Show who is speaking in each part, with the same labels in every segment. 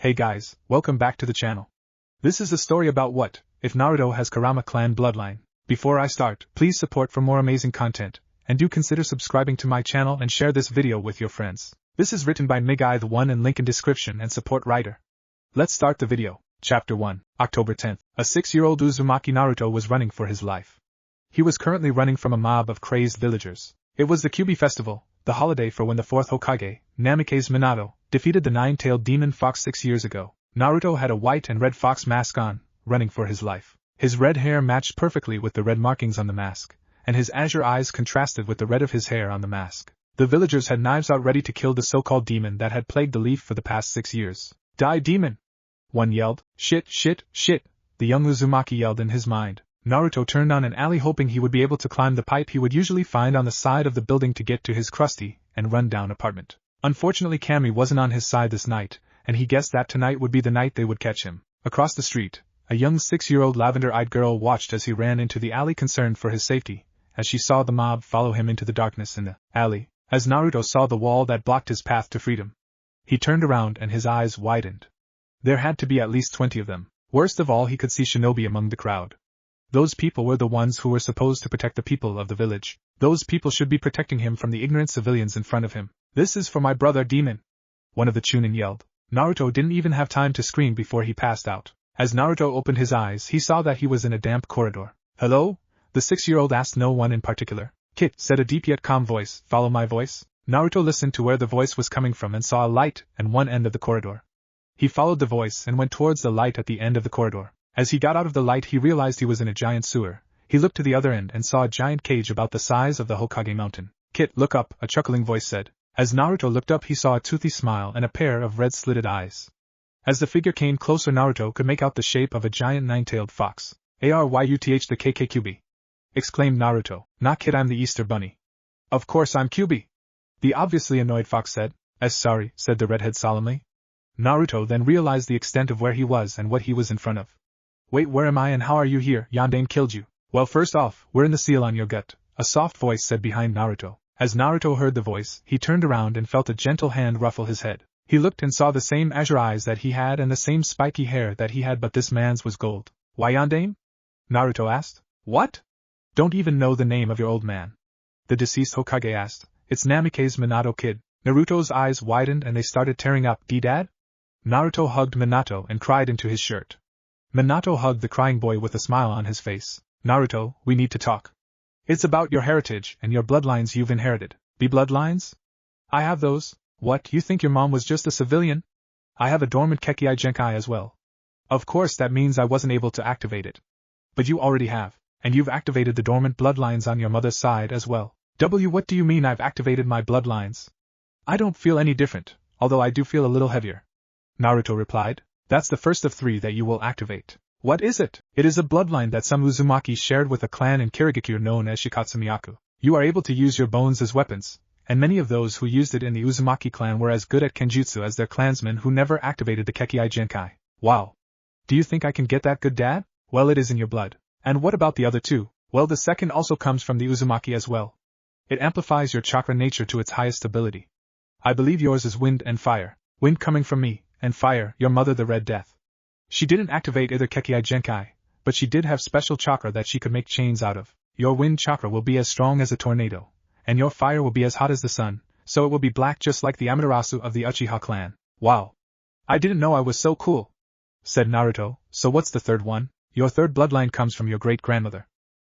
Speaker 1: Hey guys, welcome back to the channel. This is a story about what if Naruto has Kurama clan bloodline. Before I start, please support for more amazing content, and do consider subscribing to my channel and share this video with your friends. This is written by Migai the One and link in description and support writer. Let's start the video. Chapter 1, October 10th. A 6-year-old Uzumaki Naruto was running for his life. He was currently running from a mob of crazed villagers. It was the Kyuubi festival, the holiday for when the 4th Hokage, Namikaze Minato, defeated the nine-tailed demon fox 6 years ago. Naruto had a white and red fox mask on, running for his life. His red hair matched perfectly with the red markings on the mask, and his azure eyes contrasted with the red of his hair on the mask. The villagers had knives out ready to kill the so-called demon that had plagued the leaf for the past 6 years. Die, demon! One yelled. Shit, shit, shit, the young Uzumaki yelled in his mind. Naruto turned on an alley hoping he would be able to climb the pipe he would usually find on the side of the building to get to his crusty and run-down apartment. Unfortunately, Kami wasn't on his side this night, and he guessed that tonight would be the night they would catch him. Across the street, a young 6-year-old lavender-eyed girl watched as he ran into the alley concerned for his safety, as she saw the mob follow him into the darkness in the alley. As Naruto saw the wall that blocked his path to freedom, he turned around and his eyes widened. There had to be at least 20 of them. Worst of all, he could see shinobi among the crowd. Those people were the ones who were supposed to protect the people of the village. Those people should be protecting him from the ignorant civilians in front of him. This is for my brother demon, one of the Chunin yelled. Naruto didn't even have time to scream before he passed out. As Naruto opened his eyes, he saw that he was in a damp corridor. Hello? The 6-year-old asked no one in particular. Kit, said a deep yet calm voice, follow my voice. Naruto listened to where the voice was coming from and saw a light at one end of the corridor. He followed the voice and went towards the light at the end of the corridor. As he got out of the light, he realized he was in a giant sewer. He looked to the other end and saw a giant cage about the size of the Hokage mountain. Kit, look up, a chuckling voice said. As Naruto looked up, he saw a toothy smile and a pair of red slitted eyes. As the figure came closer, Naruto could make out the shape of a giant nine-tailed fox. Aryuth the KK exclaimed Naruto. Not Kid, I'm the Easter Bunny. Of course I'm Kyuubi, the obviously annoyed fox said. Sorry, said the redhead solemnly. Naruto then realized the extent of where he was and what he was in front of. Wait, where am I and how are you here? Yondaime killed you. Well, first off, we're in the seal on your gut, a soft voice said behind Naruto. As Naruto heard the voice, he turned around and felt a gentle hand ruffle his head. He looked and saw the same azure eyes that he had and the same spiky hair that he had, but this man's was gold. Why Yondaime? Naruto asked. What? Don't even know the name of your old man? The deceased Hokage asked. It's Namikaze Minato, kid. Naruto's eyes widened and they started tearing up. Dad? Naruto hugged Minato and cried into his shirt. Minato hugged the crying boy with a smile on his face. Naruto, we need to talk. It's about your heritage and your bloodlines you've inherited. The bloodlines? I have those. What, you think your mom was just a civilian? I have a dormant Kekkei Genkai as well. Of course that means I wasn't able to activate it. But you already have, and you've activated the dormant bloodlines on your mother's side as well. What do you mean I've activated my bloodlines? I don't feel any different, although I do feel a little heavier. Naruto replied. That's the first of 3 that you will activate. What is it? It is a bloodline that some Uzumaki shared with a clan in Kirigakure known as Shikatsumiyaku. You are able to use your bones as weapons, and many of those who used it in the Uzumaki clan were as good at Kenjutsu as their clansmen who never activated the Kekkei Genkai. Wow. Do you think I can get that good, Dad? Well, it is in your blood. And what about the other 2? Well, the second also comes from the Uzumaki as well. It amplifies your chakra nature to its highest ability. I believe yours is wind and fire. Wind coming from me, and fire, your mother the Red Death. She didn't activate either Kekkei Genkai, but she did have special chakra that she could make chains out of. Your wind chakra will be as strong as a tornado, and your fire will be as hot as the sun, so it will be black just like the Amaterasu of the Uchiha clan. Wow. I didn't know I was so cool, said Naruto. So what's the third one? Your third bloodline comes from your great-grandmother.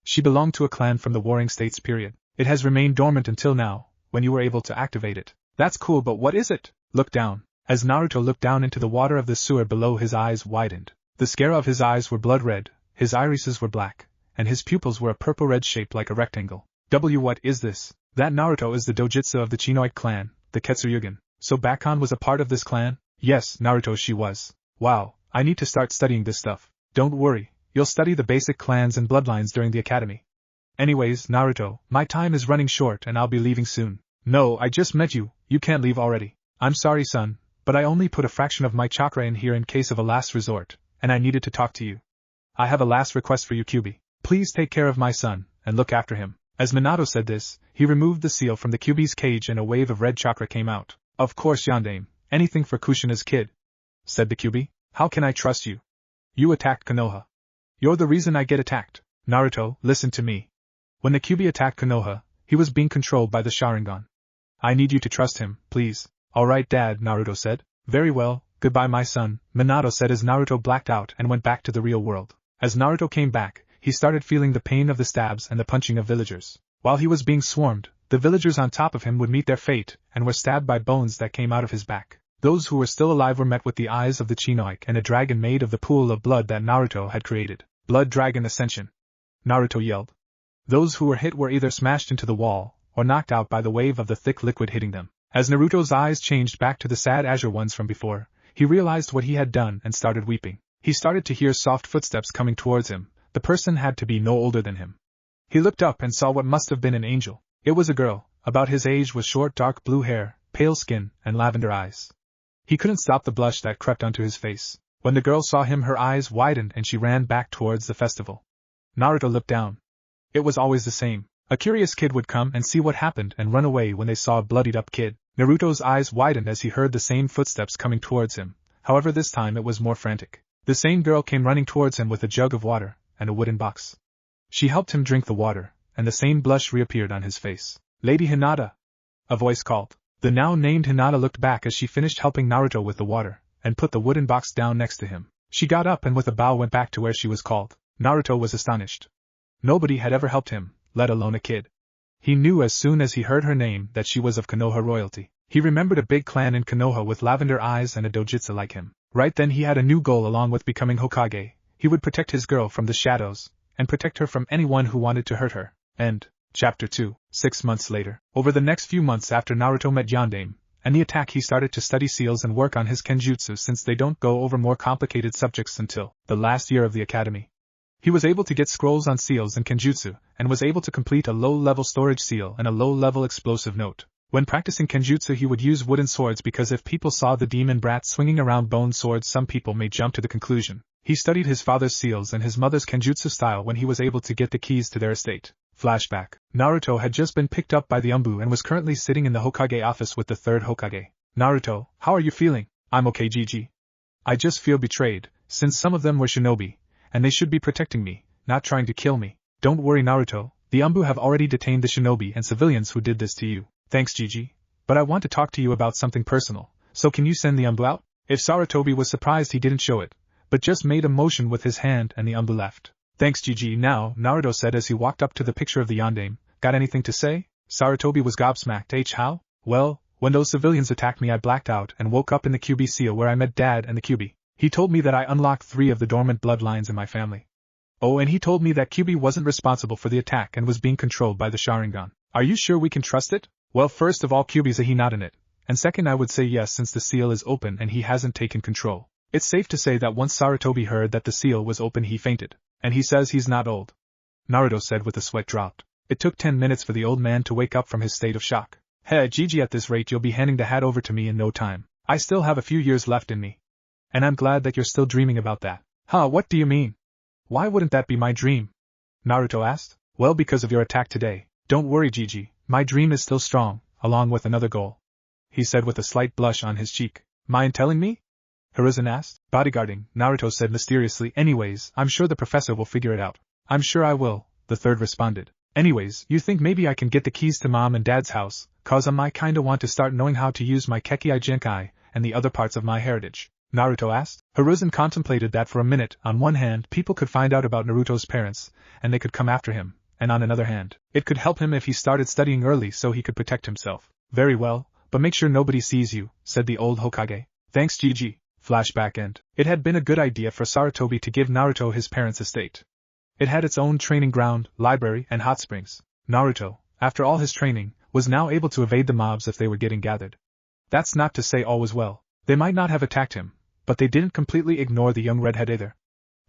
Speaker 1: She belonged to a clan from the Warring States period. It has remained dormant until now, when you were able to activate it. That's cool, but what is it? Look down. As Naruto looked down into the water of the sewer below, his eyes widened. The scale of his eyes were blood red, his irises were black, and his pupils were a purple-red shape like a rectangle. What is this? That Naruto is the dojutsu of the Chinoite clan, the Ketsuryugen. So Bakon was a part of this clan? Yes, Naruto, she was. Wow, I need to start studying this stuff. Don't worry, you'll study the basic clans and bloodlines during the academy. Anyways, Naruto, my time is running short and I'll be leaving soon. No, I just met you, you can't leave already. I'm sorry, son, but I only put a fraction of my chakra in here in case of a last resort, and I needed to talk to you. I have a last request for you, Kyuubi. Please take care of my son, and look after him. As Minato said this, he removed the seal from the Kyuubi's cage and a wave of red chakra came out. Of course, Yondaime, anything for Kushina's kid. said the Kyuubi. How can I trust you? You attacked Konoha. You're the reason I get attacked. Naruto, listen to me. When the Kyuubi attacked Konoha, he was being controlled by the Sharingan. I need you to trust him, please. Alright, Dad, Naruto said. Very well, goodbye my son, Minato said as Naruto blacked out and went back to the real world. As Naruto came back, he started feeling the pain of the stabs and the punching of villagers. While he was being swarmed, the villagers on top of him would meet their fate and were stabbed by bones that came out of his back. Those who were still alive were met with the eyes of the Chinook and a dragon made of the pool of blood that Naruto had created. Blood Dragon Ascension. Naruto yelled. Those who were hit were either smashed into the wall or knocked out by the wave of the thick liquid hitting them. As Naruto's eyes changed back to the sad azure ones from before, he realized what he had done and started weeping. He started to hear soft footsteps coming towards him. The person had to be no older than him. He looked up and saw what must have been an angel. It was a girl, about his age, with short dark blue hair, pale skin, and lavender eyes. He couldn't stop the blush that crept onto his face. When the girl saw him, her eyes widened and she ran back towards the festival. Naruto looked down. It was always the same. A curious kid would come and see what happened and run away when they saw a bloodied-up kid. Naruto's eyes widened as he heard the same footsteps coming towards him. However, this time it was more frantic. The same girl came running towards him with a jug of water and a wooden box. She helped him drink the water, and the same blush reappeared on his face. Lady Hinata! A voice called. The now named Hinata looked back as she finished helping Naruto with the water, and put the wooden box down next to him. She got up and with a bow went back to where she was called. Naruto was astonished. Nobody had ever helped him, let alone a kid. He knew as soon as he heard her name that she was of Konoha royalty. He remembered a big clan in Konoha with lavender eyes and a dojutsu like him. Right then he had a new goal along with becoming Hokage. He would protect his girl from the shadows, and protect her from anyone who wanted to hurt her. End. Chapter 2. 6 months later. Over the next few months after Naruto met Yondaime and the attack, he started to study seals and work on his kenjutsu, since they don't go over more complicated subjects until the last year of the academy. He was able to get scrolls on seals and kenjutsu, and was able to complete a low-level storage seal and a low-level explosive note. When practicing kenjutsu, he would use wooden swords because if people saw the demon brat swinging around bone swords, some people may jump to the conclusion. He studied his father's seals and his mother's kenjutsu style when he was able to get the keys to their estate. Flashback. Naruto had just been picked up by the Umbu and was currently sitting in the Hokage office with the third Hokage. Naruto, how are you feeling? I'm okay, Gigi. I just feel betrayed, since some of them were shinobi, and they should be protecting me, not trying to kill me. Don't worry, Naruto, the Umbu have already detained the shinobi and civilians who did this to you. Thanks, Gigi. But I want to talk to you about something personal, so can you send the Umbu out? If Sarutobi was surprised, he didn't show it, but just made a motion with his hand and the Umbu left. Thanks, Gigi. Now, Naruto said as he walked up to the picture of the Yondaime, got anything to say? Sarutobi was gobsmacked. How? Well, when those civilians attacked me, I blacked out and woke up in the Kyuubi seal where I met Dad and the Kyuubi. He told me that I unlocked 3 of the dormant bloodlines in my family. Oh, and he told me that Kyuubi wasn't responsible for the attack and was being controlled by the Sharingan. Are you sure we can trust it? Well, first of all, Kyuubi's a Hinata in it, and second, I would say yes, since the seal is open and he hasn't taken control. It's safe to say that once Sarutobi heard that the seal was open, he fainted. And he says he's not old. Naruto said with a sweat drop. It took 10 minutes for the old man to wake up from his state of shock. Hey, Gigi, at this rate you'll be handing the hat over to me in no time. I still have a few years left in me. And I'm glad that you're still dreaming about that. Huh, what do you mean? Why wouldn't that be my dream? Naruto asked. Well, because of your attack today. Don't worry, Gigi, my dream is still strong, along with another goal. He said with a slight blush on his cheek. Mind telling me? Hiruzen asked. Bodyguarding, Naruto said mysteriously. Anyways, I'm sure the professor will figure it out. I'm sure I will, the third responded. Anyways, you think maybe I can get the keys to Mom and Dad's house, cause I kinda want to start knowing how to use my Kekkei Genkai and the other parts of my heritage? Naruto asked. Hiruzen contemplated that for a minute. On one hand, people could find out about Naruto's parents, and they could come after him, and on another hand, it could help him if he started studying early so he could protect himself. Very well, but make sure nobody sees you, said the old Hokage. Thanks, Gigi. Flashback end. It had been a good idea for Sarutobi to give Naruto his parents' estate. It had its own training ground, library, and hot springs. Naruto, after all his training, was now able to evade the mobs if they were getting gathered. That's not to say all was well. They might not have attacked him, but they didn't completely ignore the young redhead either.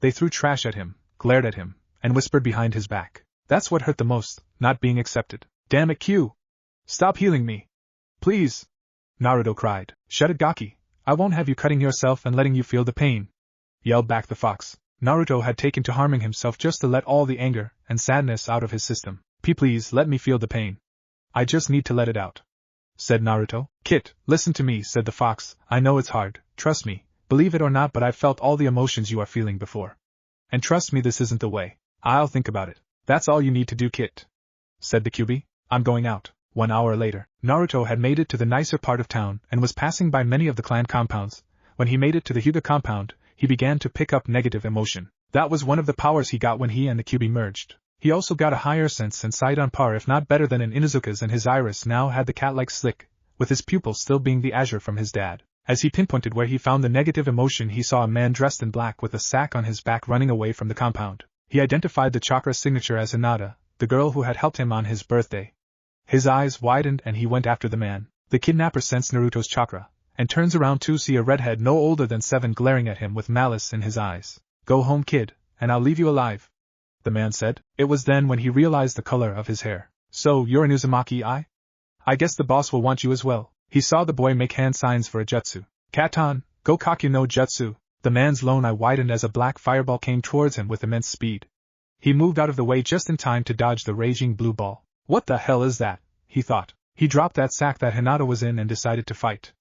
Speaker 1: They threw trash at him, glared at him, and whispered behind his back. That's what hurt the most, not being accepted. Damn it, Q! Stop healing me! Please! Naruto cried. Shut it, Gaki! I won't have you cutting yourself and letting you feel the pain! Yelled back the fox. Naruto had taken to harming himself just to let all the anger and sadness out of his system. Please let me feel the pain. I just need to let it out, said Naruto. Kit, listen to me, said the fox. I know it's hard, trust me, Believe it or not, but I've felt all the emotions you are feeling before. And trust me, this isn't the way. I'll think about it. That's all you need to do, Kit," said the QB. "I'm going out." 1 hour later, Naruto had made it to the nicer part of town and was passing by many of the clan compounds. When he made it to the Hyuga compound, he began to pick up negative emotion. That was one of the powers he got when he and the QB merged. He also got a higher sense and sight on par if not better than in Inuzuka's, and his iris now had the cat-like slick, with his pupil still being the azure from his dad. As he pinpointed where he found the negative emotion, he saw a man dressed in black with a sack on his back running away from the compound. He identified the chakra signature as Hinata, the girl who had helped him on his birthday. His eyes widened and he went after the man. The kidnapper sensed Naruto's chakra, and turns around to see a redhead no older than 7 glaring at him with malice in his eyes. "Go home, kid, and I'll leave you alive," the man said. It was then when he realized the color of his hair. "So, you're an Uzumaki, I guess the boss will want you as well." He saw the boy make hand signs for a jutsu. "Katon, go Kakyu no Jutsu." The man's lone eye widened as a black fireball came towards him with immense speed. He moved out of the way just in time to dodge the raging blue ball. "What the hell is that?" he thought. He dropped that sack that Hinata was in and decided to fight.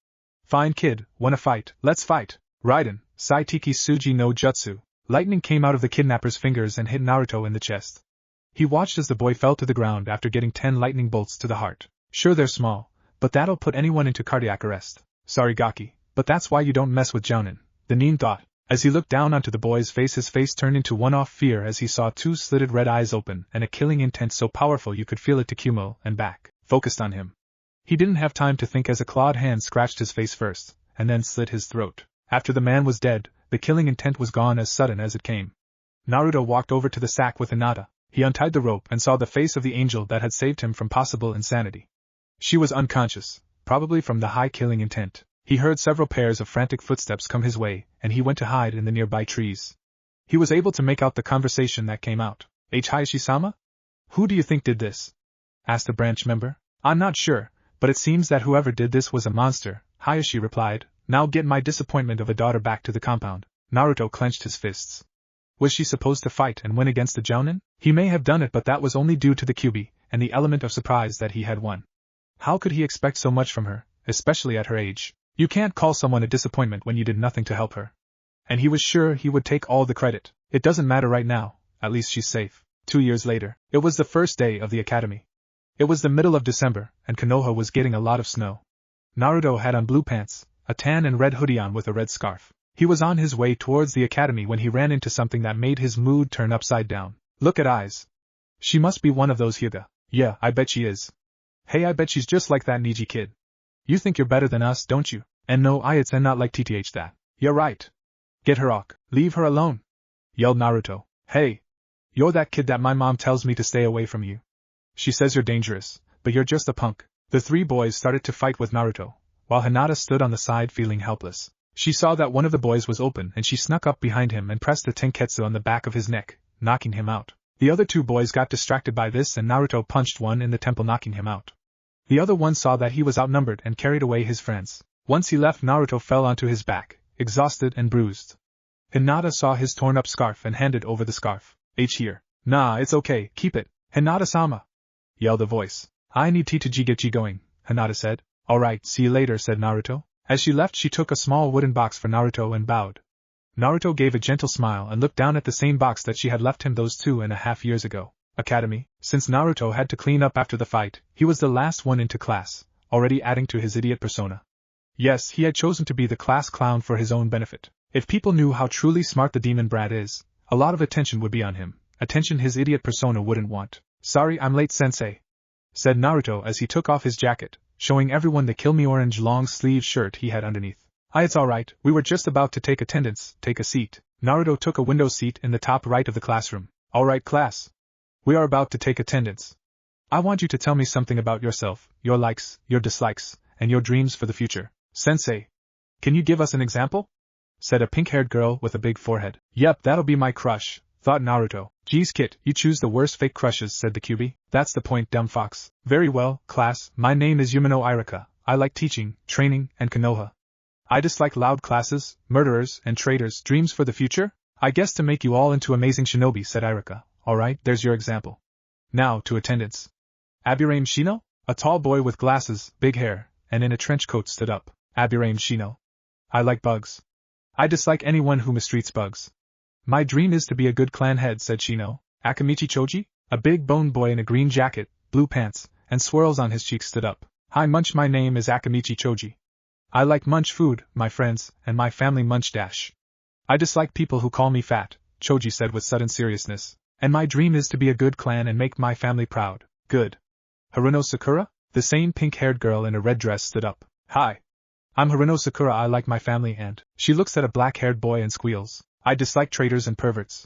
Speaker 1: "Fine kid, wanna fight? Let's fight." Raiden, Saitiki Suji no Jutsu. Lightning came out of the kidnapper's fingers and hit Naruto in the chest. He watched as the boy fell to the ground after getting 10 lightning bolts to the heart. "Sure, they're small, but that'll put anyone into cardiac arrest. Sorry, Gaki, but that's why you don't mess with Jounin," the Nin thought. As he looked down onto the boy's face, his face turned into one-off fear as he saw 2 slitted red eyes open and a killing intent so powerful you could feel it to Kumo and back, focused on him. He didn't have time to think as a clawed hand scratched his face first, and then slit his throat. After the man was dead, the killing intent was gone as sudden as it came. Naruto walked over to the sack with Hinata. He untied the rope and saw the face of the angel that had saved him from possible insanity. She was unconscious, probably from the high killing intent. He heard several pairs of frantic footsteps come his way, and he went to hide in the nearby trees. He was able to make out the conversation that came out. "Hayashi-sama? Who do you think did this?" asked a branch member. "I'm not sure, but it seems that whoever did this was a monster," Hayashi replied. "Now get my disappointment of a daughter back to the compound." Naruto clenched his fists. Was she supposed to fight and win against the Jounin? He may have done it, but that was only due to the QB, and the element of surprise that he had won. How could he expect so much from her, especially at her age? You can't call someone a disappointment when you did nothing to help her. And he was sure he would take all the credit. It doesn't matter right now, at least she's safe. 2 years later, it was the first day of the academy. It was the middle of December, and Konoha was getting a lot of snow. Naruto had on blue pants, a tan and red hoodie on with a red scarf. He was on his way towards the academy when he ran into something that made his mood turn upside down. Look at eyes. She must be one of those Hyuga. Yeah, I bet she is. Hey, I bet she's just like that Neji kid. You think you're better than us, don't you? And no, it's not like TTH that. You're right. Get her off. Leave her alone, yelled Naruto. Hey. You're that kid that my mom tells me to stay away from you. She says you're dangerous, but you're just a punk. The 3 boys started to fight with Naruto, while Hinata stood on the side feeling helpless. She saw that one of the boys was open and she snuck up behind him and pressed a tenketsu on the back of his neck, knocking him out. The other 2 boys got distracted by this and Naruto punched one in the temple, knocking him out. The other one saw that he was outnumbered and carried away his friends. Once he left, Naruto fell onto his back, exhausted and bruised. Hinata saw his torn-up scarf and handed over the scarf. Here. Nah, it's okay, keep it. Hinata-sama, yelled a voice. I need tea to get you going, Hinata said. Alright, see you later, said Naruto. As she left, she took a small wooden box for Naruto and bowed. Naruto gave a gentle smile and looked down at the same box that she had left him those 2.5 years ago. Academy. Since Naruto had to clean up after the fight, he was the last one into class, already adding to his idiot persona. Yes, he had chosen to be the class clown for his own benefit. If people knew how truly smart the demon brat is, a lot of attention would be on him, attention his idiot persona wouldn't want. Sorry I'm late, sensei, said Naruto as he took off his jacket, showing everyone the kill me orange long-sleeve shirt he had underneath. It's alright, we were just about to take attendance, take a seat. Naruto took a window seat in the top right of the classroom. Alright class. We are about to take attendance. I want you to tell me something about yourself, your likes, your dislikes, and your dreams for the future. Sensei. Can you give us an example? Said a pink-haired girl with a big forehead. Yep, that'll be my crush, thought Naruto. Geez Kit, you choose the worst fake crushes, said the QB. That's the point, dumb fox. Very well, class, my name is Yumino Irika. I like teaching, training, and Konoha. I dislike loud classes, murderers, and traitors. Dreams for the future? I guess to make you all into amazing shinobi, said Irika. Alright, there's your example. Now to attendance. Aburaim Shino? A tall boy with glasses, big hair, and in a trench coat stood up. Aburaim Shino. I like bugs. I dislike anyone who mistreats bugs. My dream is to be a good clan head, said Shino. Akamichi Choji? A big boned boy in a green jacket, blue pants, and swirls on his cheeks stood up. Hi Munch, my name is Akamichi Choji. I like munch food, my friends, and my family munch dash. I dislike people who call me fat, Choji said with sudden seriousness. And my dream is to be a good clan and make my family proud. Good. Haruno Sakura? The same pink-haired girl in a red dress stood up. Hi. I'm Haruno Sakura, I like my family and… She looks at a black-haired boy and squeals. I dislike traitors and perverts.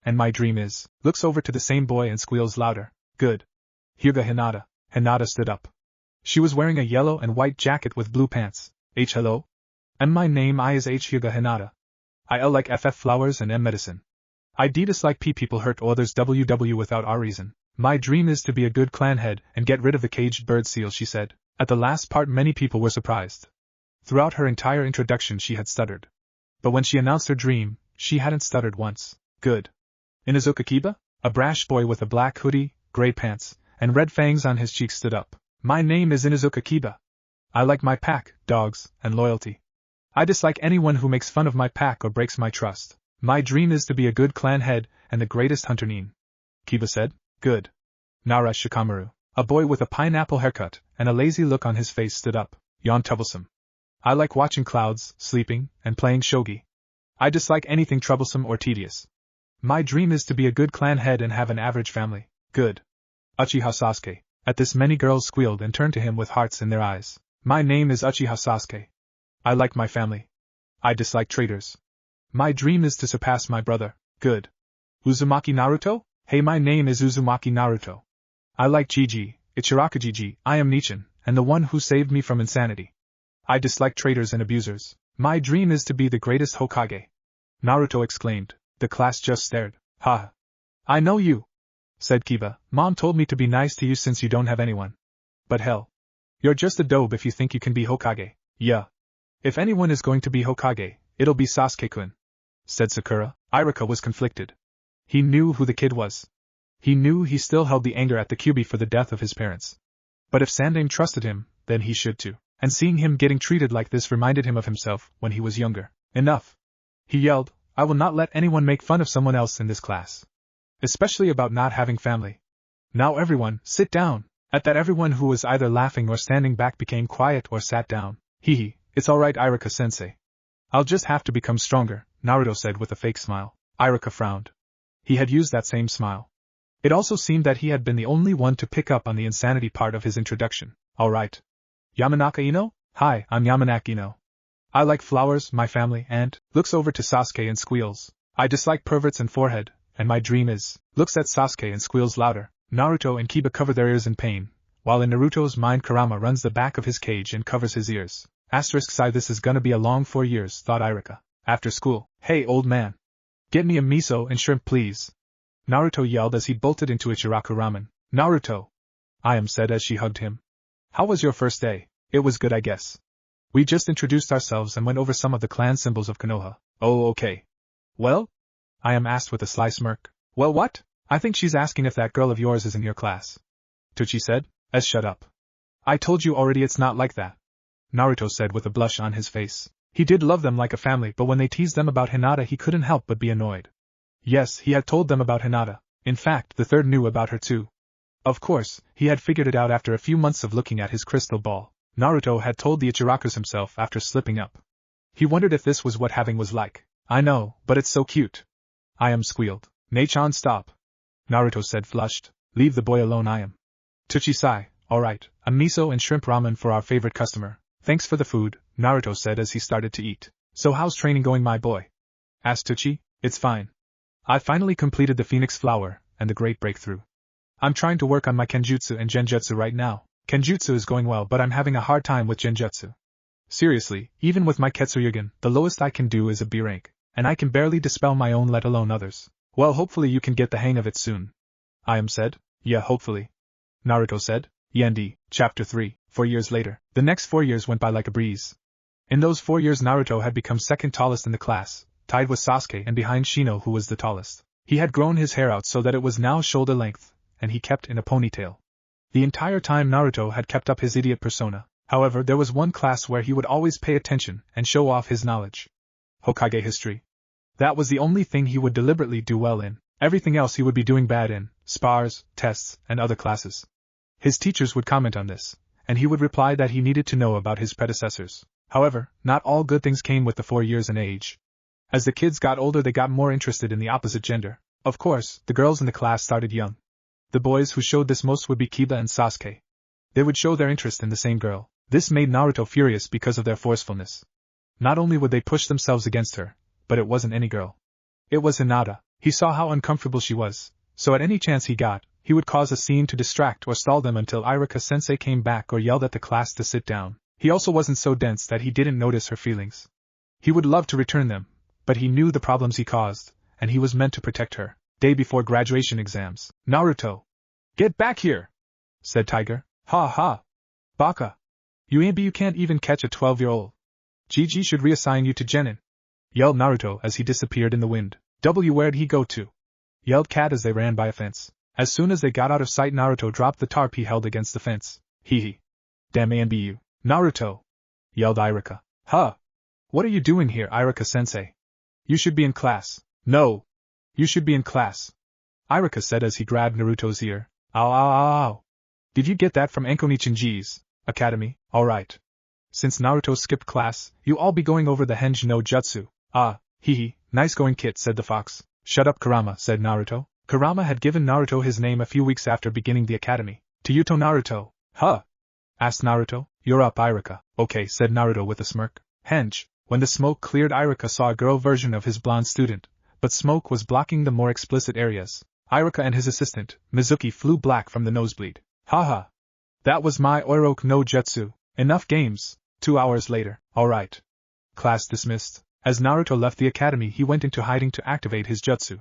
Speaker 1: And my dream is… Looks over to the same boy and squeals louder. Good. Hyuga Hinata. Hinata stood up. She was wearing a yellow and white jacket with blue pants. Hello? And my name I is Hyuga Hinata. I L like FF flowers and M medicine. I D dislike P people hurt others WW without R reason. My dream is to be a good clan head and get rid of the caged bird seal, she said. At the last part many people were surprised. Throughout her entire introduction she had stuttered. But when she announced her dream, she hadn't stuttered once. Good. Inuzuka Kiba? A brash boy with a black hoodie, gray pants, and red fangs on his cheeks stood up. My name is Inuzuka Kiba. I like my pack, dogs, and loyalty. I dislike anyone who makes fun of my pack or breaks my trust. My dream is to be a good clan head and the greatest hunter Nin. Kiba said. Good. Nara Shikamaru. A boy with a pineapple haircut and a lazy look on his face stood up. Yawn troublesome. I like watching clouds, sleeping, and playing shogi. I dislike anything troublesome or tedious. My dream is to be a good clan head and have an average family. Good. Uchiha Sasuke. At this many girls squealed and turned to him with hearts in their eyes. My name is Uchiha Sasuke. I like my family. I dislike traitors. My dream is to surpass my brother. Good. Uzumaki Naruto? Hey, my name is Uzumaki Naruto. I like Gigi, Ichiraku Gigi, I am Nichin, and the one who saved me from insanity. I dislike traitors and abusers. My dream is to be the greatest Hokage. Naruto exclaimed. The class just stared. Ha! I know you, said Kiba. Mom told me to be nice to you since you don't have anyone. But hell. You're just a dope if you think you can be Hokage. Yeah. If anyone is going to be Hokage, it'll be Sasuke-kun, said Sakura. Iruka was conflicted. He knew who the kid was. He knew he still held the anger at the Kyuubi for the death of his parents. But if Sandane trusted him, then he should too. And seeing him getting treated like this reminded him of himself when he was younger. Enough! He yelled, I will not let anyone make fun of someone else in this class. Especially about not having family. Now everyone, sit down! At that everyone who was either laughing or standing back became quiet or sat down. Hee, it's alright Iruka-sensei. I'll just have to become stronger, Naruto said with a fake smile. Iruka frowned. He had used that same smile. It also seemed that he had been the only one to pick up on the insanity part of his introduction. Alright. Yamanaka Ino? Hi, I'm Yamanaka Ino. I like flowers, my family, and… Looks over to Sasuke and squeals. I dislike perverts and forehead, and my dream is… Looks at Sasuke and squeals louder. Naruto and Kiba cover their ears in pain, while in Naruto's mind Kurama runs the back of his cage and covers his ears. Sigh, this is gonna be a long 4 years, thought Iruka. After school. Hey old man. Get me a miso and shrimp please. Naruto yelled as he bolted into Ichiraku ramen. Naruto! Ayam said as she hugged him. How was your first day? It was good I guess. We just introduced ourselves and went over some of the clan symbols of Konoha. Oh okay. Well? Ayam asked with a sly smirk. Well what? I think she's asking if that girl of yours is in your class. Tucci said. Shut up. I told you already it's not like that. Naruto said with a blush on his face. He did love them like a family, but when they teased them about Hinata he couldn't help but be annoyed. Yes, he had told them about Hinata. In fact, the third knew about her too. Of course, he had figured it out after a few months of looking at his crystal ball. Naruto had told the Ichirakus himself after slipping up. He wondered if this was what having was like. I know, but it's so cute. Ayam squealed. Nei-chan stop. Naruto said flushed. Leave the boy alone Ayam. Tucci sigh. Alright, a miso and shrimp ramen for our favorite customer. Thanks for the food, Naruto said as he started to eat. So how's training going my boy? Asked Tucci. It's fine. I finally completed the Phoenix Flower, and the great breakthrough. I'm trying to work on my Kenjutsu and Genjutsu right now. Kenjutsu is going well but I'm having a hard time with Genjutsu. Seriously, even with my Ketsuryugen, the lowest I can do is a B rank, and I can barely dispel my own let alone others. Well hopefully you can get the hang of it soon. Ayam said. Yeah hopefully. Naruto said. Yendi, Chapter 3, 4 years later. The next 4 years went by like a breeze. In those 4 years Naruto had become second tallest in the class, tied with Sasuke and behind Shino who was the tallest. He had grown his hair out so that it was now shoulder length, and he kept in a ponytail. The entire time Naruto had kept up his idiot persona. However, there was one class where he would always pay attention and show off his knowledge. Hokage history. That was the only thing he would deliberately do well in. Everything else he would be doing bad in, spars, tests, and other classes. His teachers would comment on this, and he would reply that he needed to know about his predecessors. However, not all good things came with the 4 years in age. As the kids got older, they got more interested in the opposite gender. Of course, the girls in the class started young. The boys who showed this most would be Kiba and Sasuke. They would show their interest in the same girl. This made Naruto furious because of their forcefulness. Not only would they push themselves against her, but it wasn't any girl. It was Hinata. He saw how uncomfortable she was, so at any chance he got, he would cause a scene to distract or stall them until Iruka-sensei came back or yelled at the class to sit down. He also wasn't so dense that he didn't notice her feelings. He would love to return them, but he knew the problems he caused, and he was meant to protect her. Day before graduation exams. Naruto! Get back here! Said Tiger. Ha ha! Baka! You can't even catch a 12-year-old. Gigi should reassign you to Genin. Yelled Naruto as he disappeared in the wind. Where'd he go to? Yelled Cat as they ran by a fence. As soon as they got out of sight, Naruto dropped the tarp he held against the fence. Hee. Damn ANBU. Naruto! Yelled Iruka. Huh! What are you doing here, Iruka-sensei? You should be in class. No! You should be in class. Iruka said as he grabbed Naruto's ear. Ow ow ow ow. Did you get that from Enko-nichin-ji's academy? Alright. Since Naruto skipped class, you all be going over the Henji no Jutsu. Ah, hee. Nice going, Kit, said the fox. Shut up, Kurama, said Naruto. Kurama had given Naruto his name a few weeks after beginning the academy. Tayuto Naruto. Huh? Asked Naruto. You're up, Iruka. Okay, said Naruto with a smirk. Henge. When the smoke cleared, Iruka saw a girl version of his blonde student, but smoke was blocking the more explicit areas. Iruka and his assistant, Mizuki, flew black from the nosebleed. Haha. That was my Orochimaru no Jutsu. Enough games. 2 hours later. Alright. Class dismissed. As Naruto left the academy, he went into hiding to activate his jutsu.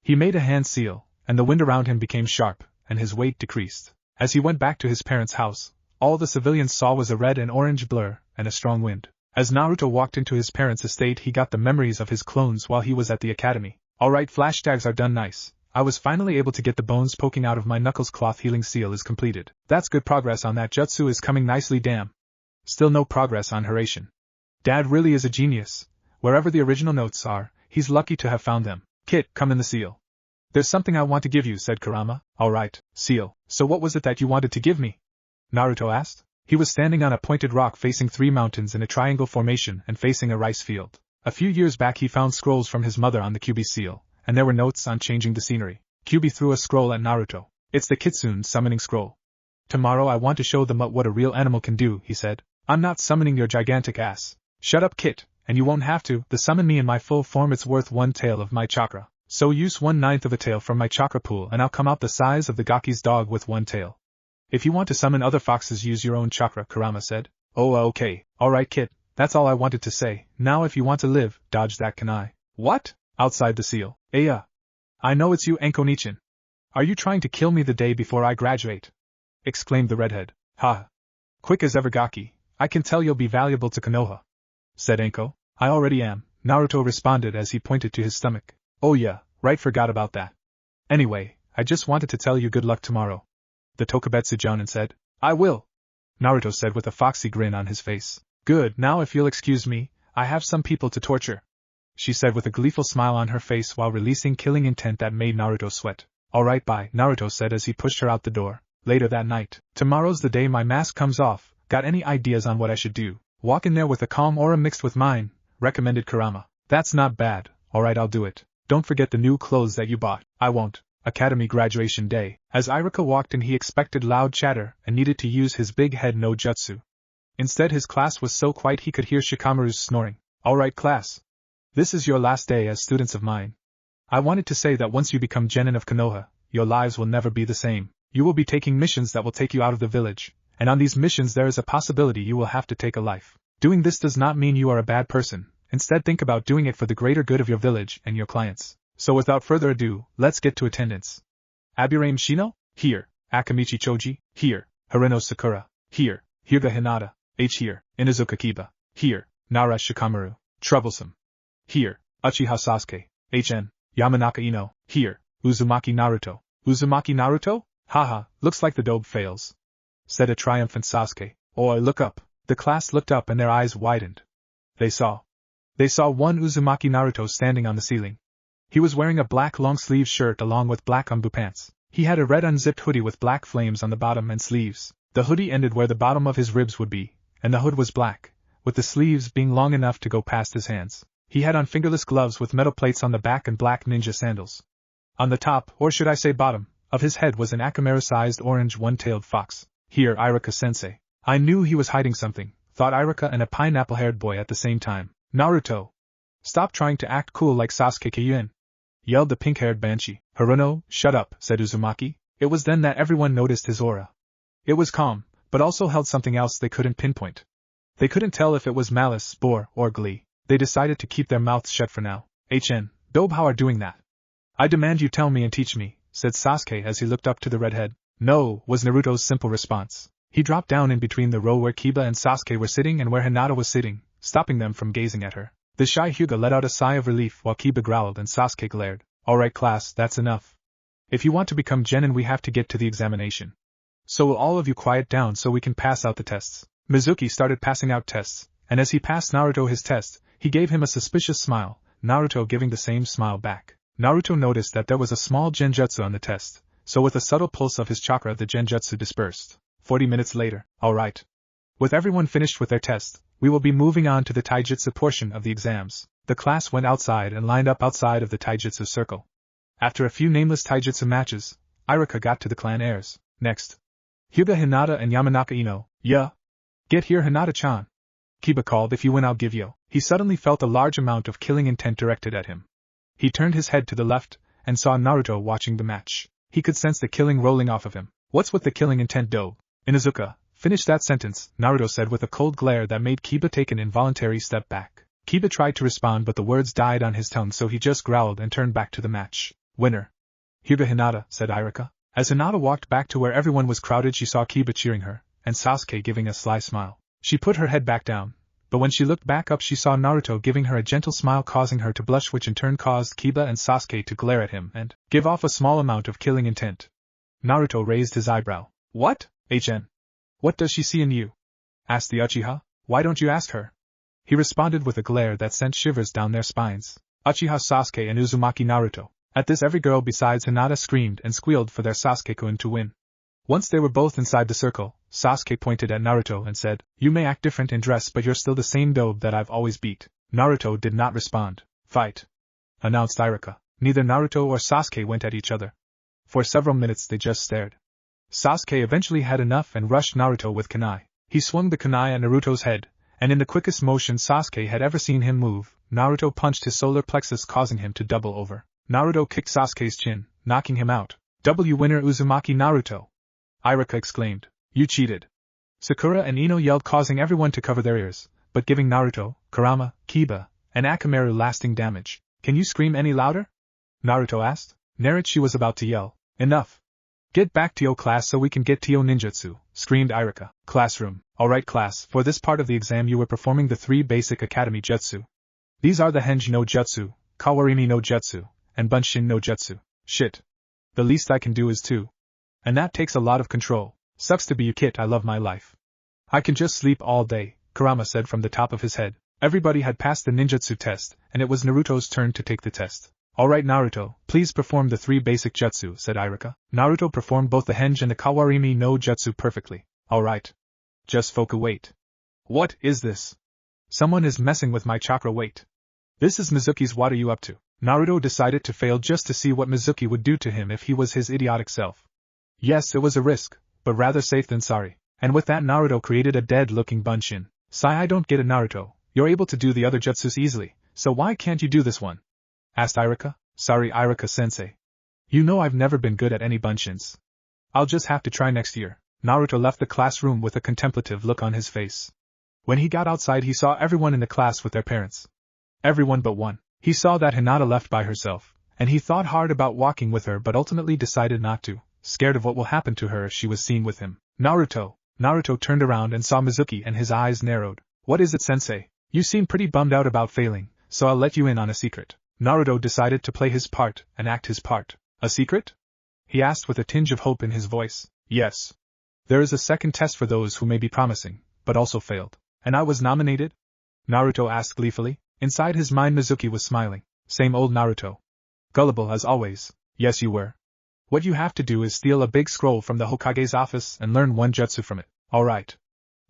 Speaker 1: He made a hand seal, and the wind around him became sharp, and his weight decreased. As he went back to his parents' house, all the civilians saw was a red and orange blur, and a strong wind. As Naruto walked into his parents' estate, he got the memories of his clones while he was at the academy. Alright, flashtags are done nice. I was finally able to get the bones poking out of my knuckles. Cloth healing seal is completed. That's good progress on that jutsu is coming nicely. Damn. Still no progress on Hiraishin. Dad really is a genius. Wherever the original notes are, he's lucky to have found them. Kit, come in the seal. There's something I want to give you, said Kurama. Alright, seal. So what was it that you wanted to give me? Naruto asked. He was standing on a pointed rock facing 3 mountains in a triangle formation and facing a rice field. A few years back he found scrolls from his mother on the Kyuubi seal, and there were notes on changing the scenery. Kyuubi threw a scroll at Naruto. It's the Kitsune summoning scroll. Tomorrow I want to show them what a real animal can do, he said. I'm not summoning your gigantic ass. Shut up, Kit. And you won't have to. Summon me in my full form. It's worth 1 tael of my chakra. So use 1/9 of a tael from my chakra pool and I'll come out the size of the Gaki's dog with 1 tael. If you want to summon other foxes, use your own chakra, Kurama said. Oh, okay. Alright, Kit. That's all I wanted to say. Now if you want to live, dodge that kunai. What? Outside the seal. I know it's you, Enko-nichin. Are you trying to kill me the day before I graduate? Exclaimed the redhead. Ha. Quick as ever, Gaki. I can tell you'll be valuable to Konoha. Said Enko. I already am, Naruto responded as he pointed to his stomach. Oh yeah, right, forgot about that. Anyway, I just wanted to tell you good luck tomorrow. The Tokubetsu Jonin said. I will. Naruto said with a foxy grin on his face. Good, now if you'll excuse me, I have some people to torture. She said with a gleeful smile on her face while releasing killing intent that made Naruto sweat. Alright, bye, Naruto said as he pushed her out the door. Later that night. Tomorrow's the day my mask comes off. Got any ideas on what I should do? Walk in there with a calm aura mixed with mine, recommended Kurama. That's not bad. Alright, I'll do it. Don't forget the new clothes that you bought. I won't. Academy graduation day. As Iruka walked in, he expected loud chatter and needed to use his big head no jutsu. Instead, his class was so quiet he could hear Shikamaru's snoring. Alright, class. This is your last day as students of mine. I wanted to say that once you become Genin of Konoha, your lives will never be the same. You will be taking missions that will take you out of the village, and on these missions there is a possibility you will have to take a life. Doing this does not mean you are a bad person. Instead, think about doing it for the greater good of your village and your clients. So without further ado, let's get to attendance. Aburame Shino? Here. Akamichi Choji? Here. Hareno Sakura? Here. Hyuga Hinata? H. Here. Inuzuka Kiba? Here. Nara Shikamaru? Troublesome? Here. Uchiha Sasuke? HN. Yamanaka Ino? Here. Uzumaki Naruto? Uzumaki Naruto? Haha, looks like the dope fails. Said a triumphant Sasuke. Oi, look up. The class looked up and their eyes widened. They saw They saw one Uzumaki Naruto standing on the ceiling. He was wearing a black long-sleeve shirt along with black umbu pants. He had a red unzipped hoodie with black flames on the bottom and sleeves. The hoodie ended where the bottom of his ribs would be, and the hood was black, with the sleeves being long enough to go past his hands. He had on fingerless gloves with metal plates on the back and black ninja sandals. On the top, or should I say bottom, of his head was an Akamaru-sized orange one-tailed fox. Here, Iruka-sensei. I knew he was hiding something, thought Iruka and a pineapple-haired boy at the same time. Naruto! Stop trying to act cool like Sasuke Kyuin! Yelled the pink-haired banshee. Haruno, shut up, said Uzumaki. It was then that everyone noticed his aura. It was calm, but also held something else they couldn't pinpoint. They couldn't tell if it was malice, spore, or glee. They decided to keep their mouths shut for now. Dobe, how are doing that? I demand you tell me and teach me, said Sasuke as he looked up to the redhead. No, was Naruto's simple response. He dropped down in between the row where Kiba and Sasuke were sitting and where Hinata was sitting, stopping them from gazing at her. The shy Hyuga let out a sigh of relief while Kiba growled and Sasuke glared. Alright class, that's enough. If you want to become genin we have to get to the examination. So will all of you quiet down so we can pass out the tests. Mizuki started passing out tests, and as he passed Naruto his test, he gave him a suspicious smile, Naruto giving the same smile back. Naruto noticed that there was a small genjutsu on the test, so with a subtle pulse of his chakra the genjutsu dispersed. 40 minutes later, alright. With everyone finished with their test, we will be moving on to the taijutsu portion of the exams. The class went outside and lined up outside of the taijutsu circle. After a few nameless taijutsu matches, Iruka got to the clan heirs. Next. Hyuga, Hinata and Yamanaka Ino. Yeah. Get here, Hinata-chan. Kiba called. If you win I'll give you. He suddenly felt a large amount of killing intent directed at him. He turned his head to the left, and saw Naruto watching the match. He could sense the killing rolling off of him. What's with the killing intent, Dobe? Inuzuka, finish that sentence, Naruto said with a cold glare that made Kiba take an involuntary step back. Kiba tried to respond but the words died on his tongue so he just growled and turned back to the match. Winner. Hyuga Hinata, said Iruka. As Hinata walked back to where everyone was crowded she saw Kiba cheering her, and Sasuke giving a sly smile. She put her head back down, but when she looked back up she saw Naruto giving her a gentle smile causing her to blush which in turn caused Kiba and Sasuke to glare at him and give off a small amount of killing intent. Naruto raised his eyebrow. What? What does she see in you? Asked the Uchiha. Why don't you ask her? He responded with a glare that sent shivers down their spines. Uchiha Sasuke and Uzumaki Naruto. At this every girl besides Hinata screamed and squealed for their Sasuke-kun to win. Once they were both inside the circle, Sasuke pointed at Naruto and said, You may act different in dress but you're still the same Dobe that I've always beat. Naruto did not respond. Fight! Announced Iruka. Neither Naruto or Sasuke went at each other. For several minutes they just stared. Sasuke eventually had enough and rushed Naruto with kunai. He swung the kunai at Naruto's head, and in the quickest motion Sasuke had ever seen him move, Naruto punched his solar plexus causing him to double over. Naruto kicked Sasuke's chin, knocking him out. W winner Uzumaki Naruto! Iruka exclaimed. You cheated. Sakura and Ino yelled causing everyone to cover their ears, but giving Naruto, Kurama, Kiba, and Akamaru lasting damage. Can you scream any louder? Naruto asked. Naruto was about to yell. Enough. Get back to your class so we can get to your ninjutsu, screamed Iruka. Classroom. Alright class, for this part of the exam you were performing the 3 basic academy jutsu. These are the Henji no Jutsu, Kawarimi no Jutsu, and Bunshin no Jutsu. Shit. The least I can do is 2. And that takes a lot of control. Sucks to be you kid, I love my life. I can just sleep all day, Kurama said from the top of his head. Everybody had passed the ninjutsu test, and it was Naruto's turn to take the test. Alright Naruto, please perform the 3 basic jutsu, said Iruka. Naruto performed both the Henji and the Kawarimi no Jutsu perfectly. Alright. Just Foku wait. What is this? Someone is messing with my chakra wait. This is Mizuki's what are you up to? Naruto decided to fail just to see what Mizuki would do to him if he was his idiotic self. Yes, it was a risk, but rather safe than sorry. And with that Naruto created a dead-looking Bunshin. Sai, I don't get it Naruto, you're able to do the other jutsus easily, so why can't you do this one? Asked Iruka. Sorry Iruka-sensei. You know I've never been good at any Bunshins. I'll just have to try next year. Naruto left the classroom with a contemplative look on his face. When he got outside he saw everyone in the class with their parents. Everyone but one. He saw that Hinata left by herself, and he thought hard about walking with her but ultimately decided not to, scared of what will happen to her if she was seen with him. Naruto turned around and saw Mizuki and his eyes narrowed. What is it sensei? You seem pretty bummed out about failing, so I'll let you in on a secret. Naruto decided to play his part and act his part. A secret? He asked with a tinge of hope in his voice. Yes. There is a second test for those who may be promising, but also failed. And I was nominated? Naruto asked gleefully. Inside his mind Mizuki was smiling. Same old Naruto. Gullible as always. Yes you were. What you have to do is steal a big scroll from the Hokage's office and learn one jutsu from it. Alright.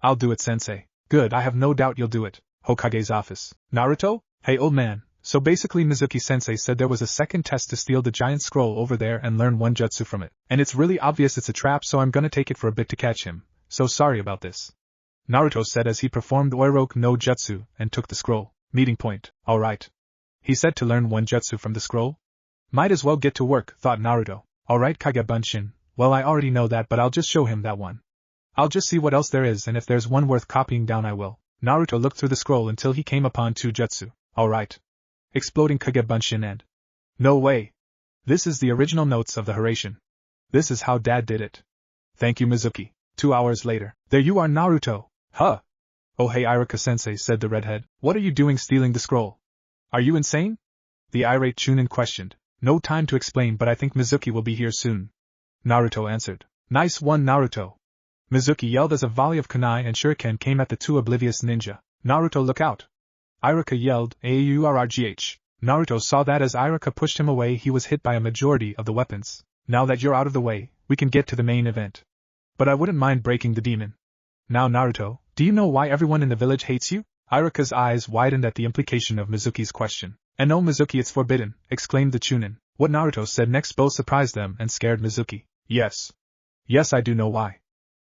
Speaker 1: I'll do it, sensei. Good, I have no doubt you'll do it. Hokage's office. Naruto? Hey old man. So basically Mizuki-sensei said there was a second test to steal the giant scroll over there and learn one jutsu from it. And it's really obvious it's a trap, so I'm gonna take it for a bit to catch him. So sorry about this. Naruto said as he performed Oiroku no Jutsu and took the scroll. Meeting point. Alright. He said to learn one jutsu from the scroll? Might as well get to work, thought Naruto. Alright Kagebunshin, well I already know that but I'll just show him that one. I'll just see what else there is and if there's one worth copying down I will. Naruto looked through the scroll until he came upon two jutsu. Alright. Exploding Kagebunshin and... No way. This is the original notes of the Hiraishin. This is how Dad did it. Thank you Mizuki. 2 hours later. There you are Naruto. Huh. Oh hey Iruka-sensei, said the redhead. What are you doing stealing the scroll? Are you insane? The irate Chunin questioned. No time to explain but I think Mizuki will be here soon. Naruto answered. Nice one Naruto. Mizuki yelled as a volley of kunai and shuriken came at the two oblivious ninja. Naruto look out. Iruka yelled, Aurgh. Naruto saw that as Iruka pushed him away he was hit by a majority of the weapons. Now that you're out of the way, we can get to the main event. But I wouldn't mind breaking the demon. Now Naruto, do you know why everyone in the village hates you? Iruka's eyes widened at the implication of Mizuki's question. And no Mizuki it's forbidden, exclaimed the Chunin. What Naruto said next both surprised them and scared Mizuki. Yes. Yes I do know why.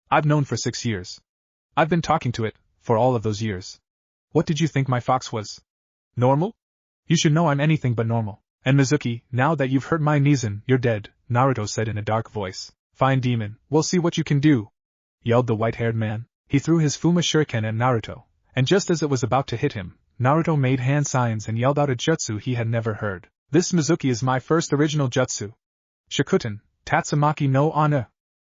Speaker 1: I've known for 6 years. I've been talking to it, for all of those years. What did you think my fox was? Normal? You should know I'm anything but normal. And Mizuki, now that you've hurt my Nizan, you're dead, Naruto said in a dark voice. Fine demon, we'll see what you can do, yelled the white-haired man. He threw his Fuma Shuriken at Naruto, and just as it was about to hit him, Naruto made hand signs and yelled out a jutsu he had never heard. This Mizuki is my first original jutsu. Shikuten, Tatsumaki no Ana.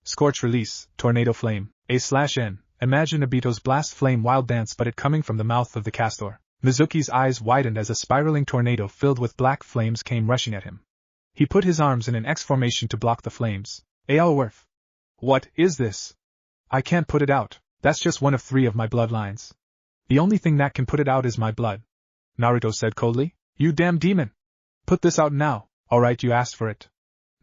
Speaker 1: Scorch release, tornado flame, A/N. Imagine Obito's blast flame wild dance but it coming from the mouth of the castor. Mizuki's eyes widened as a spiraling tornado filled with black flames came rushing at him. He put his arms in an X formation to block the flames. Aelworth. What is this? I can't put it out. That's just one of 3 of my bloodlines. The only thing that can put it out is my blood. Naruto said coldly. You damn demon. Put this out now. Alright, you asked for it.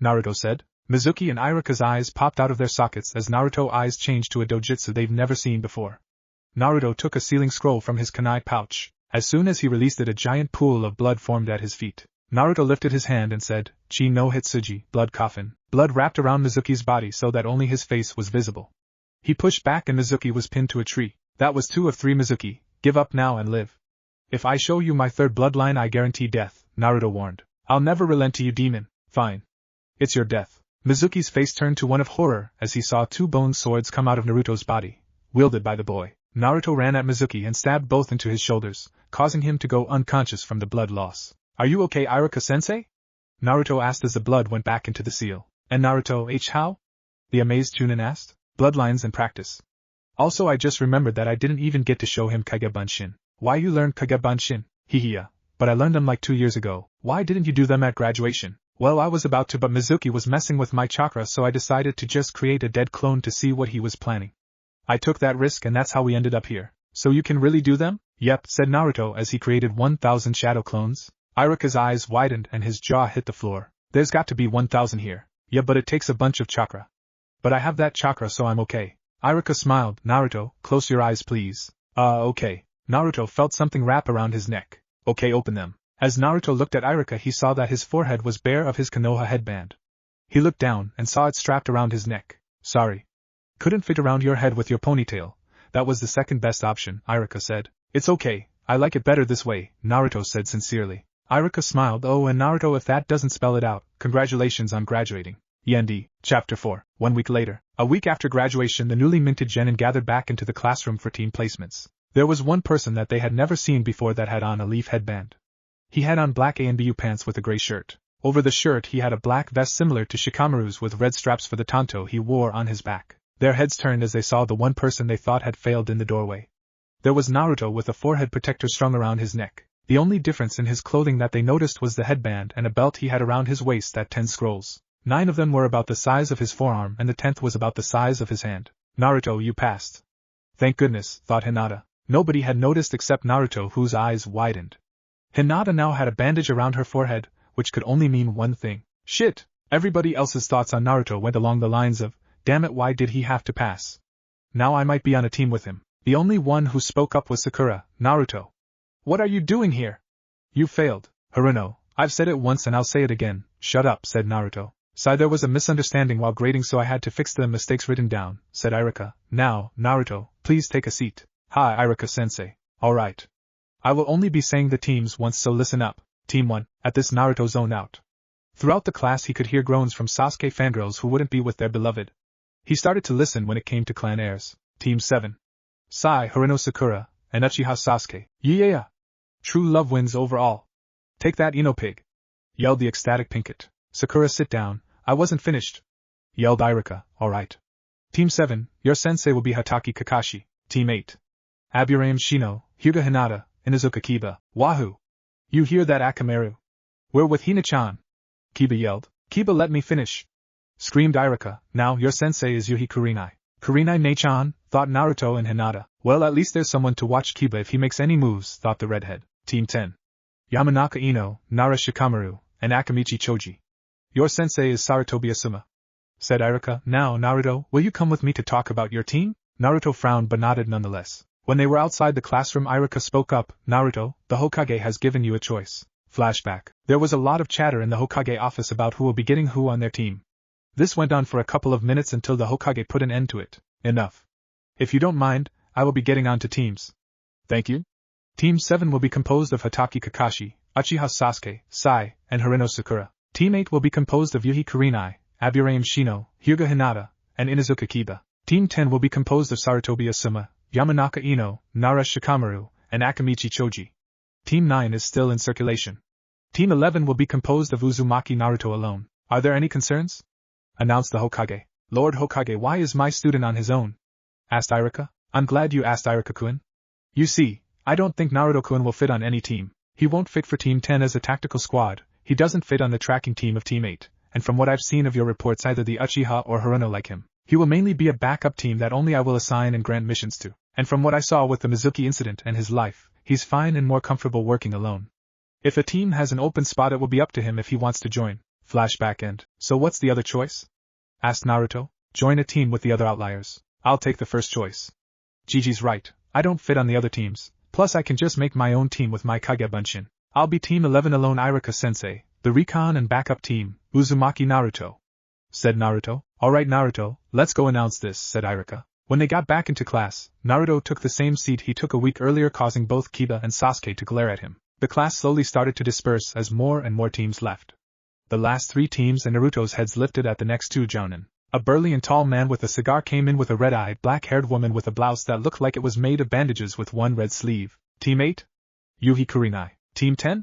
Speaker 1: Naruto said. Mizuki and Iruka's eyes popped out of their sockets as Naruto's eyes changed to a dojutsu they've never seen before. Naruto took a sealing scroll from his kunai pouch. As soon as he released it a giant pool of blood formed at his feet. Naruto lifted his hand and said, Chi no Hitsuji, blood coffin. Blood wrapped around Mizuki's body so that only his face was visible. He pushed back and Mizuki was pinned to a tree. That was 2 of 3 Mizuki, give up now and live. If I show you my 3rd bloodline I guarantee death, Naruto warned. I'll never relent to you demon. Fine. It's your death. Mizuki's face turned to one of horror as he saw 2 bone swords come out of Naruto's body, wielded by the boy. Naruto ran at Mizuki and stabbed both into his shoulders, causing him to go unconscious from the blood loss. Are you okay Iruka-sensei? Naruto asked as the blood went back into the seal. And Naruto how? The amazed Chunin asked. Bloodlines and practice. Also I just remembered that I didn't even get to show him Kagebunshin. Why you learned Kagebunshin? Hihiya. But I learned them like 2 years ago. Why didn't you do them at graduation? Well I was about to but Mizuki was messing with my chakra so I decided to just create a dead clone to see what he was planning. I took that risk and that's how we ended up here. So you can really do them? Yep, said Naruto as he created 1,000 shadow clones. Iruka's eyes widened and his jaw hit the floor. There's got to be 1,000 here. Yeah but it takes a bunch of chakra. But I have that chakra so I'm okay. Iruka smiled. Naruto, close your eyes please. Okay. Naruto felt something wrap around his neck. Okay, open them. As Naruto looked at Iruka he saw that his forehead was bare of his Konoha headband. He looked down and saw it strapped around his neck. Sorry. Couldn't fit around your head with your ponytail. That was the second best option, Iruka said. It's okay, I like it better this way, Naruto said sincerely. Iruka smiled. Oh, and Naruto, if that doesn't spell it out, congratulations on graduating. Yendi, Chapter 4. 1 week later. A week after graduation the newly minted genin gathered back into the classroom for team placements. There was one person that they had never seen before that had on a leaf headband. He had on black ANBU pants with a gray shirt. Over the shirt he had a black vest similar to Shikamaru's with red straps for the tanto he wore on his back. Their heads turned as they saw the one person they thought had failed in the doorway. There was Naruto with a forehead protector strung around his neck. The only difference in his clothing that they noticed was the headband and a belt he had around his waist that 10 scrolls. 9 of them were about the size of his forearm and the 10th was about the size of his hand. Naruto, you passed. Thank goodness, thought Hinata. Nobody had noticed except Naruto, whose eyes widened. Hinata now had a bandage around her forehead, which could only mean one thing. Shit! Everybody else's thoughts on Naruto went along the lines of, damn it, why did he have to pass? Now I might be on a team with him. The only one who spoke up was Sakura. Naruto. What are you doing here? You failed. Haruno, I've said it once and I'll say it again. Shut up, said Naruto. Sigh, there was a misunderstanding while grading, so I had to fix the mistakes written down, said Iruka. Now, Naruto, please take a seat. Hi, Iruka-sensei. Alright. I will only be saying the teams once, so listen up. Team 1. At this, Naruto zoned out. Throughout the class he could hear groans from Sasuke fangirls who wouldn't be with their beloved. He started to listen when it came to clan heirs. Team 7. Sai, Haruno Sakura, and Uchiha Sasuke. Yeah! True love wins over all. Take that, Ino pig! Yelled the ecstatic Pinkett. Sakura, sit down, I wasn't finished. Yelled Iruka. Alright. Team 7, your sensei will be Hatake Kakashi. Team 8. Aburame Shino, Hyuga Hinata, Inuzuka Kiba. Wahoo! You hear that, Akamaru? We're with Hina-chan. Kiba yelled. Kiba, let me finish. Screamed Iruka. Now, your sensei is Yuhi Kurenai. Kurenai ne-chan, thought Naruto and Hinata. Well, at least there's someone to watch Kiba if he makes any moves, thought the redhead. Team 10. Yamanaka Ino, Nara Shikamaru, and Akamichi Choji. Your sensei is Sarutobi Asuma. Said Iruka. Now, Naruto, will you come with me to talk about your team? Naruto frowned but nodded nonetheless. When they were outside the classroom, Iruka spoke up. Naruto, the Hokage has given you a choice. Flashback. There was a lot of chatter in the Hokage office about who will be getting who on their team. This went on for a couple of minutes until the Hokage put an end to it. Enough. If you don't mind, I will be getting on to teams. Thank you. Team 7 will be composed of Hatake Kakashi, Uchiha Sasuke, Sai, and Haruno Sakura. Team 8 will be composed of Yuhi Kurenai, Aburame Shino, Hyuga Hinata, and Inuzuka Kiba. Team 10 will be composed of Sarutobi Asuma, Yamanaka Ino, Nara Shikamaru, and Akamichi Choji. Team 9 is still in circulation. Team 11 will be composed of Uzumaki Naruto alone. Are there any concerns? Announced the Hokage. Lord Hokage, why is my student on his own? Asked Iruka. I'm glad you asked, Iruka-kun. You see, I don't think Naruto-kun will fit on any team. He won't fit for Team 10 as a tactical squad, he doesn't fit on the tracking team of Team 8, and from what I've seen of your reports, either the Uchiha or Haruno like him. He will mainly be a backup team that only I will assign and grant missions to, and from what I saw with the Mizuki incident and his life, he's fine and more comfortable working alone. If a team has an open spot, it will be up to him if he wants to join. Flashback end. So what's the other choice? Asked Naruto. Join a team with the other outliers. I'll take the first choice. Gigi's right, I don't fit on the other teams, plus I can just make my own team with my Kage Bunshin. I'll be Team 11 alone, Iruka-sensei, the recon and backup team, Uzumaki Naruto. Said Naruto. Alright Naruto, let's go announce this, said Iruka. When they got back into class, Naruto took the same seat he took a week earlier, causing both Kiba and Sasuke to glare at him. The class slowly started to disperse as more and more teams left. The last 3 teams and Naruto's heads lifted at the next 2 jounin. A burly and tall man with a cigar came in with a red-eyed, black-haired woman with a blouse that looked like it was made of bandages with one red sleeve. Team 8? Yuhi Kurenai. Team 10?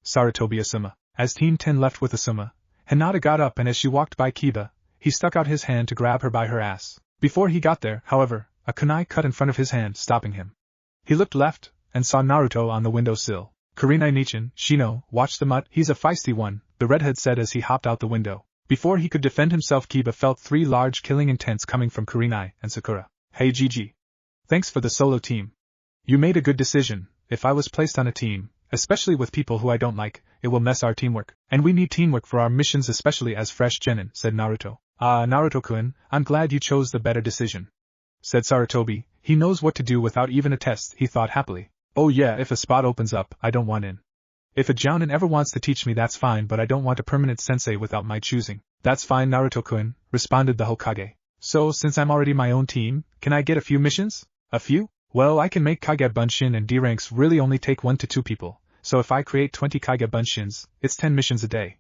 Speaker 1: Sarutobi Asuma. As Team 10 left with Asuma, Hinata got up, and as she walked by Kiba, he stuck out his hand to grab her by her ass. Before he got there, however, a kunai cut in front of his hand, stopping him. He looked left, and saw Naruto on the windowsill. Kurenai Nichin, Shino, watch the mutt, he's a feisty one, the redhead said as he hopped out the window. Before he could defend himself, Kiba felt 3 large killing intents coming from Kurenai and Sakura. Hey Gigi. Thanks for the solo team. You made a good decision. If I was placed on a team, especially with people who I don't like, it will mess our teamwork. And we need teamwork for our missions, especially as fresh genin, said Naruto. Naruto-kun, I'm glad you chose the better decision. Said Sarutobi. He knows what to do without even a test, he thought happily. Oh yeah, if a spot opens up, I don't want in. If a jounin ever wants to teach me, that's fine, but I don't want a permanent sensei without my choosing. That's fine, Naruto-kun, responded the Hokage. So, since I'm already my own team, can I get a few missions? A few? Well, I can make Kage Bunshin, and D ranks really only take 1 to 2 people, so if I create 20 Kage Bunshins, it's 10 missions a day.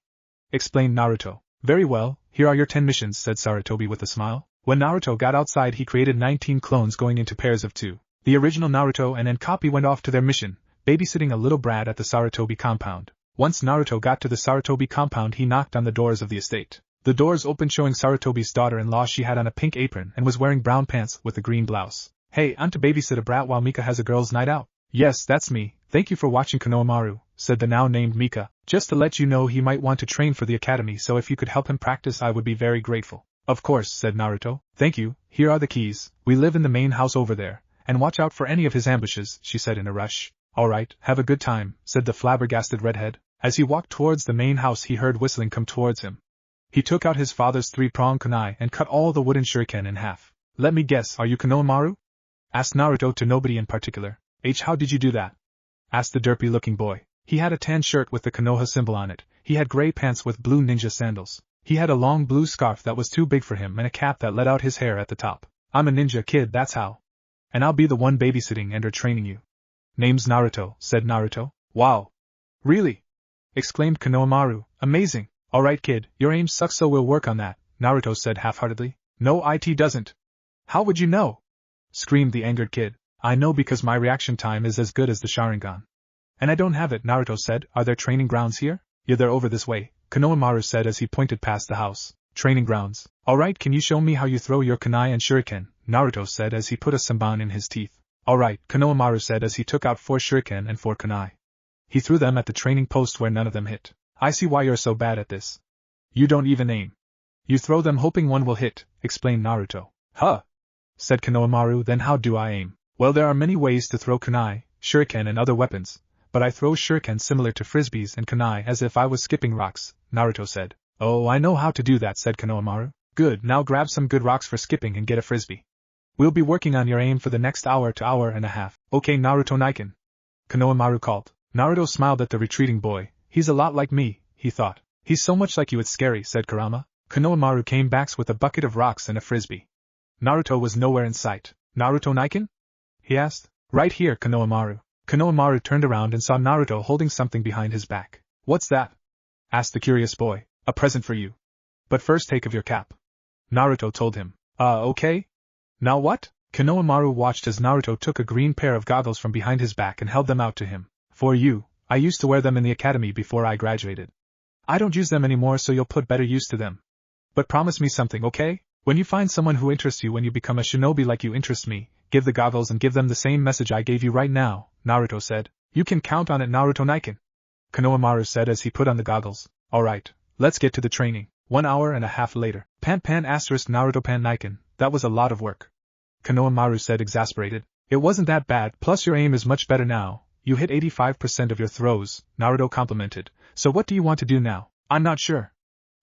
Speaker 1: Explained Naruto. Very well, here are your 10 missions, said Sarutobi with a smile. When Naruto got outside, he created 19 clones going into pairs of 2. The original Naruto and Enkapi went off to their mission, babysitting a little brat at the Sarutobi compound. Once Naruto got to the Sarutobi compound, he knocked on the doors of the estate. The doors opened, showing Sarutobi's daughter-in-law. She had on a pink apron and was wearing brown pants with a green blouse. Hey, I'm to babysit a brat while Mika has a girls' night out? Yes, that's me. Thank you for watching Konohamaru, said the now-named Mika. Just to let you know, he might want to train for the academy, so if you could help him practice, I would be very grateful. Of course, said Naruto. Thank you, here are the keys. We live in the main house over there, and watch out for any of his ambushes, she said in a rush. Alright, have a good time, said the flabbergasted redhead. As he walked towards the main house he heard whistling come towards him. He took out his father's 3-pronged kunai and cut all the wooden shuriken in half. Let me guess, are you Konohamaru? Asked Naruto to nobody in particular. How did you do that? Asked the derpy-looking boy. He had a tan shirt with the Konoha symbol on it, he had gray pants with blue ninja sandals. He had a long blue scarf that was too big for him and a cap that let out his hair at the top. I'm a ninja kid, that's how. And I'll be the one babysitting and training you. Name's Naruto, said Naruto. Wow. Really? Exclaimed Konohamaru. Amazing. Alright kid, your aim sucks so we'll work on that, Naruto said half-heartedly. No it doesn't. How would you know? Screamed the angered kid. I know because my reaction time is as good as the Sharingan. And I don't have it, Naruto said. Are there training grounds here? Yeah, they're over this way, Konohamaru said as he pointed past the house. Training grounds. Alright, can you show me how you throw your kunai and shuriken? Naruto said as he put a senbon in his teeth. Alright, Konohamaru said as he took out 4 shuriken and 4 kunai. He threw them at the training post where none of them hit. I see why you're so bad at this. You don't even aim. You throw them hoping one will hit, explained Naruto. Huh? Said Konohamaru, then how do I aim? Well, there are many ways to throw kunai, shuriken and other weapons, but I throw shuriken similar to frisbees and kunai as if I was skipping rocks, Naruto said. Oh, I know how to do that, said Konohamaru. Good, now grab some good rocks for skipping and get a frisbee. We'll be working on your aim for the next hour to hour and a half. Okay, Naruto Naiken. Konohamaru called. Naruto smiled at the retreating boy. He's a lot like me, he thought. He's so much like you it's scary, said Kurama. Konohamaru came back with a bucket of rocks and a frisbee. Naruto was nowhere in sight. Naruto Naiken? He asked. Right here, Konohamaru. Konohamaru turned around and saw Naruto holding something behind his back. What's that? Asked the curious boy. A present for you. But first take off your cap. Naruto told him. Okay? Now what? Konohamaru watched as Naruto took a green pair of goggles from behind his back and held them out to him. For you, I used to wear them in the academy before I graduated. I don't use them anymore so you'll put better use to them. But promise me something, okay? When you find someone who interests you when you become a shinobi like you interest me, give the goggles and give them the same message I gave you right now, Naruto said. You can count on it, Naruto Naiken. Konohamaru said as he put on the goggles. Alright, let's get to the training. 1 hour and a half later. Pan Naruto Pan Naiken, that was a lot of work. Konohamaru said exasperated. It wasn't that bad, plus your aim is much better now. You hit 85% of your throws, Naruto complimented. So what do you want to do now? I'm not sure.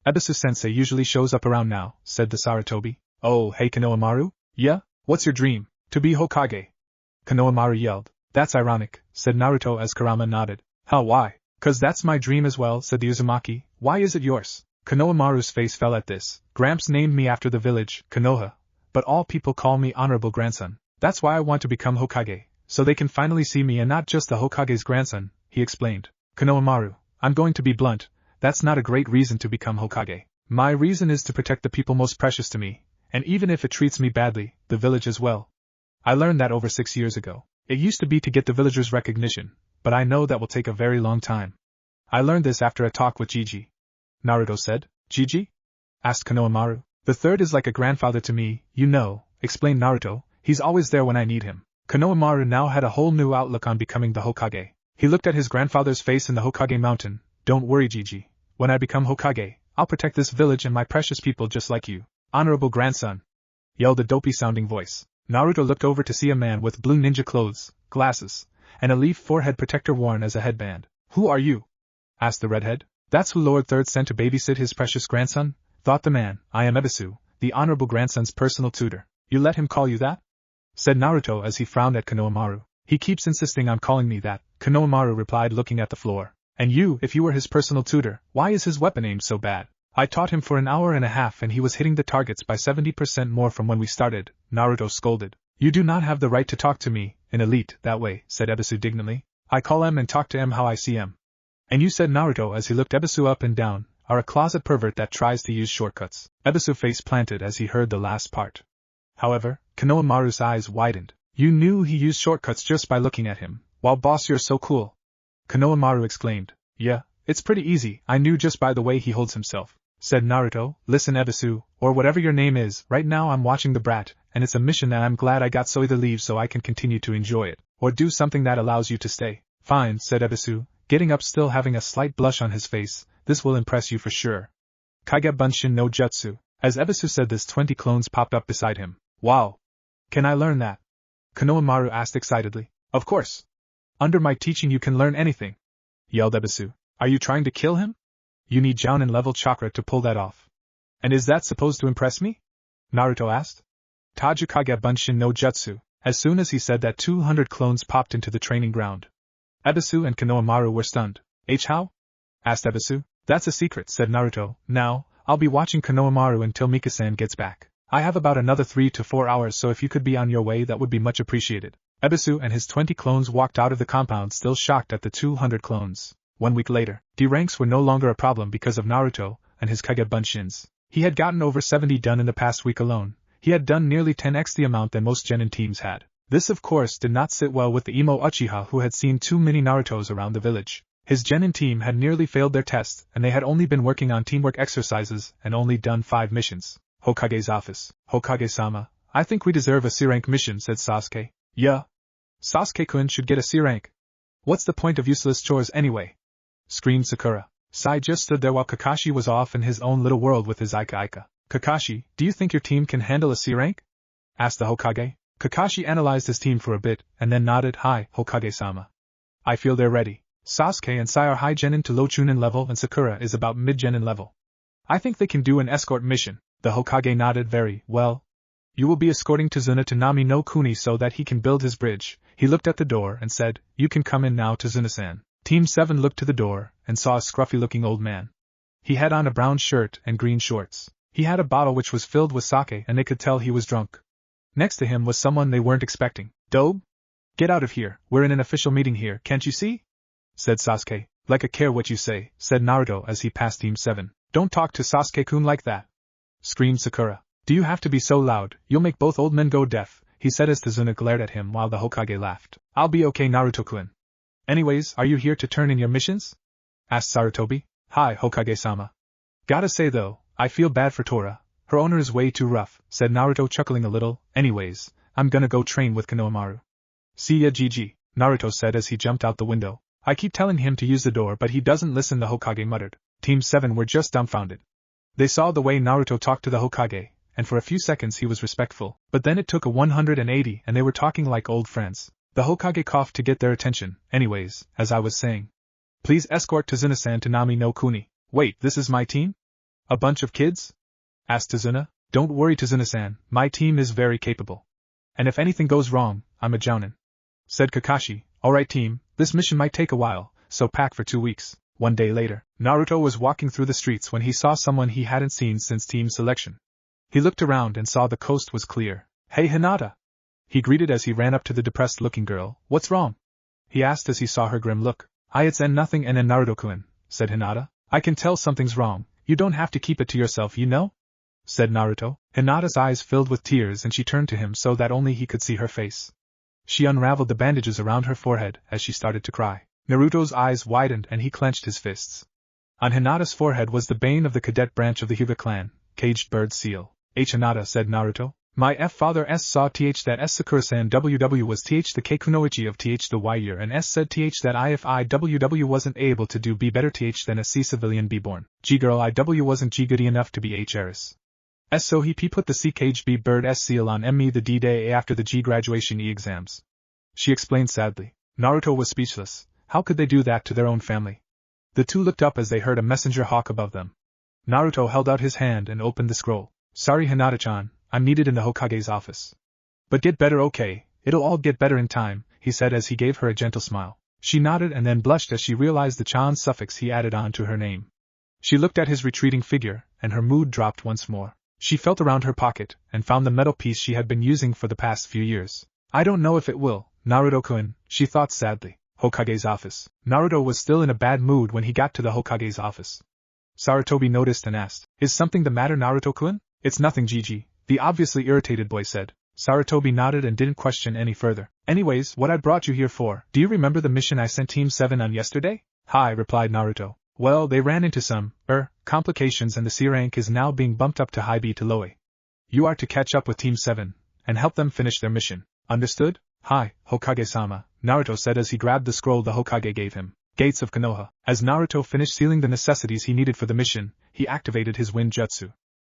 Speaker 1: Ebisu-sensei usually shows up around now, said the Sarutobi. Oh, hey Konohamaru? Yeah? What's your dream? To be Hokage. Konohamaru yelled. That's ironic, said Naruto as Kurama nodded. How, why? 'Cause that's my dream as well, said the Uzumaki. Why is it yours? Konohamaru's face fell at this. Gramps named me after the village, Konoha, but all people call me honorable grandson. That's why I want to become Hokage, so they can finally see me and not just the Hokage's grandson, he explained. Konohamaru, I'm going to be blunt, that's not a great reason to become Hokage. My reason is to protect the people most precious to me, and even if it treats me badly, the village as well. I learned that over 6 years ago. It used to be to get the villagers' recognition, but I know that will take a very long time. I learned this after a talk with Gigi. Naruto said. Gigi? Asked Konohamaru. The third is like a grandfather to me, you know, explained Naruto. He's always there when I need him. Konohamaru now had a whole new outlook on becoming the Hokage. He looked at his grandfather's face in the Hokage mountain. Don't worry, Gigi. When I become Hokage, I'll protect this village and my precious people just like you. Honorable grandson, yelled a dopey-sounding voice. Naruto looked over to see a man with blue ninja clothes, glasses, and a leaf forehead protector worn as a headband. Who are you? Asked the redhead. That's who Lord Third sent to babysit his precious grandson, thought the man. I am Ebisu, the honorable grandson's personal tutor. You let him call you that? Said Naruto as he frowned at Konohamaru. He keeps insisting on calling me that, Konohamaru replied looking at the floor. And you, if you were his personal tutor, why is his weapon aimed so bad? I taught him for an hour and a half and he was hitting the targets by 70% more from when we started, Naruto scolded. You do not have the right to talk to me, an elite, that way, said Ebisu dignantly. I call M and talk to M how I see M. And you, said Naruto as he looked Ebisu up and down, are a closet pervert that tries to use shortcuts. Ebisu face planted as he heard the last part. However, Konohamaru's eyes widened. You knew he used shortcuts just by looking at him. Wow, boss, you're so cool. Konohamaru exclaimed. Yeah, it's pretty easy, I knew just by the way he holds himself. Said Naruto, listen Ebisu, or whatever your name is, right now I'm watching the brat, and it's a mission and I'm glad I got so either leave so I can continue to enjoy it, or do something that allows you to stay. Fine, said Ebisu, getting up still having a slight blush on his face, this will impress you for sure. Kage Bunshin no Jutsu. As Ebisu said this 20 clones popped up beside him. Wow. Can I learn that? Konohamaru asked excitedly. Of course. Under my teaching you can learn anything, yelled Ebisu. Are you trying to kill him? You need Jounin level chakra to pull that off. And is that supposed to impress me? Naruto asked. Tajikage Bunshin no Jutsu. As soon as he said that 200 clones popped into the training ground. Ebisu and Konohamaru were stunned. How? Asked Ebisu. That's a secret, said Naruto. Now, I'll be watching Konohamaru until Mikasan gets back. I have about another 3 to 4 hours, so if you could be on your way that would be much appreciated. Ebisu and his 20 clones walked out of the compound still shocked at the 200 clones. 1 week later, D ranks were no longer a problem because of Naruto and his Kage Bunshins. He had gotten over 70 done in the past week alone. He had done nearly 10x the amount that most genin teams had. This of course did not sit well with the emo Uchiha who had seen too many Narutos around the village. His genin team had nearly failed their test, and they had only been working on teamwork exercises and only done 5 missions. Hokage's office. Hokage-sama, I think we deserve a C-rank mission, said Sasuke. Yeah. Sasuke-kun should get a C-rank. What's the point of useless chores anyway? Screamed Sakura. Sai just stood there while Kakashi was off in his own little world with his Aika. Kakashi, do you think your team can handle a C-rank? Asked the Hokage. Kakashi analyzed his team for a bit, and then nodded. Hi, Hokage-sama. I feel they're ready. Sasuke and Sai are high genin to low chunin level and Sakura is about mid genin level. I think they can do an escort mission. The Hokage nodded. Very well. You will be escorting Tsunade to Nami no Kuni so that he can build his bridge. He looked at the door and said, You can come in now, Tsunade-san. Team 7 looked to the door and saw a scruffy-looking old man. He had on a brown shirt and green shorts. He had a bottle which was filled with sake and they could tell he was drunk. Next to him was someone they weren't expecting. Dobe? Get out of here, we're in an official meeting here, can't you see? Said Sasuke. Like a care what you say, said Naruto as he passed Team 7. Don't talk to Sasuke-kun like that. Screamed Sakura. Do you have to be so loud, you'll make both old men go deaf, he said as Tsunade glared at him while the Hokage laughed. I'll be okay, Naruto-kun. Anyways, are you here to turn in your missions? Asked Sarutobi. Hi, Hokage-sama. Gotta say though, I feel bad for Tora. Her owner is way too rough, said Naruto chuckling a little. Anyways, I'm gonna go train with Konohamaru. See ya, GG, Naruto said as he jumped out the window. I keep telling him to use the door but he doesn't listen, the Hokage muttered. Team 7 were just dumbfounded. They saw the way Naruto talked to the Hokage, and for a few seconds he was respectful, but then it took a 180 and they were talking like old friends. The Hokage coughed to get their attention. Anyways, as I was saying. Please escort Tsunade-san to Nami no Kuni. Wait, this is my team? A bunch of kids? Asked Tsunade. Don't worry, Tsunade-san, my team is very capable. And if anything goes wrong, I'm a Jounin. Said Kakashi. Alright team, this mission might take a while, so pack for 2 weeks. 1 day later, Naruto was walking through the streets when he saw someone he hadn't seen since team selection. He looked around and saw the coast was clear. Hey Hinata! He greeted as he ran up to the depressed-looking girl. What's wrong? He asked as he saw her grim look. It's nothing and Naruto-kun, said Hinata. I can tell something's wrong, you don't have to keep it to yourself, you know? Said Naruto. Hinata's eyes filled with tears and she turned to him so that only he could see her face. She unraveled the bandages around her forehead as she started to cry. Naruto's eyes widened and he clenched his fists. On Hinata's forehead was the bane of the cadet branch of the Hyuga clan, Caged Bird Seal. Hinata, said Naruto. My father saw that Sakura-san WW was the Keikunoichi of the Y-year and said that if IWW wasn't able to do be better than a C civilian be born. G-girl IW wasn't G goody enough to be H-heiress. So he put the C Caged B Bird S seal on me the D-day after the G graduation exams. She explained sadly. Naruto was speechless. How could they do that to their own family? The two looked up as they heard a messenger hawk above them. Naruto held out his hand and opened the scroll. Sorry Hinata-chan, I'm needed in the Hokage's office. But get better, okay, it'll all get better in time, he said as he gave her a gentle smile. She nodded and then blushed as she realized the chan suffix he added on to her name. She looked at his retreating figure, and her mood dropped once more. She felt around her pocket, and found the metal piece she had been using for the past few years. I don't know if it will, Naruto-kun, she thought sadly. Hokage's office. Naruto was still in a bad mood when he got to the Hokage's office. Sarutobi noticed and asked, Is something the matter, Naruto-kun? It's nothing, Gigi, the obviously irritated boy said. Sarutobi nodded and didn't question any further. Anyways, what I brought you here for, do you remember the mission I sent Team 7 on yesterday? Hi, replied Naruto. Well, they ran into some, complications and the C rank is now being bumped up to high B to low A. You are to catch up with Team 7, and help them finish their mission. Understood? Hi, Hokage-sama, Naruto said as he grabbed the scroll the Hokage gave him. Gates of Konoha. As Naruto finished sealing the necessities he needed for the mission, he activated his wind jutsu.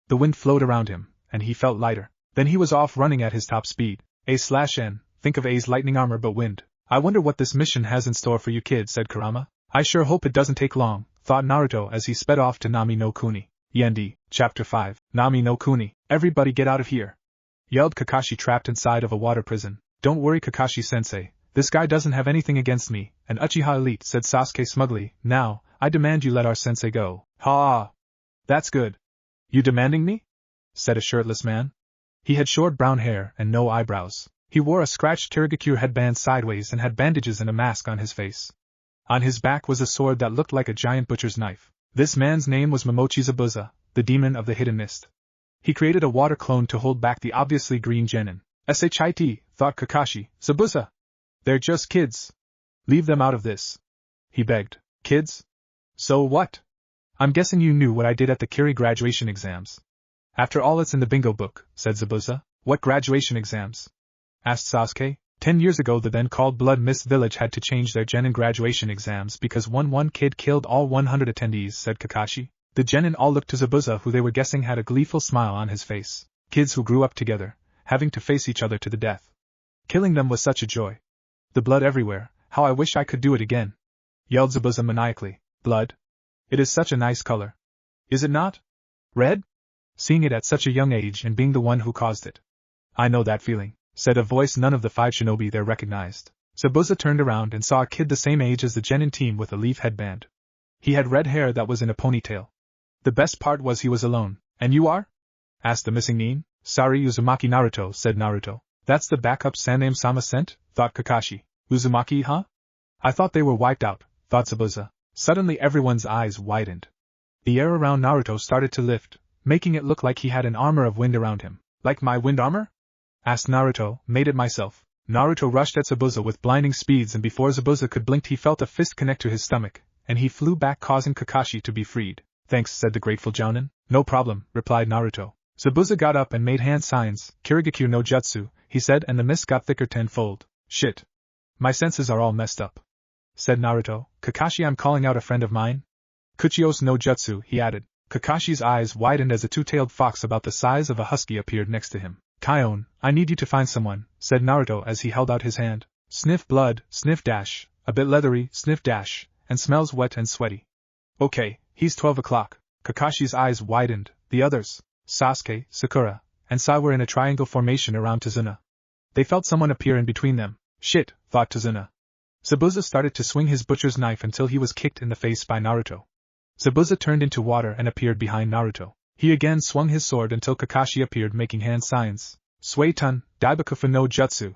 Speaker 1: The wind flowed around him, and he felt lighter. Then he was off running at his top speed. A/N, think of A's lightning armor but wind. I wonder what this mission has in store for you kids, said Kurama. I sure hope it doesn't take long, thought Naruto as he sped off to Nami no Kuni. Yendi, Chapter 5, Nami no Kuni. Everybody get out of here! Yelled Kakashi trapped inside of a water prison. Don't worry Kakashi-sensei, this guy doesn't have anything against me, an Uchiha elite, said Sasuke smugly. Now, I demand you let our sensei go. Ha! That's good. You demanding me? Said a shirtless man. He had short brown hair and no eyebrows. He wore a scratched Kirigakure headband sideways and had bandages and a mask on his face. On his back was a sword that looked like a giant butcher's knife. This man's name was Momochi Zabuza, the demon of the hidden mist. He created a water clone to hold back the obviously green genin. Shit, thought Kakashi. Zabuza! They're just kids. Leave them out of this. He begged. Kids? So what? I'm guessing you knew what I did at the Kiri graduation exams. After all, it's in the bingo book, said Zabuza. What graduation exams? Asked Sasuke. 10 years ago the then-called Blood Mist Village had to change their genin graduation exams because one kid killed all 100 attendees, said Kakashi. The genin all looked to Zabuza, who they were guessing had a gleeful smile on his face. Kids who grew up together, having to face each other to the death. Killing them was such a joy. The blood everywhere, how I wish I could do it again, yelled Zabuza maniacally. Blood? It is such a nice color. Is it not? Red? Seeing it at such a young age and being the one who caused it. I know that feeling, said a voice none of the 5 shinobi there recognized. Zabuza turned around and saw a kid the same age as the genin team with a leaf headband. He had red hair that was in a ponytail. The best part was he was alone. And you are? Asked the missing nin. Sorry, Uzumaki Naruto, said Naruto. That's the backup Saname-sama sent, thought Kakashi. Uzumaki, huh? I thought they were wiped out, thought Zabuza. Suddenly everyone's eyes widened. The air around Naruto started to lift, making it look like he had an armor of wind around him. Like my wind armor? Asked Naruto. Made it myself. Naruto rushed at Zabuza with blinding speeds, and before Zabuza could blink he felt a fist connect to his stomach, and he flew back, causing Kakashi to be freed. Thanks, said the grateful Jounin. No problem, replied Naruto. Zabuza got up and made hand signs. Kirigakure no jutsu, he said, and the mist got thicker tenfold. Shit. My senses are all messed up, said Naruto. Kakashi, I'm calling out a friend of mine. Kuchios no jutsu, he added. Kakashi's eyes widened as a two-tailed fox about the size of a husky appeared next to him. Kion, I need you to find someone, said Naruto as he held out his hand. Sniff blood, sniff dash, a bit leathery, sniff dash, and smells wet and sweaty. Okay, he's 12 o'clock. Kakashi's eyes widened. The others, Sasuke, Sakura, and Sai, were in a triangle formation around Tsunade. They felt someone appear in between them. Shit, thought Tsunade. Zabuza started to swing his butcher's knife until he was kicked in the face by Naruto. Zabuza turned into water and appeared behind Naruto. He again swung his sword until Kakashi appeared, making hand signs. Suetun, Daibakufu no Jutsu,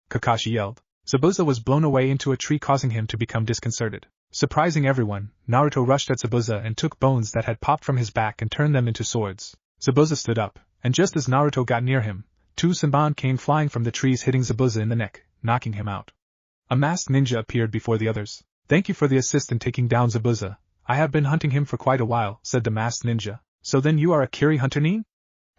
Speaker 1: Kakashi yelled. Zabuza was blown away into a tree, causing him to become disconcerted. Surprising everyone, Naruto rushed at Zabuza and took bones that had popped from his back and turned them into swords. Zabuza stood up, and just as Naruto got near him, 2 Senbon came flying from the trees, hitting Zabuza in the neck, knocking him out. A masked ninja appeared before the others. Thank you for the assist in taking down Zabuza. I have been hunting him for quite a while, said the masked ninja. So then you are a Kiri hunter nin?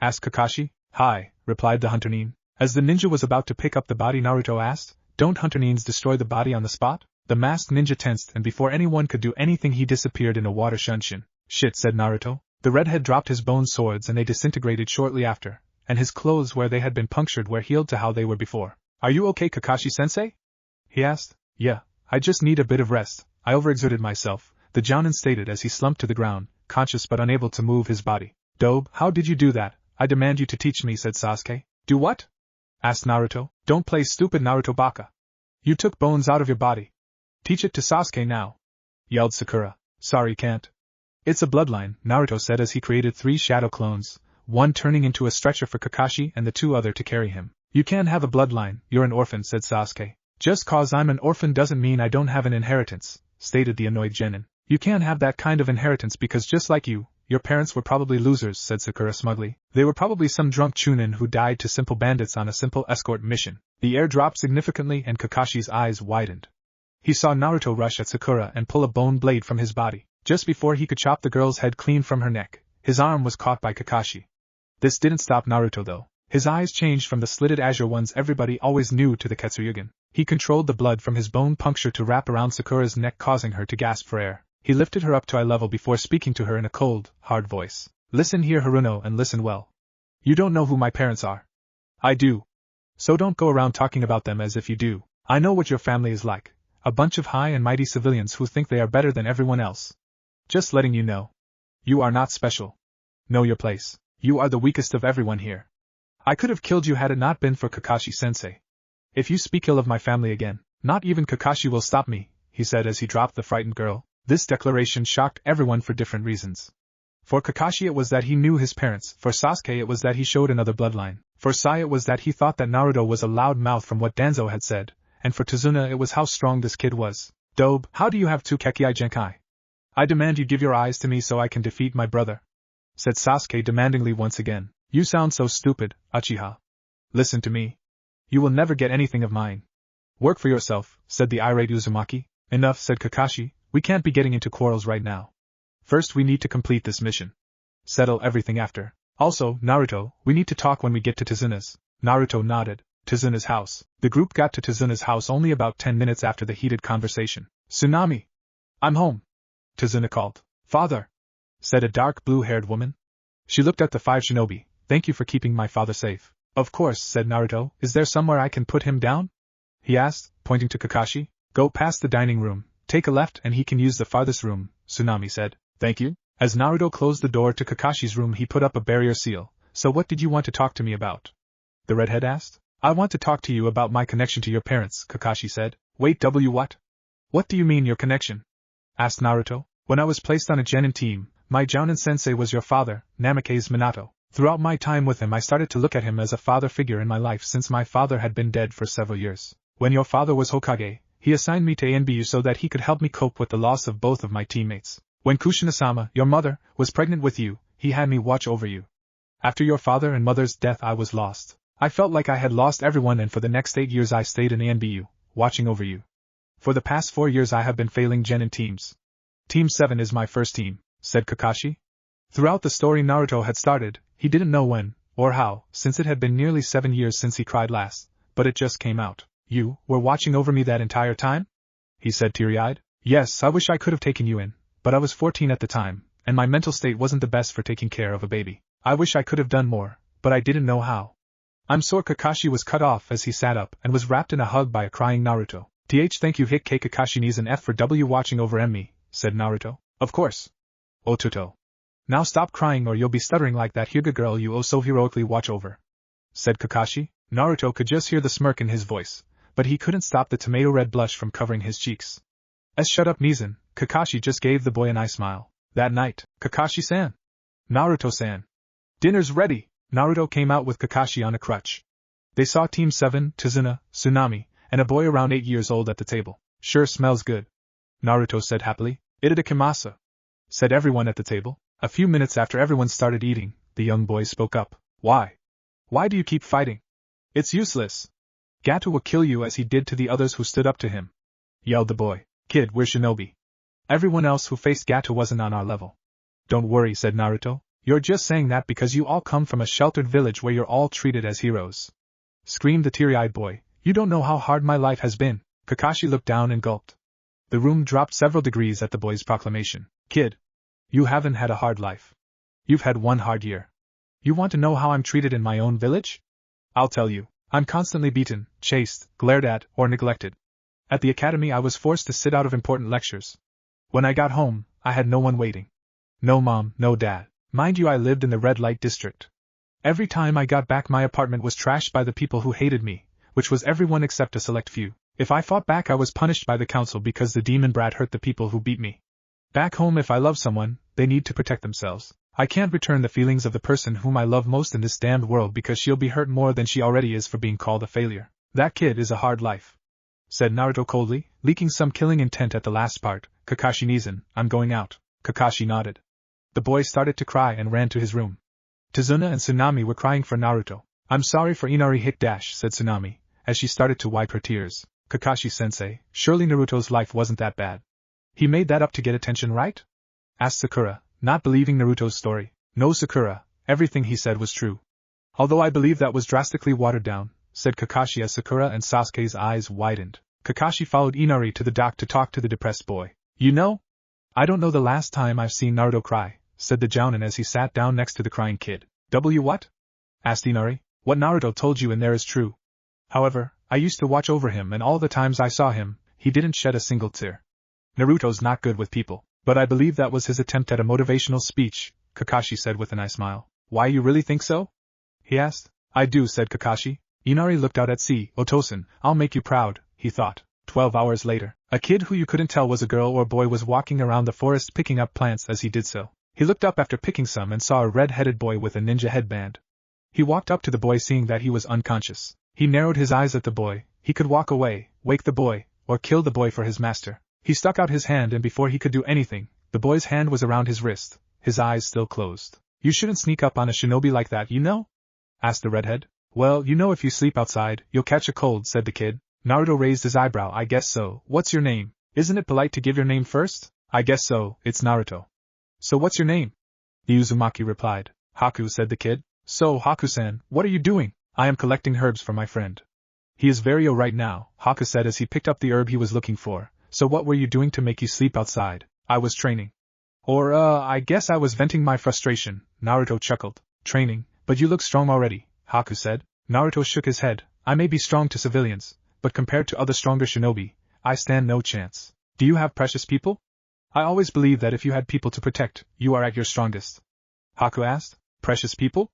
Speaker 1: Asked Kakashi. Hi, replied the hunter nin. As the ninja was about to pick up the body, Naruto asked, don't hunter nins destroy the body on the spot? The masked ninja tensed, and before anyone could do anything he disappeared in a water shunshin. Shit, said Naruto. The redhead dropped his bone swords and they disintegrated shortly after, and his clothes where they had been punctured were healed to how they were before. Are you okay, Kakashi-sensei? He asked. Yeah, I just need a bit of rest. I overexerted myself, the Jounin stated as he slumped to the ground, conscious but unable to move his body. Dobe, how did you do that? I demand you to teach me, said Sasuke. Do what? Asked Naruto. Don't play stupid, Naruto Baka. You took bones out of your body. Teach it to Sasuke now, yelled Sakura. Sorry, can't. It's a bloodline, Naruto said as he created 3 shadow clones, one turning into a stretcher for Kakashi and the 2 other to carry him. You can't have a bloodline, you're an orphan, said Sasuke. Just cause I'm an orphan doesn't mean I don't have an inheritance, stated the annoyed genin. You can't have that kind of inheritance because just like you, your parents were probably losers, said Sakura smugly. They were probably some drunk Chunin who died to simple bandits on a simple escort mission. The air dropped significantly and Kakashi's eyes widened. He saw Naruto rush at Sakura and pull a bone blade from his body. Just before he could chop the girl's head clean from her neck, his arm was caught by Kakashi. This didn't stop Naruto though. His eyes changed from the slitted azure ones everybody always knew to the Ketsuryugen. He controlled the blood from his bone puncture to wrap around Sakura's neck, causing her to gasp for air. He lifted her up to eye level before speaking to her in a cold, hard voice. Listen here, Haruno, and listen well. You don't know who my parents are. I do. So don't go around talking about them as if you do. I know what your family is like. A bunch of high and mighty civilians who think they are better than everyone else. Just letting you know. You are not special. Know your place. You are the weakest of everyone here. I could have killed you had it not been for Kakashi-sensei. If you speak ill of my family again, not even Kakashi will stop me, he said as he dropped the frightened girl. This declaration shocked everyone for different reasons. For Kakashi it was that he knew his parents, for Sasuke it was that he showed another bloodline, for Sai it was that he thought that Naruto was a loud mouth from what Danzo had said, and for Tsunade it was how strong this kid was. Dobe, how do you have two Kekii Genkai? I demand you give your eyes to me so I can defeat my brother, said Sasuke demandingly once again. You sound so stupid, Uchiha. Listen to me. You will never get anything of mine. Work for yourself, said the irate Uzumaki. Enough, said Kakashi, we can't be getting into quarrels right now. First we need to complete this mission. Settle everything after. Also, Naruto, we need to talk when we get to Tsunade's. Naruto nodded. Tsunade's house. The group got to Tsunade's house only about 10 minutes after the heated conversation. Tsunami. I'm home. Tsunade called. Father, said a dark blue-haired woman. She looked at the 5 shinobi. Thank you for keeping my father safe. Of course, said Naruto. Is there somewhere I can put him down? He asked, pointing to Kakashi. Go past the dining room, take a left and he can use the farthest room, Tsunami said. Thank you. As Naruto closed the door to Kakashi's room he put up a barrier seal. So what did you want to talk to me about? The redhead asked. I want to talk to you about my connection to your parents, Kakashi said. Wait, what? What do you mean your connection? Asked Naruto. When I was placed on a genin team, my Jounin sensei was your father, Namake's Minato. Throughout my time with him I started to look at him as a father figure in my life since my father had been dead for several years. When your father was Hokage, he assigned me to ANBU so that he could help me cope with the loss of both of my teammates. When Kushina-sama, your mother, was pregnant with you, he had me watch over you. After your father and mother's death I was lost. I felt like I had lost everyone and for the next 8 years I stayed in ANBU, watching over you. For the past 4 years I have been failing genin teams. Team 7 is my first team, said Kakashi. Throughout the story Naruto had started, he didn't know when, or how, since it had been nearly 7 years since he cried last, but it just came out. You were watching over me that entire time? He said teary-eyed. Yes, I wish I could have taken you in, but I was 14 at the time, and my mental state wasn't the best for taking care of a baby. I wish I could have done more, but I didn't know how. I'm sore. Kakashi was cut off as he sat up and was wrapped in a hug by a crying Naruto. Thank you Hik K Kakashi needs an F for W watching over me, said Naruto. Of course. Otuto. Now stop crying or you'll be stuttering like that Hyuga girl you oh so heroically watch over, said Kakashi. Naruto could just hear the smirk in his voice, but he couldn't stop the tomato-red blush from covering his cheeks. Shut up Nizan, Kakashi just gave the boy an eye smile. That night, Kakashi-san. Naruto-san. Dinner's ready. Naruto came out with Kakashi on a crutch. They saw Team 7, Tsunade, Tsunami, and a boy around 8 years old at the table. Sure smells good, Naruto said happily. Itadakimasa, said everyone at the table. A few minutes after everyone started eating, the young boy spoke up. Why? Why do you keep fighting? It's useless. Gato will kill you as he did to the others who stood up to him, yelled the boy. Kid, we're shinobi. Everyone else who faced Gato wasn't on our level. Don't worry, said Naruto. You're just saying that because you all come from a sheltered village where you're all treated as heroes. Screamed the teary-eyed boy. You don't know how hard my life has been. Kakashi looked down and gulped. The room dropped several degrees at the boy's proclamation. Kid, you haven't had a hard life. You've had one hard year. You want to know how I'm treated in my own village? I'll tell you. I'm constantly beaten, chased, glared at, or neglected. At the academy I was forced to sit out of important lectures. When I got home, I had no one waiting. No mom, no dad. Mind you, I lived in the red light district. Every time I got back my apartment was trashed by the people who hated me, which was everyone except a select few. If I fought back I was punished by the council because the demon brat hurt the people who beat me. Back home if I love someone, they need to protect themselves. I can't return the feelings of the person whom I love most in this damned world because she'll be hurt more than she already is for being called a failure. That kid is a hard life, said Naruto coldly, leaking some killing intent at the last part. Kakashi Nizan, I'm going out. Kakashi nodded. The boy started to cry and ran to his room. Tsunade and Tsunami were crying for Naruto. I'm sorry for Inari Hik Dash, said Tsunami, as she started to wipe her tears. Kakashi-sensei, surely Naruto's life wasn't that bad. He made that up to get attention, right? Asked Sakura, not believing Naruto's story. No Sakura, everything he said was true. Although I believe that was drastically watered down, said Kakashi as Sakura and Sasuke's eyes widened. Kakashi followed Inari to the dock to talk to the depressed boy. You know? I don't know the last time I've seen Naruto cry, said the Jounin as he sat down next to the crying kid. What? Asked Inari. What Naruto told you in there is true. However, I used to watch over him and all the times I saw him, he didn't shed a single tear. Naruto's not good with people, but I believe that was his attempt at a motivational speech, Kakashi said with a nice smile. Why, you really think so? He asked. I do, said Kakashi. Inari looked out at sea. Otosan, I'll make you proud, he thought. 12 hours later, a kid who you couldn't tell was a girl or boy was walking around the forest picking up plants. As he did so, he looked up after picking some and saw a red-headed boy with a ninja headband. He walked up to the boy, seeing that he was unconscious. He narrowed his eyes at the boy. He could walk away, wake the boy, or kill the boy for his master. He stuck out his hand, and before he could do anything, the boy's hand was around his wrist, his eyes still closed. You shouldn't sneak up on a shinobi like that, you know? Asked the redhead. Well, you know, if you sleep outside, you'll catch a cold, said the kid. Naruto raised his eyebrow. I guess so. What's your name? Isn't it polite to give your name first? I guess so, it's Naruto. So what's your name? The Uzumaki replied. Haku, said the kid. So, Haku-san, what are you doing? I am collecting herbs for my friend. He is very ill right now, Haku said as he picked up the herb he was looking for. So what were you doing to make you sleep outside? I was training. Or, I guess I was venting my frustration, Naruto chuckled. Training, but you look strong already, Haku said. Naruto shook his head. I may be strong to civilians, but compared to other stronger shinobi, I stand no chance. Do you have precious people? I always believed that if you had people to protect, you are at your strongest. Haku asked. Precious people?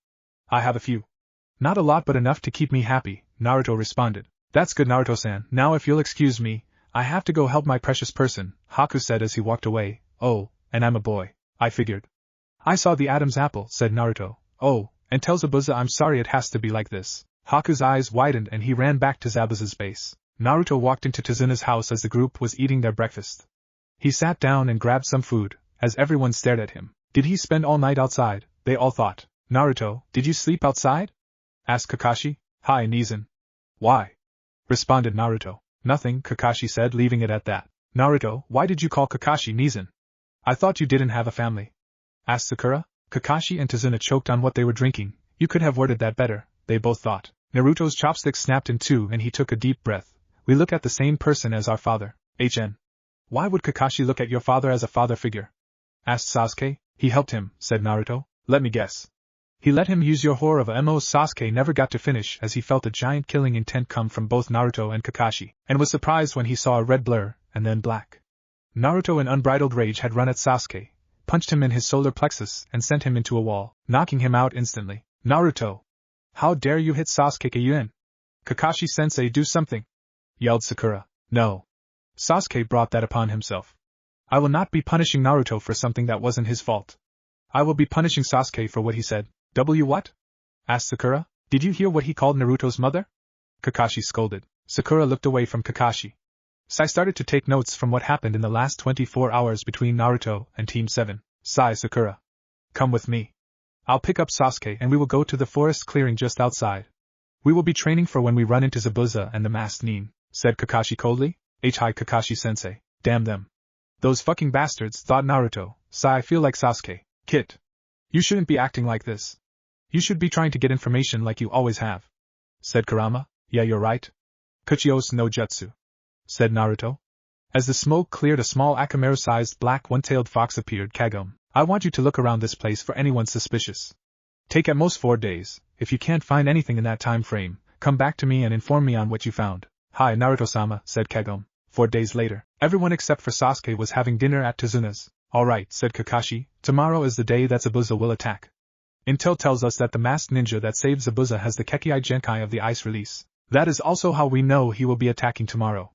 Speaker 1: I have a few. Not a lot, but enough to keep me happy, Naruto responded. That's good, Naruto-san. Now if you'll excuse me, I have to go help my precious person, Haku said as he walked away. Oh, and I'm a boy, I figured. I saw the Adam's apple, said Naruto. Oh, and tell Zabuza I'm sorry it has to be like this. Haku's eyes widened and he ran back to Zabuza's base. Naruto walked into Tsunade's house as the group was eating their breakfast. He sat down and grabbed some food, as everyone stared at him. Did he spend all night outside? They all thought. Naruto, did you sleep outside? Asked Kakashi. Hi, Nizan. Why? Responded Naruto. Nothing, Kakashi said, leaving it at that. Naruto, why did you call Kakashi Nizan? I thought you didn't have a family. Asked Sakura. Kakashi and Tsunade choked on what they were drinking. You could have worded that better, they both thought. Naruto's chopstick snapped in two and he took a deep breath. We look at the same person as our father. HN. Why would Kakashi look at your father as a father figure? Asked Sasuke. He helped him, said Naruto. Let me guess. He let him use your horror of a MO. Sasuke never got to finish as he felt a giant killing intent come from both Naruto and Kakashi, and was surprised when he saw a red blur, and then black. Naruto in unbridled rage had run at Sasuke, punched him in his solar plexus, and sent him into a wall, knocking him out instantly. Naruto! How dare you hit Sasuke Kyuin? Kakashi-sensei, do something! Yelled Sakura. No. Sasuke brought that upon himself. I will not be punishing Naruto for something that wasn't his fault. I will be punishing Sasuke for what he said. What? Asked Sakura. Did you hear what he called Naruto's mother? Kakashi scolded. Sakura looked away from Kakashi. Sai started to take notes from what happened in the last 24 hours between Naruto and Team 7. Sai, Sakura. Come with me. I'll pick up Sasuke and we will go to the forest clearing just outside. We will be training for when we run into Zabuza and the masked Nin, said Kakashi coldly. Hi, Kakashi-sensei. Damn them. Those fucking bastards, thought Naruto. Sai, I feel like Sasuke. Kit. You shouldn't be acting like this. You should be trying to get information like you always have. Said Kurama. Yeah, you're right. Kuchios no Jutsu. Said Naruto. As the smoke cleared, a small Akamaru-sized black one-tailed fox appeared. Kagome, I want you to look around this place for anyone suspicious. Take at most 4 days. If you can't find anything in that time frame, come back to me and inform me on what you found. Hi, Naruto-sama, said Kagome. 4 days later, everyone except for Sasuke was having dinner at Tsunade's. Alright, said Kakashi, tomorrow is the day that Zabuza will attack. Intel tells us that the masked ninja that saved Zabuza has the Kekkai Genkai of the ice release. That is also how we know he will be attacking tomorrow.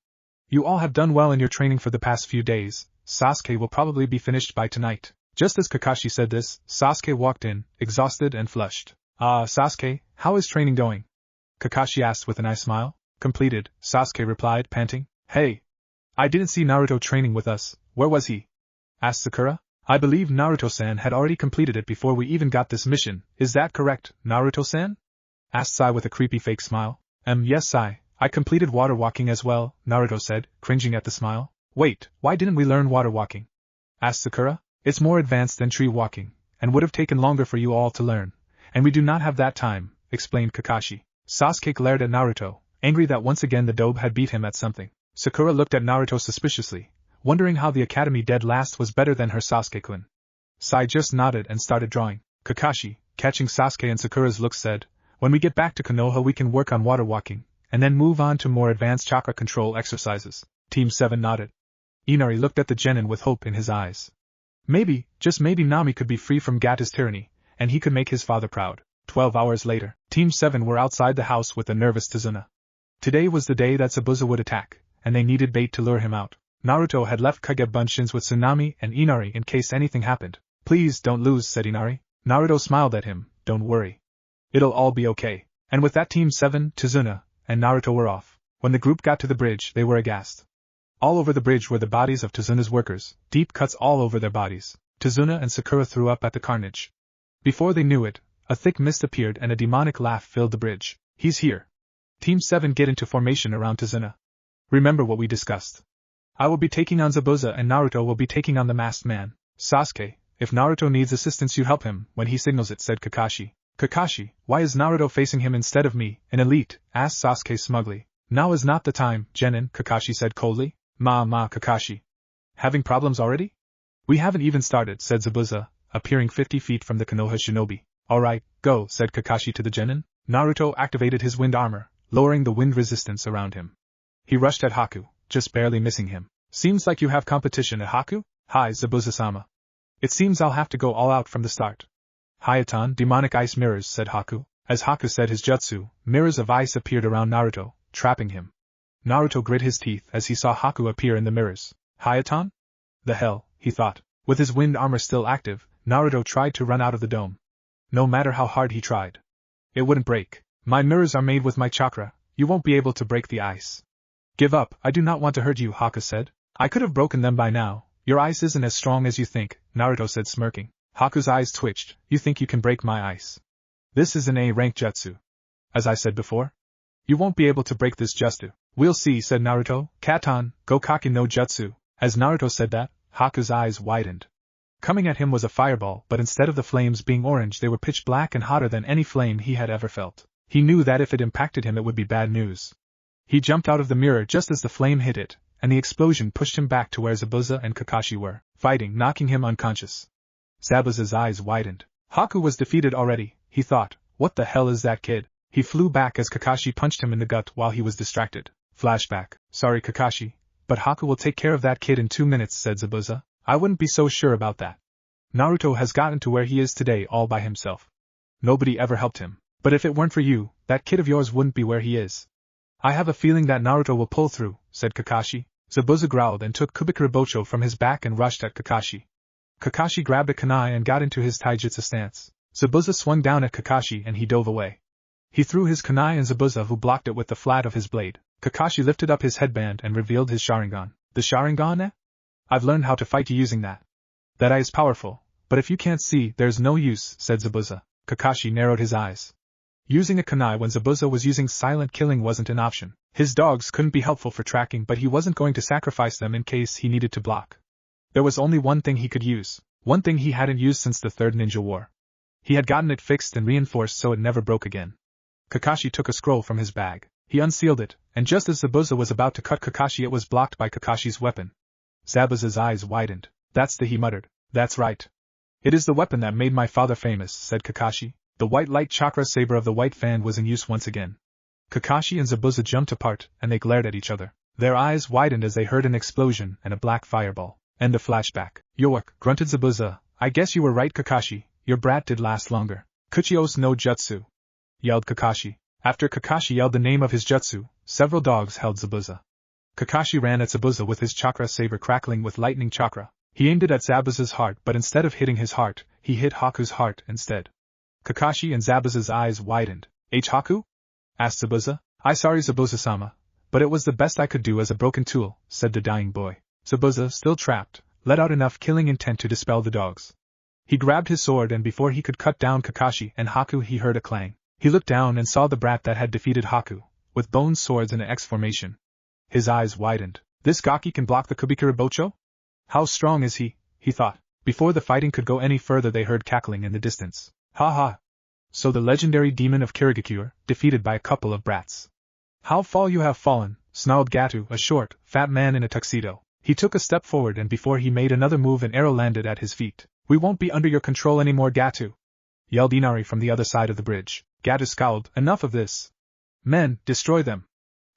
Speaker 1: You all have done well in your training for the past few days. Sasuke will probably be finished by tonight. Just as Kakashi said this, Sasuke walked in, exhausted and flushed. Sasuke, how is training going? Kakashi asked with a nice smile. Completed, Sasuke replied, panting. Hey! I didn't see Naruto training with us. Where was he? Asked Sakura. I believe Naruto-san had already completed it before we even got this mission. Is that correct, Naruto-san? Asked Sai with a creepy fake smile. Yes, Sai. I completed water walking as well, Naruto said, cringing at the smile. Wait, why didn't we learn water walking? Asked Sakura. It's more advanced than tree walking, and would have taken longer for you all to learn. And we do not have that time, explained Kakashi. Sasuke glared at Naruto, angry that once again the dobe had beat him at something. Sakura looked at Naruto suspiciously, wondering how the academy dead last was better than her Sasuke-kun. Sai just nodded and started drawing. Kakashi, catching Sasuke and Sakura's look, said, When we get back to Konoha we can work on water walking. and then move on to more advanced chakra control exercises. Team 7 nodded. Inari looked at the genin with hope in his eyes. Maybe, just maybe Nami could be free from Gata's tyranny, and he could make his father proud. 12 hours later, Team 7 were outside the house with the nervous Tsuna. Today was the day that Zabuza would attack, and they needed bait to lure him out. Naruto had left Kage Bunshins with Tsunade and Inari in case anything happened. Please don't lose, said Inari. Naruto smiled at him. Don't worry. It'll all be okay. And with that, Team 7, Tsuna, and Naruto were off. When the group got to the bridge, they were aghast. All over the bridge were the bodies of Tsuna's workers, deep cuts all over their bodies. Tsuna and Sakura threw up at the carnage. Before they knew it, a thick mist appeared and a demonic laugh filled the bridge. He's here. Team 7 get into formation around Tsuna. Remember what we discussed. I will be taking on Zabuza and Naruto will be taking on the masked man. Sasuke, if Naruto needs assistance you help him when he signals it, said Kakashi. Kakashi, why is Naruto facing him instead of me, an elite? Asked Sasuke smugly. Now is not the time, Genin, Kakashi said coldly. Kakashi. Having problems already? We haven't even started, said Zabuza, appearing 50 feet from the Konoha shinobi. Alright, go, said Kakashi to the Genin. Naruto activated his wind armor, lowering the wind resistance around him. He rushed at Haku, just barely missing him. Seems like you have competition at Haku? Hi, Zabuza-sama. It seems I'll have to go all out from the start. Hayatan, demonic ice mirrors, said Haku. As Haku said his jutsu, mirrors of ice appeared around Naruto, trapping him. Naruto grit his teeth as he saw Haku appear in the mirrors. Hayatan? The hell, he thought. With his wind armor still active, Naruto tried to run out of the dome. No matter how hard he tried, it wouldn't break. My mirrors are made with my chakra, you won't be able to break the ice. Give up, I do not want to hurt you, Haku said. I could have broken them by now. Your ice isn't as strong as you think, Naruto said smirking. Haku's eyes twitched. You think you can break my ice? This is an A-rank jutsu. As I said before, you won't be able to break this jutsu. We'll see, said Naruto. Katan, Gokaki no Jutsu. As Naruto said that, Haku's eyes widened. Coming at him was a fireball, but instead of the flames being orange they were pitch black and hotter than any flame he had ever felt. He knew that if it impacted him it would be bad news. He jumped out of the mirror just as the flame hit it, and the explosion pushed him back to where Zabuza and Kakashi were, fighting, knocking him unconscious. Zabuza's eyes widened. Haku was defeated already, he thought. What the hell is that kid? He flew back as Kakashi punched him in the gut while he was distracted. Flashback. Sorry Kakashi, but Haku will take care of that kid in 2 minutes, said Zabuza. I wouldn't be so sure about that. Naruto has gotten to where he is today all by himself. Nobody ever helped him. But if it weren't for you, that kid of yours wouldn't be where he is. I have a feeling that Naruto will pull through, said Kakashi. Zabuza growled and took Kubikura Bocho from his back and rushed at Kakashi. Kakashi grabbed a kunai and got into his taijutsu stance. Zabuza swung down at Kakashi and he dove away. He threw his kunai and Zabuza who blocked it with the flat of his blade. Kakashi lifted up his headband and revealed his Sharingan. The Sharingan, eh? I've learned how to fight using that. That eye is powerful, but if you can't see, there's no use, said Zabuza. Kakashi narrowed his eyes. Using a kunai when Zabuza was using silent killing wasn't an option. His dogs couldn't be helpful for tracking, but he wasn't going to sacrifice them in case he needed to block. There was only one thing he could use, one thing he hadn't used since the Third Ninja War. He had gotten it fixed and reinforced so it never broke again. Kakashi took a scroll from his bag. He unsealed it, and just as Zabuza was about to cut Kakashi it was blocked by Kakashi's weapon. Zabuza's eyes widened. That's he muttered. That's right. It is the weapon that made my father famous, said Kakashi. The white light chakra saber of the white fan was in use once again. Kakashi and Zabuza jumped apart, and they glared at each other. Their eyes widened as they heard an explosion and a black fireball. End of flashback. Yoak, grunted Zabuza. I guess you were right, Kakashi. Your brat did last longer. Kuchios no Jutsu, yelled Kakashi. After Kakashi yelled the name of his jutsu, several dogs held Zabuza. Kakashi ran at Zabuza with his chakra saber crackling with lightning chakra. He aimed it at Zabuza's heart, but instead of hitting his heart, he hit Haku's heart instead. Kakashi and Zabuza's eyes widened. H. Haku? Asked Zabuza. I sorry Zabuza-sama, but it was the best I could do as a broken tool, said the dying boy. Zabuza, still trapped, let out enough killing intent to dispel the dogs. He grabbed his sword and before he could cut down Kakashi and Haku he heard a clang. He looked down and saw the brat that had defeated Haku, with bone swords in an X formation. His eyes widened. This Gaki can block the Kubikura Bocho? How strong is he? He thought. Before the fighting could go any further they heard cackling in the distance. Ha ha. So the legendary demon of Kirigakure, defeated by a couple of brats. How fall you have fallen, snarled Gatu, a short, fat man in a tuxedo. He took a step forward and before he made another move an arrow landed at his feet. We won't be under your control anymore, Gatu, yelled Inari from the other side of the bridge. Gatu scowled. Enough of this. Men, destroy them.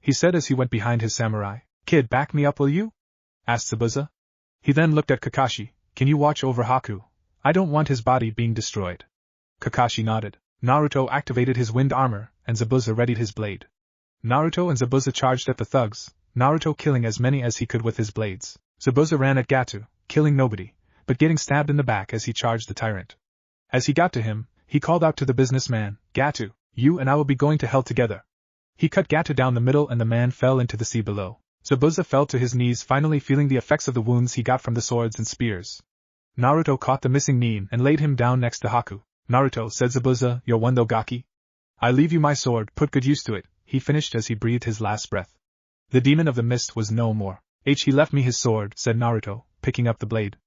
Speaker 1: he said as he went behind his samurai. Kid, back me up will you? Asked Zabuza. He then looked at Kakashi. Can you watch over Haku? I don't want his body being destroyed. Kakashi nodded. Naruto activated his wind armor, and Zabuza readied his blade. Naruto and Zabuza charged at the thugs, Naruto killing as many as he could with his blades. Zabuza ran at Gato, killing nobody, but getting stabbed in the back as he charged the tyrant. As he got to him, he called out to the businessman, Gato, you and I will be going to hell together. He cut Gato down the middle and the man fell into the sea below. Zabuza fell to his knees, finally feeling the effects of the wounds he got from the swords and spears. Naruto caught the missing Nin and laid him down next to Haku. Naruto, said Zabuza, your one though Gaki? I leave you my sword, put good use to it, he finished as he breathed his last breath. The demon of the mist was no more. He left me his sword, said Naruto, picking up the blade.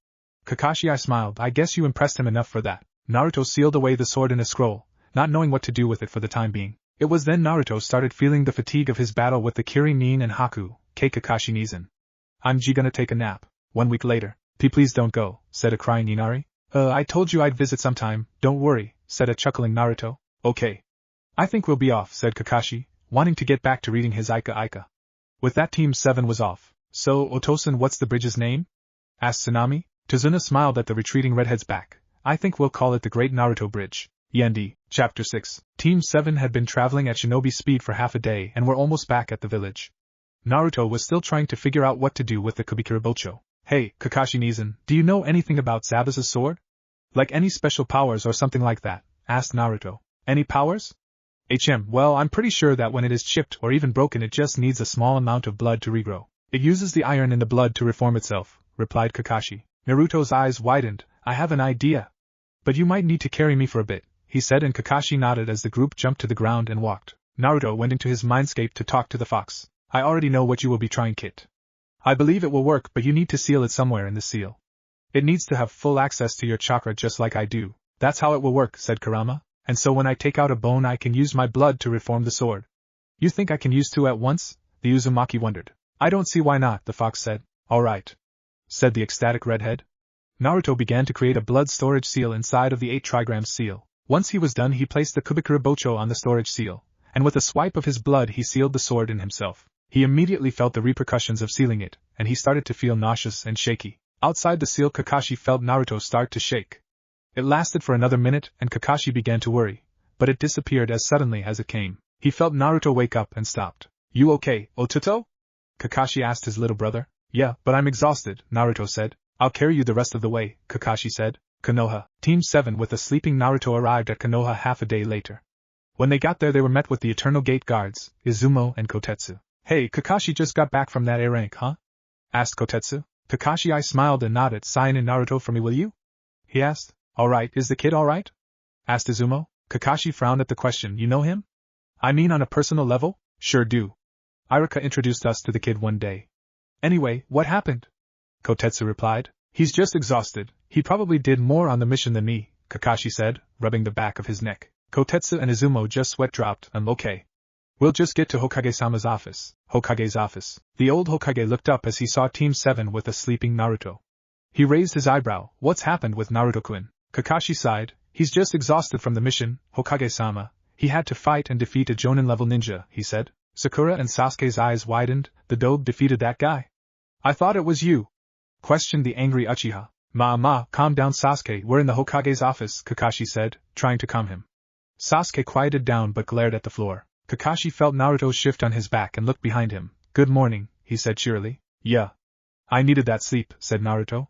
Speaker 1: Kakashi, I smiled, I guess you impressed him enough for that. Naruto sealed away the sword in a scroll, not knowing what to do with it for the time being. It was then Naruto started feeling the fatigue of his battle with the Kirin Nin and Haku. Kakashi Nizan. I'm gonna take a nap. 1 week later. Please don't go, said a crying Inari. I told you I'd visit sometime, don't worry, said a chuckling Naruto. Okay. I think we'll be off, said Kakashi, wanting to get back to reading his Ika. With that, Team 7 was off. So, Otosan, what's the bridge's name? Asked Tsunami. Tazuna smiled at the retreating redhead's back. I think we'll call it the Great Naruto Bridge. Yendi. Chapter 6. Team 7 had been traveling at shinobi speed for half a day and were almost back at the village. Naruto was still trying to figure out what to do with the Kubikirabocho. Hey, Kakashi Nizan, do you know anything about Zabuza's sword? Like any special powers or something like that? Asked Naruto. Any powers? Well, I'm pretty sure that when it is chipped or even broken it just needs a small amount of blood to regrow. It uses the iron in the blood to reform itself, replied Kakashi. Naruto's eyes widened. I have an idea. But you might need to carry me for a bit, he said, and Kakashi nodded as the group jumped to the ground and walked. Naruto went into his mindscape to talk to the fox. I already know what you will be trying, Kit. I believe it will work, but you need to seal it somewhere in the seal. It needs to have full access to your chakra just like I do. That's how it will work, said Kurama, and so when I take out a bone I can use my blood to reform the sword. You think I can use 2 at once? The Uzumaki wondered. I don't see why not, the fox said. Alright, said the ecstatic redhead. Naruto began to create a blood storage seal inside of the 8 trigram seal. Once he was done, he placed the Kubikirabocho on the storage seal, and with a swipe of his blood he sealed the sword in himself. He immediately felt the repercussions of sealing it, and he started to feel nauseous and shaky. Outside the seal, Kakashi felt Naruto start to shake. It lasted for another minute, and Kakashi began to worry, but it disappeared as suddenly as it came. He felt Naruto wake up and stopped. You okay, Otuto? Kakashi asked his little brother. Yeah, but I'm exhausted, Naruto said. I'll carry you the rest of the way, Kakashi said. Konoha. Team 7 with the sleeping Naruto arrived at Konoha half a day later. When they got there they were met with the Eternal Gate guards, Izumo and Kotetsu. Hey, Kakashi just got back from that A rank, huh? Asked Kotetsu. Kakashi, I smiled and nodded. Sign in Naruto for me, will you? He asked. Alright, is the kid alright? Asked Izumo. Kakashi frowned at the question. You know him? I mean on a personal level? Sure do. Iruka introduced us to the kid one day. Anyway, what happened? Kotetsu replied. He's just exhausted. He probably did more on the mission than me, Kakashi said, rubbing the back of his neck. Kotetsu and Izumo just sweat dropped. Okay. We'll just get to Hokage-sama's office. Hokage's office. The old Hokage looked up as he saw Team 7 with a sleeping Naruto. He raised his eyebrow. What's happened with Naruto-kun? Kakashi sighed. He's just exhausted from the mission, Hokage-sama. He had to fight and defeat a Jonin-level ninja, he said. Sakura and Sasuke's eyes widened. The dobe defeated that guy? I thought it was you, questioned the angry Uchiha. Calm down, Sasuke. We're in the Hokage's office, Kakashi said, trying to calm him. Sasuke quieted down but glared at the floor. Kakashi felt Naruto's shift on his back and looked behind him. Good morning, he said cheerily. Yeah. I needed that sleep, said Naruto.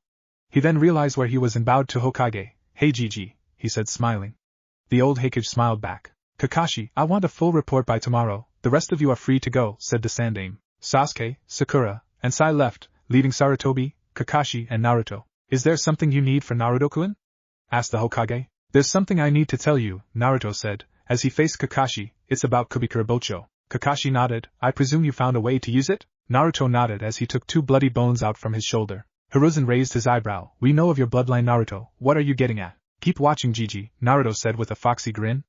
Speaker 1: He then realized where he was and bowed to Hokage. Hey Gigi, he said smiling. The old Hokage smiled back. Kakashi, I want a full report by tomorrow. The rest of you are free to go, said the Sandaime. Sasuke, Sakura, and Sai left, leaving Sarutobi, Kakashi, and Naruto. Is there something you need for Naruto-kun? Asked the Hokage. There's something I need to tell you, Naruto said, as he faced Kakashi. It's about Kubikirabocho. Kakashi nodded. I presume you found a way to use it? Naruto nodded as he took 2 bloody bones out from his shoulder. Hiruzen raised his eyebrow. We know of your bloodline, Naruto. What are you getting at? Keep watching, Gigi, Naruto said with a foxy grin.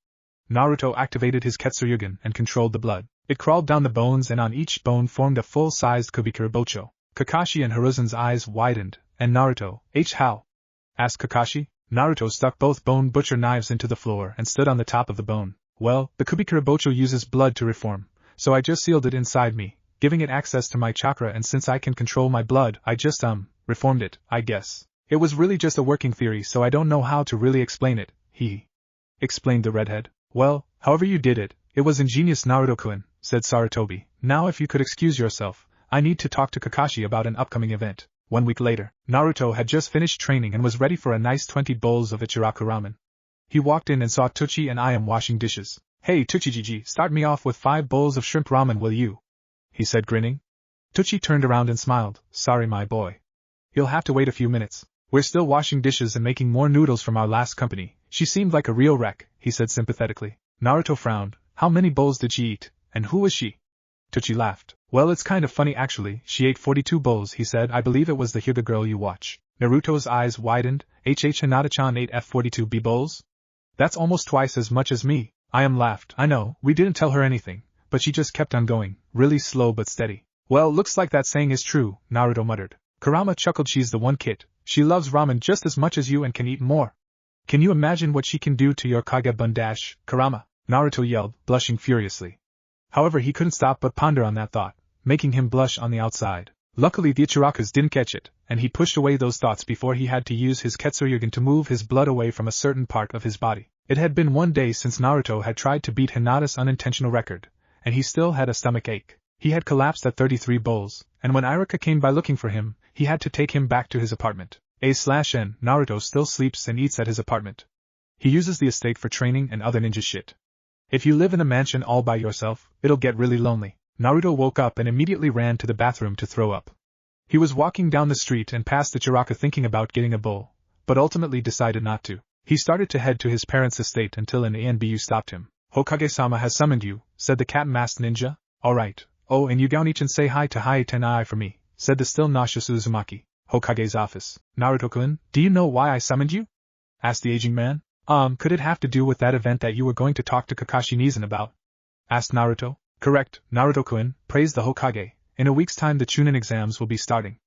Speaker 1: Naruto activated his Ketsuryugen and controlled the blood. It crawled down the bones and on each bone formed a full-sized Kubikirabocho. Kakashi and Hiruzen's eyes widened. And Naruto, how? Asked Kakashi. Naruto stuck both bone butcher knives into the floor and stood on the top of the bone. Well, the Kubikirabocho uses blood to reform, so I just sealed it inside me, giving it access to my chakra, and since I can control my blood, I just, reformed it, I guess. It was really just a working theory, so I don't know how to really explain it, he explained the redhead. Well, however you did it, it was ingenious, Naruto-kun, said Sarutobi. Now if you could excuse yourself, I need to talk to Kakashi about an upcoming event. 1 week later, Naruto had just finished training and was ready for a nice 20 bowls of Ichiraku ramen. He walked in and saw Tuchi and I am washing dishes. Hey Tuchijiji, start me off with 5 bowls of shrimp ramen, will you? He said, grinning. Tuchi turned around and smiled. Sorry my boy. You'll have to wait a few minutes. We're still washing dishes and making more noodles from our last company. She seemed like a real wreck, he said sympathetically. Naruto frowned. How many bowls did she eat, and who was she? Tuchi laughed. Well, it's kind of funny actually, she ate 42 bowls, he said. I believe it was the Hyuga girl you watch. Naruto's eyes widened. Hinata-chan ate F42 bowls? That's almost twice as much as me. I laughed. I know, we didn't tell her anything, but she just kept on going, really slow but steady. Well, looks like that saying is true, Naruto muttered. Kurama chuckled. She's the one kid. She loves ramen just as much as you and can eat more. Can you imagine what she can do to your Kage dash, Kurama? Naruto yelled, blushing furiously. However, he couldn't stop but ponder on that thought, making him blush on the outside. Luckily the Ichirakus didn't catch it, and he pushed away those thoughts before he had to use his Ketsuryugen to move his blood away from a certain part of his body. It had been 1 day since Naruto had tried to beat Hinata's unintentional record, and he still had a stomach ache. He had collapsed at 33 bowls, and when Iruka came by looking for him, he had to take him back to his apartment. A/N, Naruto still sleeps and eats at his apartment. He uses the estate for training and other ninja shit. If you live in a mansion all by yourself, it'll get really lonely. Naruto woke up and immediately ran to the bathroom to throw up. He was walking down the street and passed the Chiraka thinking about getting a bowl, but ultimately decided not to. He started to head to his parents' estate until an ANBU stopped him. Hokage-sama has summoned you, said the cat-masked ninja. Alright. Oh, and Yugao-nichan say hi to Haitenai for me, said the still nauseous Uzumaki. Hokage's office. Naruto-kun, do you know why I summoned you? Asked the aging man. Could it have to do with that event that you were going to talk to Kakashi Nizan about? Asked Naruto. Correct, Naruto-kun, praised the Hokage. In a week's time the Chunin exams will be starting.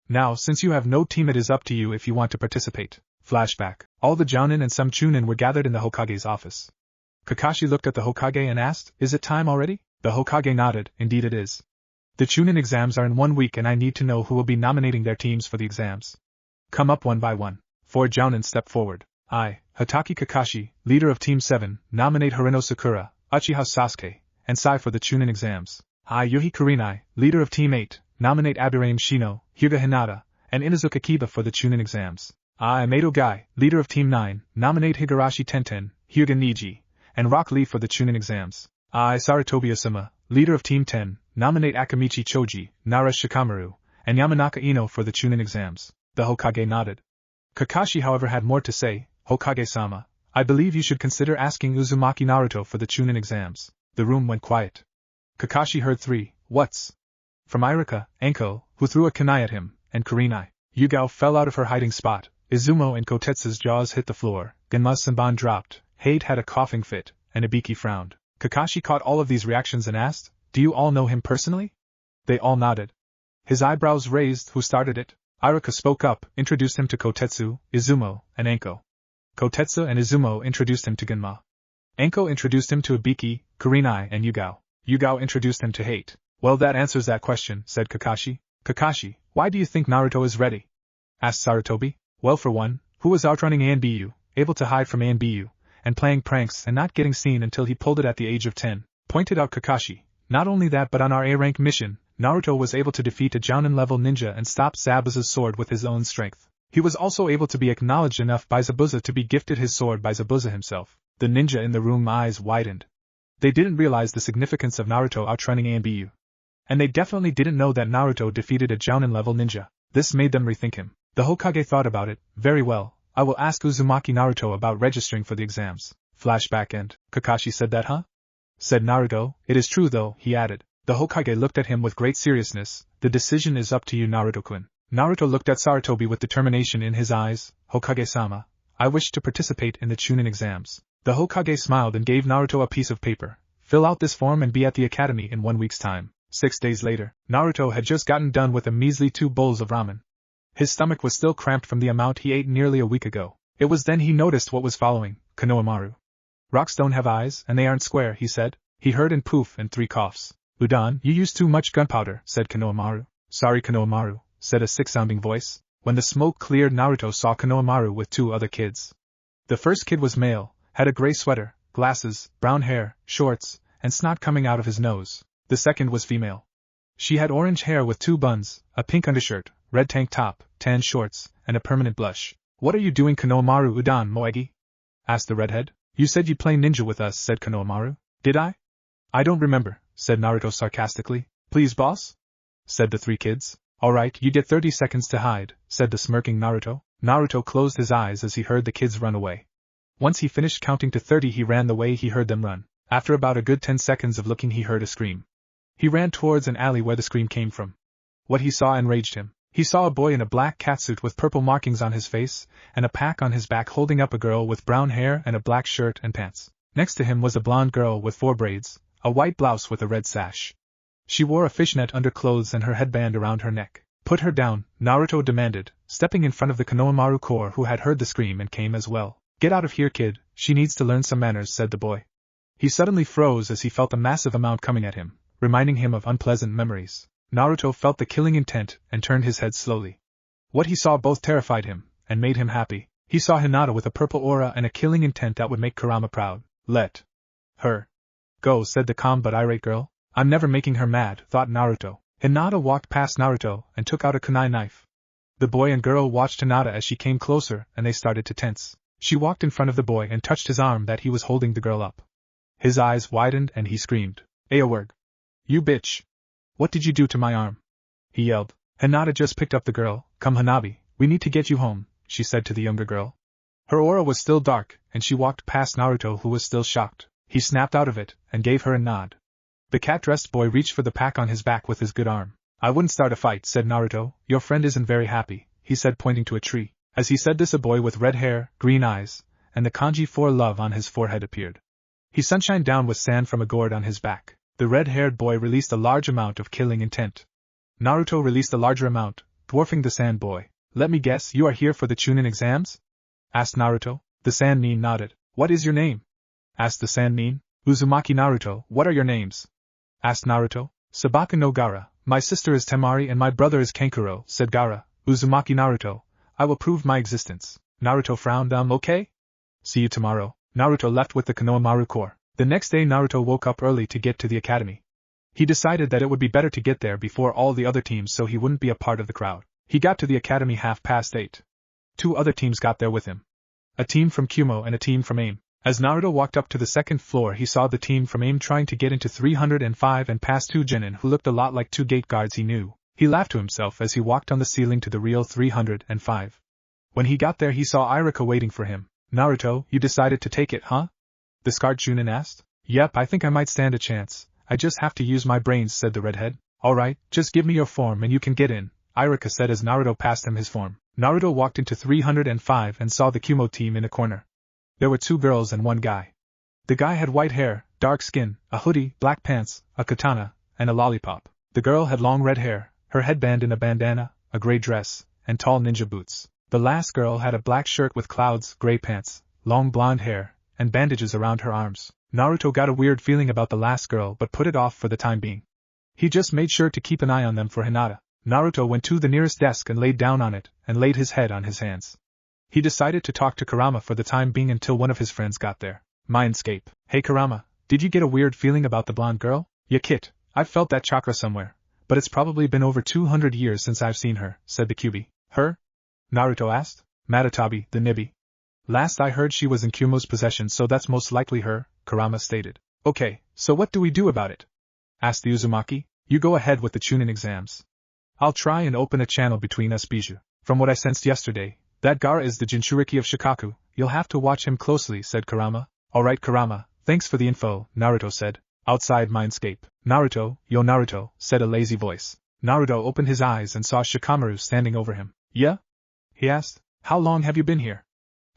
Speaker 1: Now, since you have no team, it is up to you if you want to participate. Flashback. All the Jounin and some Chunin were gathered in the Hokage's office. Kakashi looked at the Hokage and asked, Is it time already? The Hokage nodded. Indeed it is. The Chunin exams are in 1 week and I need to know who will be nominating their teams for the exams. Come up one by one. 4 Jounin stepped forward. I, Hatake Kakashi, leader of Team 7, nominate Harino Sakura, Uchiha Sasuke, and Sai for the Chunin exams. I, Yuhi Kurinai, leader of Team 8, nominate Abiraim Shino, Hyuga Hinata, and Inazuka Kiba for the Chunin exams. I, Mato Gai, leader of Team 9, nominate Higurashi Tenten, Hyuga Neji, and Rock Lee for the Chunin exams. I, Sarutobi Asuma, leader of Team 10, nominate Akamichi Choji, Nara Shikamaru, and Yamanaka Ino for the Chunin exams. The Hokage nodded. Kakashi, however, had more to say. Hokage-sama, I believe you should consider asking Uzumaki Naruto for the Chunin exams. The room went quiet. Kakashi heard 3 whats from Iruka, Enko, who threw a kunai at him, and Kurinai. Yugao fell out of her hiding spot. Izumo and Kotetsu's jaws hit the floor. Genma's Senban dropped. Hade had a coughing fit, and Ibiki frowned. Kakashi caught all of these reactions and asked, Do you all know him personally? They all nodded. His eyebrows raised. Who started it? Iruka spoke up, introduced him to Kotetsu, Izumo, and Enko. Kotetsu and Izumo introduced him to Genma. Enko introduced him to Ibiki, Kurinai, and Yugao. Yugao introduced him to Hate. Well, that answers that question, said Kakashi. Kakashi, why do you think Naruto is ready? Asked Sarutobi. Well, for one, who was outrunning ANBU, able to hide from ANBU, and playing pranks and not getting seen until he pulled it at the age of 10, pointed out Kakashi. Not only that, but on our A-rank mission, Naruto was able to defeat a Jounin-level ninja and stop Zabuza's sword with his own strength. He was also able to be acknowledged enough by Zabuza to be gifted his sword by Zabuza himself. The ninja in the room eyes widened. They didn't realize the significance of Naruto outrunning ANBU. And they definitely didn't know that Naruto defeated a Jounin-level ninja. This made them rethink him. The Hokage thought about it. Very well, I will ask Uzumaki Naruto about registering for the exams. Flashback end. Kakashi said that, huh? Said Naruto. It is true though, he added. The Hokage looked at him with great seriousness. The decision is up to you, Naruto-kun. Naruto looked at Sarutobi with determination in his eyes. Hokage-sama, I wish to participate in the Chunin exams. The Hokage smiled and gave Naruto a piece of paper. Fill out this form and be at the academy in 1 week's time. 6 days later, Naruto had just gotten done with a measly 2 bowls of ramen. His stomach was still cramped from the amount he ate nearly a week ago. It was then he noticed what was following. Konohamaru. Rocks don't have eyes, and they aren't square, he said. He heard and poof and 3 coughs. Udon, you use too much gunpowder, said Konohamaru. Sorry Konohamaru, said a sick-sounding voice. When the smoke cleared, Naruto saw Konohamaru with two other kids. The first kid was male, had a gray sweater, glasses, brown hair, shorts, and snot coming out of his nose. The second was female. She had orange hair with two buns, a pink undershirt, red tank top, tan shorts, and a permanent blush. What are you doing, Konohamaru Udon Moegi? Asked the redhead. You said you'd play ninja with us, said Konohamaru. Did I? I don't remember, said Naruto sarcastically. Please, boss? Said the three kids. Alright, you get 30 seconds to hide, said the smirking Naruto. Naruto closed his eyes as he heard the kids run away. Once he finished counting to 30, he ran the way he heard them run. After about a good 10 seconds of looking, he heard a scream. He ran towards an alley where the scream came from. What he saw enraged him. He saw a boy in a black catsuit with purple markings on his face, and a pack on his back holding up a girl with brown hair and a black shirt and pants. Next to him was a blonde girl with 4 braids, a white blouse with a red sash. She wore a fishnet underclothes and her headband around her neck. Put her down, Naruto demanded, stepping in front of the Konohamaru Corps, who had heard the scream and came as well. Get out of here, kid, she needs to learn some manners, said the boy. He suddenly froze as he felt a massive amount coming at him, reminding him of unpleasant memories. Naruto felt the killing intent and turned his head slowly. What he saw both terrified him and made him happy. He saw Hinata with a purple aura and a killing intent that would make Kurama proud. Let her go, said the calm but irate girl. I'm never making her mad, thought Naruto. Hinata walked past Naruto and took out a kunai knife. The boy and girl watched Hinata as she came closer and they started to tense. She walked in front of the boy and touched his arm that he was holding the girl up. His eyes widened and he screamed. Aowerg. You bitch. What did you do to my arm? He yelled. Hinata just picked up the girl. Come Hanabi, we need to get you home, she said to the younger girl. Her aura was still dark, and she walked past Naruto, who was still shocked. He snapped out of it and gave her a nod. The cat-dressed boy reached for the pack on his back with his good arm. I wouldn't start a fight, said Naruto. Your friend isn't very happy, he said, pointing to a tree. As he said this, a boy with red hair, green eyes, and the kanji for love on his forehead appeared. He sunshined down with sand from a gourd on his back. The red-haired boy released a large amount of killing intent. Naruto released a larger amount, dwarfing the sand boy. Let me guess, you are here for the Chunin exams? Asked Naruto. The sand nin nodded. What is your name? Asked the sand nin. Uzumaki. Naruto, what are your names? Asked Naruto. Sabaka no Gaara. My sister is Temari and my brother is Kankuro, said Gaara. Uzumaki. Naruto, I will prove my existence. Naruto frowned. Okay? See you tomorrow. Naruto left with the Konohamaru Corps. The next day Naruto woke up early to get to the academy. He decided that it would be better to get there before all the other teams so he wouldn't be a part of the crowd. He got to the academy 8:30. 2 other teams got there with him. A team from Kumo and a team from AIM. As Naruto walked up to the second floor, he saw the team from AIM trying to get into 305 and past 2 genin who looked a lot like 2 gate guards he knew. He laughed to himself as he walked on the ceiling to the real 305. When he got there he saw Iruka waiting for him. Naruto, you decided to take it, huh? The scarred Chunin asked. Yep, I think I might stand a chance. I just have to use my brains, said the redhead. Alright, just give me your form and you can get in, Iruka said as Naruto passed him his form. Naruto walked into 305 and saw the Kumo team in a corner. There were 2 girls and 1 guy. The guy had white hair, dark skin, a hoodie, black pants, a katana, and a lollipop. The girl had long red hair, her headband in a bandana, a gray dress, and tall ninja boots. The last girl had a black shirt with clouds, gray pants, long blonde hair, and bandages around her arms. Naruto got a weird feeling about the last girl but put it off for the time being. He just made sure to keep an eye on them for Hinata. Naruto went to the nearest desk and laid down on it, and laid his head on his hands. He decided to talk to Kurama for the time being until one of his friends got there. Mindscape. Hey Kurama, did you get a weird feeling about the blonde girl? Yeah kid, I've felt that chakra somewhere, but it's probably been over 200 years since I've seen her, said the Kyuubi. Her? Naruto asked. Matatabi, the Nibi. Last I heard she was in Kumo's possession, so that's most likely her, Kurama stated. Okay, so what do we do about it? Asked the Uzumaki. You go ahead with the Chunin exams. I'll try and open a channel between us Bijou. From what I sensed yesterday, that Gaara is the Jinchuriki of Shikaku. You'll have to watch him closely, said Kurama. Alright Kurama, thanks for the info, Naruto said. Outside Mindscape. Naruto, yo Naruto, said a lazy voice. Naruto opened his eyes and saw Shikamaru standing over him. Yeah? He asked. How long have you been here?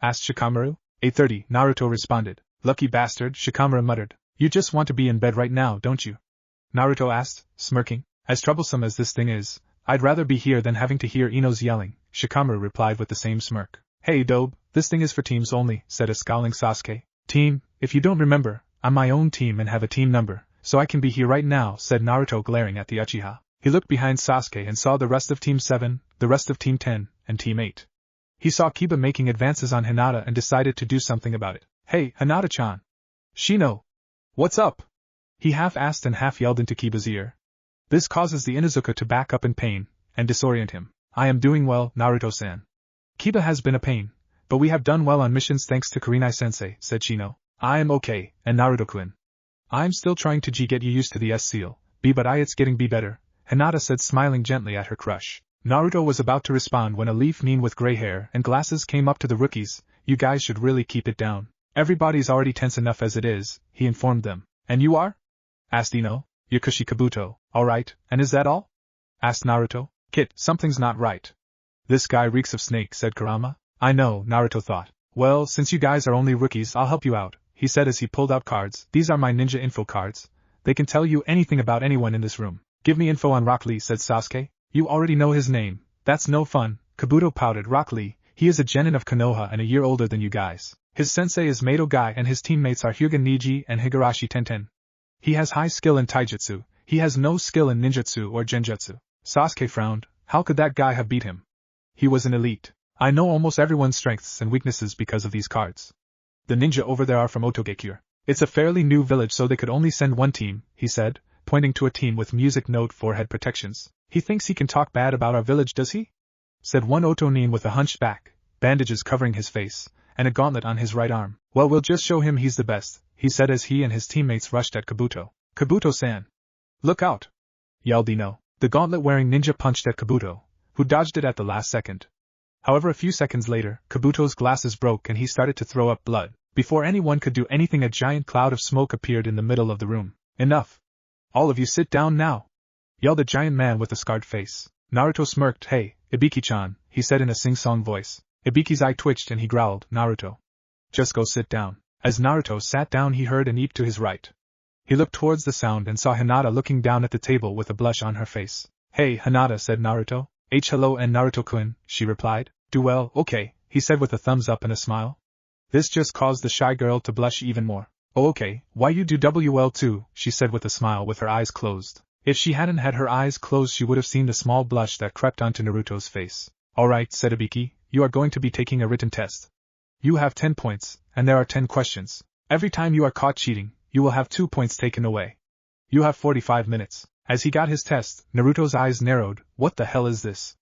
Speaker 1: Asked Shikamaru. 8:30, Naruto responded. Lucky bastard, Shikamaru muttered. You just want to be in bed right now, don't you? Naruto asked, smirking. As troublesome as this thing is, I'd rather be here than having to hear Ino's yelling, Shikamaru replied with the same smirk. Hey Dobe, this thing is for teams only, said a scowling Sasuke. Team, if you don't remember, I'm my own team and have a team number, so I can be here right now, said Naruto glaring at the Uchiha. He looked behind Sasuke and saw the rest of Team 7, the rest of Team 10, and Team 8. He saw Kiba making advances on Hinata and decided to do something about it. Hey, Hinata-chan! Shino! What's up? He half asked and half yelled into Kiba's ear. This causes the Inuzuka to back up in pain and disorient him. I am doing well, Naruto-san. Kiba has been a pain, but we have done well on missions thanks to Kurenai-sensei, said Shino. I am okay, and Naruto-kun. I'm still trying to get you used to the S-seal, B but it's getting B better, Hinata said smiling gently at her crush. Naruto was about to respond when a leaf mean with gray hair and glasses came up to the rookies. You guys should really keep it down. Everybody's already tense enough as it is, he informed them. And you are? Asked Ino. Yakushi Kabuto. Alright, and is that all? Asked Naruto. Kit, something's not right. This guy reeks of snake, said Kurama. I know, Naruto thought. Well, since you guys are only rookies, I'll help you out, he said as he pulled out cards. These are my ninja info cards. They can tell you anything about anyone in this room. Give me info on Rock Lee, said Sasuke. You already know his name. That's no fun. Kabuto pouted. Rock Lee, he is a genin of Konoha and a year older than you guys. His sensei is Mato Guy and his teammates are Hyuga Neji and Higurashi Tenten. He has high skill in taijutsu. He has no skill in ninjutsu or genjutsu. Sasuke frowned. How could that guy have beat him? He was an elite. I know almost everyone's strengths and weaknesses because of these cards. The ninja over there are from Otogekure. It's a fairly new village so they could only send one team, he said, pointing to a team with music note forehead protections. He thinks he can talk bad about our village, does he? Said one Otonin with a hunched back, bandages covering his face, and a gauntlet on his right arm. Well, we'll just show him he's the best, he said as he and his teammates rushed at Kabuto. Kabuto-san! Look out! Yelled Ino. The gauntlet-wearing ninja punched at Kabuto, who dodged it at the last second. However, a few seconds later, Kabuto's glasses broke and he started to throw up blood. Before anyone could do anything, a giant cloud of smoke appeared in the middle of the room. Enough! All of you sit down now! Yelled a giant man with a scarred face. Naruto smirked. Hey, Ibiki-chan, he said in a sing-song voice. Ibiki's eye twitched and he growled, Naruto. Just go sit down. As Naruto sat down, he heard an eep to his right. He looked towards the sound and saw Hinata looking down at the table with a blush on her face. Hey, Hinata, said Naruto. Hello and Naruto-kun, she replied. Do well, okay, he said with a thumbs up and a smile. This just caused the shy girl to blush even more. Oh okay, why you do well too, she said with a smile with her eyes closed. If she hadn't had her eyes closed she would have seen the small blush that crept onto Naruto's face. Alright, said Ibiki, you are going to be taking a written test. You have 10 points, and there are 10 questions. Every time you are caught cheating, you will have 2 points taken away. You have 45 minutes. As he got his test, Naruto's eyes narrowed. What the hell is this?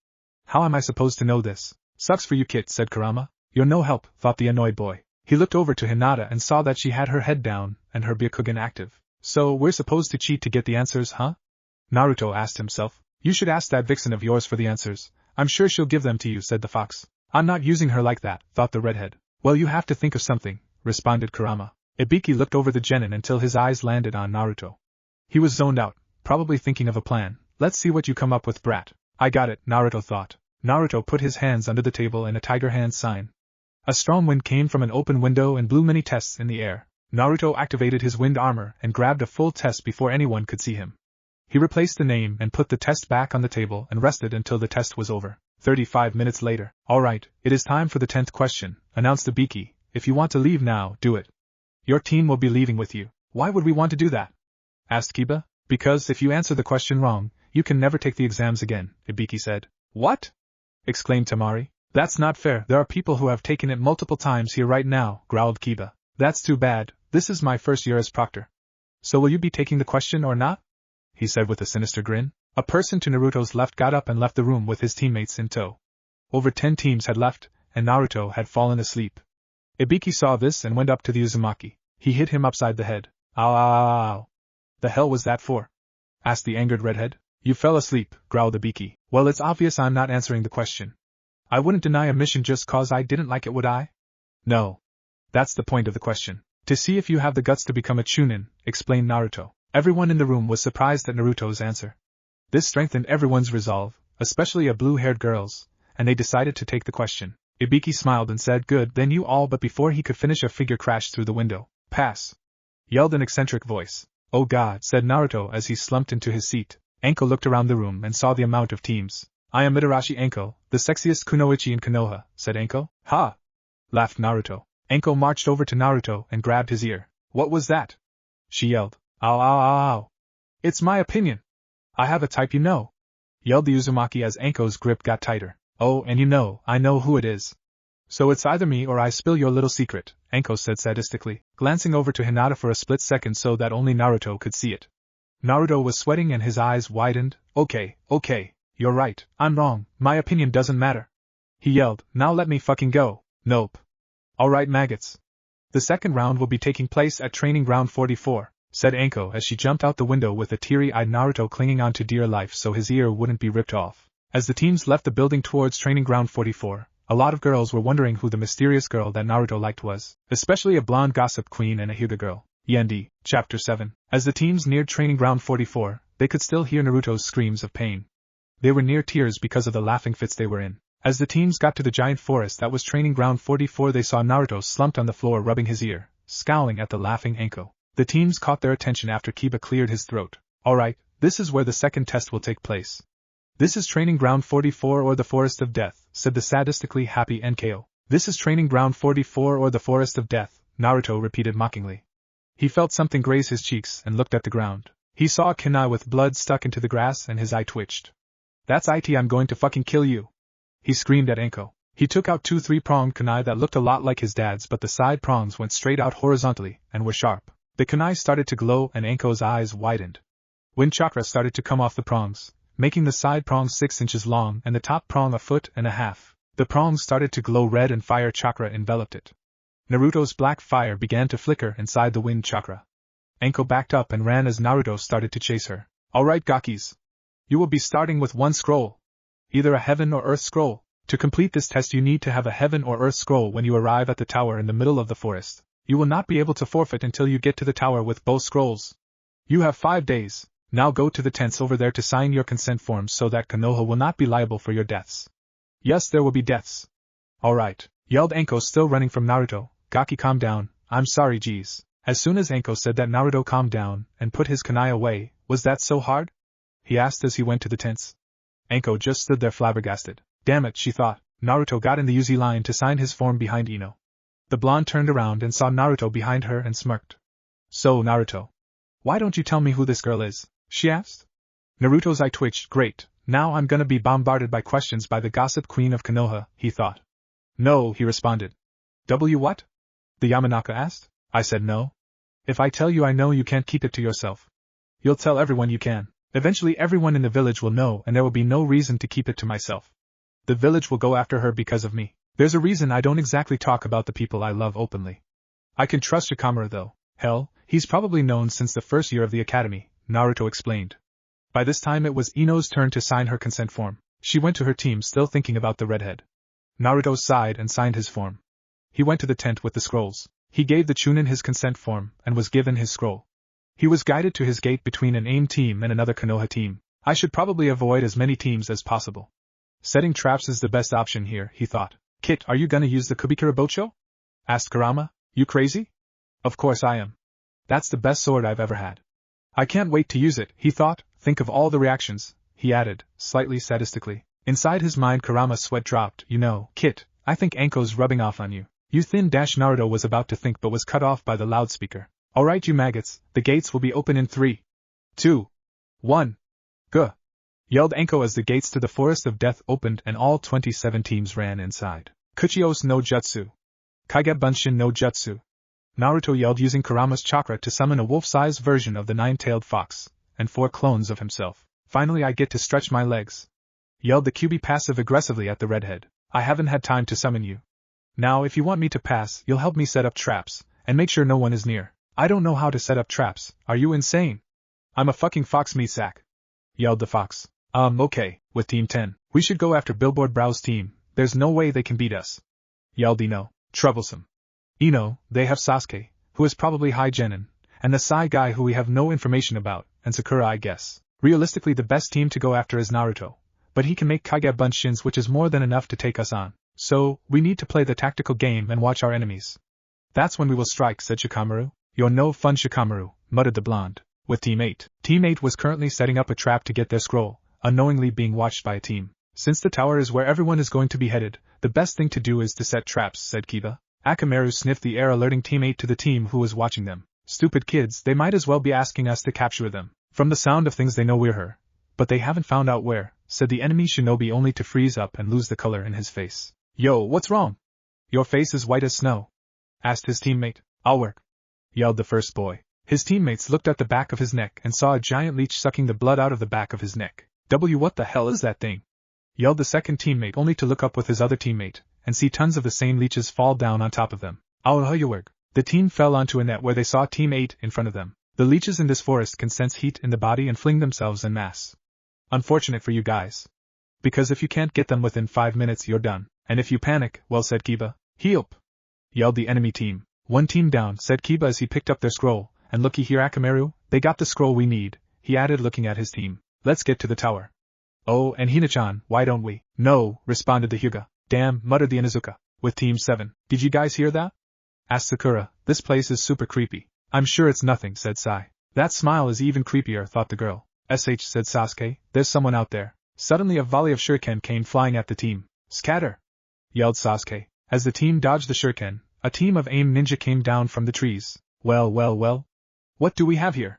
Speaker 1: How am I supposed to know this? Sucks for you, Kit, said Kurama. You're no help, thought the annoyed boy. He looked over to Hinata and saw that she had her head down and her Byakugan active. So, we're supposed to cheat to get the answers, huh? Naruto asked himself. You should ask that vixen of yours for the answers. I'm sure she'll give them to you, said the fox. I'm not using her like that, thought the redhead. Well, you have to think of something, responded Kurama. Ibiki looked over the genin until his eyes landed on Naruto. He was zoned out, probably thinking of a plan. Let's see what you come up with, brat. I got it, Naruto thought. Naruto put his hands under the table in a tiger hand sign. A strong wind came from an open window and blew many tests in the air. Naruto activated his wind armor and grabbed a full test before anyone could see him. He replaced the name and put the test back on the table and rested until the test was over. 35 minutes later. Alright, it is time for the 10th question, announced Ibiki. If you want to leave now, do it. Your team will be leaving with you. Why would we want to do that? Asked Kiba. Because if you answer the question wrong, you can never take the exams again, Ibiki said. What? Exclaimed Tamari. That's not fair. There are people who have taken it multiple times here right now, growled Kiba. That's too bad. This is my first year as proctor. So will you be taking the question or not? He said with a sinister grin. A person to Naruto's left got up and left the room with his teammates in tow. Over 10 teams had left, and Naruto had fallen asleep. Ibiki saw this and went up to the Uzumaki. He hit him upside the head. Ow, ow, ow, ow. The hell was that for? Asked the angered redhead. You fell asleep, growled Ibiki. Well, it's obvious I'm not answering the question. I wouldn't deny a mission just cause I didn't like it, would I? No. That's the point of the question. To see if you have the guts to become a Chunin, explained Naruto. Everyone in the room was surprised at Naruto's answer. This strengthened everyone's resolve, especially a blue-haired girl's, and they decided to take the question. Ibiki smiled and said, Good, then you all, but before he could finish a figure crashed through the window. Pass! Yelled an eccentric voice. Oh God, said Naruto as he slumped into his seat. Enko looked around the room and saw the amount of teams. I am Mitarashi Enko, the sexiest kunoichi in Konoha, said Enko. Ha! Laughed Naruto. Enko marched over to Naruto and grabbed his ear. What was that? She yelled. Ow ow ow ow. It's my opinion. I have a type you know, yelled the Uzumaki as Anko's grip got tighter. Oh, and I know who it is. So it's either me or I spill your little secret, Anko said sadistically, glancing over to Hinata for a split second so that only Naruto could see it. Naruto was sweating and his eyes widened. Okay, you're right, I'm wrong, my opinion doesn't matter. He yelled, now let me fucking go. Nope. Alright maggots. The second round will be taking place at Training Ground 44, said Anko as she jumped out the window with a teary-eyed Naruto clinging on to dear life so his ear wouldn't be ripped off. As the teams left the building towards Training Ground 44, a lot of girls were wondering who the mysterious girl that Naruto liked was, especially a blonde gossip queen and a Hyuga girl. Yendi, Chapter 7. As the teams neared Training Ground 44, they could still hear Naruto's screams of pain. They were near tears because of the laughing fits they were in. As the teams got to the giant forest that was Training Ground 44, they saw Naruto slumped on the floor rubbing his ear, scowling at the laughing Anko. The teams caught their attention after Kiba cleared his throat. Alright, this is where the second test will take place. This is Training Ground 44 or the Forest of Death, said the sadistically happy NKO. This is Training Ground 44 or the Forest of Death, Naruto repeated mockingly. He felt something graze his cheeks and looked at the ground. He saw a kunai with blood stuck into the grass and his eye twitched. That's it, I'm going to fucking kill you, he screamed at Anko. He took out two three-pronged kunai that looked a lot like his dad's, but the side prongs went straight out horizontally and were sharp. The kunai started to glow and Anko's eyes widened. Wind chakra started to come off the prongs, making the side prongs 6 inches long and the top prong 1.5 feet. The prongs started to glow red and fire chakra enveloped it. Naruto's black fire began to flicker inside the wind chakra. Anko backed up and ran as Naruto started to chase her. Alright Gakis. You will be starting with one scroll. Either a heaven or earth scroll. To complete this test you need to have a heaven or earth scroll when you arrive at the tower in the middle of the forest. You will not be able to forfeit until you get to the tower with both scrolls. You have 5 days. Now go to the tents over there to sign your consent forms so that Konoha will not be liable for your deaths. Yes, there will be deaths. Alright, yelled Anko, still running from Naruto. Gaki, calm down, I'm sorry geez. As soon as Anko said that, Naruto calmed down and put his kunai away. Was that so hard? He asked as he went to the tents. Anko just stood there flabbergasted. Damn it, she thought. Naruto got in the Uzi line to sign his form behind Ino. The blonde turned around and saw Naruto behind her and smirked. So, Naruto, why don't you tell me who this girl is? She asked. Naruto's eye twitched. Great, now I'm gonna be bombarded by questions by the gossip queen of Konoha, he thought. No, he responded. What? The Yamanaka asked. I said no. If I tell you I know, you can't keep it to yourself. You'll tell everyone you can. Eventually everyone in the village will know and there will be no reason to keep it to myself. The village will go after her because of me. There's a reason I don't exactly talk about the people I love openly. I can trust Shikamaru though. Hell, he's probably known since the first year of the academy, Naruto explained. By this time it was Ino's turn to sign her consent form. She went to her team still thinking about the redhead. Naruto sighed and signed his form. He went to the tent with the scrolls. He gave the Chunin his consent form and was given his scroll. He was guided to his gate between an AIM team and another Konoha team. I should probably avoid as many teams as possible. Setting traps is the best option here, he thought. Kit, are you gonna use the Kubikura Bocho? Asked Kurama. You crazy? Of course I am. That's the best sword I've ever had. I can't wait to use it, he thought. Think of all the reactions, he added, slightly sadistically. Inside his mind Kurama's sweat dropped. You know, Kit, I think Anko's rubbing off on you. You thin dash Naruto was about to think but was cut off by the loudspeaker. Alright you maggots, the gates will be open in 3, 2, 1. Guh! Yelled Anko as the gates to the Forest of Death opened and all 27 teams ran inside. Kuchios no Jutsu. Kage Bunshin no Jutsu. Naruto yelled using Kurama's chakra to summon a wolf-sized version of the 9-tailed fox, and 4 clones of himself. Finally I get to stretch my legs. Yelled the QB passive-aggressively at the redhead. I haven't had time to summon you. Now if you want me to pass, you'll help me set up traps, and make sure no one is near. I don't know how to set up traps, are you insane? I'm a fucking fox meat sack. Yelled the fox. Okay, with Team 10, we should go after Billboard Brow's team, there's no way they can beat us. Yelled Ino. Troublesome. Ino, they have Sasuke, who is probably High Genin, and the Sai guy who we have no information about, and Sakura I guess. Realistically the best team to go after is Naruto, but he can make Kage Bunshins, which is more than enough to take us on. So, we need to play the tactical game and watch our enemies. That's when we will strike, said Shikamaru. You're no fun Shikamaru, muttered the blonde. With Team 8. Team 8 was currently setting up a trap to get their scroll, unknowingly being watched by a team. Since the tower is where everyone is going to be headed, the best thing to do is to set traps, said Kiba. Akamaru sniffed the air, alerting Team 8 to the team who was watching them. Stupid kids, they might as well be asking us to capture them. From the sound of things they know we're her. But they haven't found out where, said the enemy shinobi only to freeze up and lose the color in his face. Yo, what's wrong? Your face is white as snow, asked his teammate. I'll work, yelled the first boy. His teammates looked at the back of his neck and saw a giant leech sucking the blood out of the back of his neck. What the hell is that thing? Yelled the second teammate only to look up with his other teammate and see tons of the same leeches fall down on top of them. I'll work. The team fell onto a net where they saw Team 8 in front of them. The leeches in this forest can sense heat in the body and fling themselves en masse. Unfortunate for you guys. Because if you can't get them within 5 minutes you're done. And if you panic, well, said Kiba. Help! Yelled the enemy team. One team down, said Kiba as he picked up their scroll. And looky here, Akamaru, they got the scroll we need, he added looking at his team. Let's get to the tower. Oh, and Hina-chan, why don't we? No, responded the Hyuga. Damn, muttered the Inuzuka. With Team 7. Did you guys hear that? Asked Sakura. This place is super creepy. I'm sure it's nothing, said Sai. That smile is even creepier, thought the girl. SH, said Sasuke, there's someone out there. Suddenly a volley of shuriken came flying at the team. Scatter! Yelled Sasuke. As the team dodged the shuriken, a team of aim ninja came down from the trees. Well. What do we have here?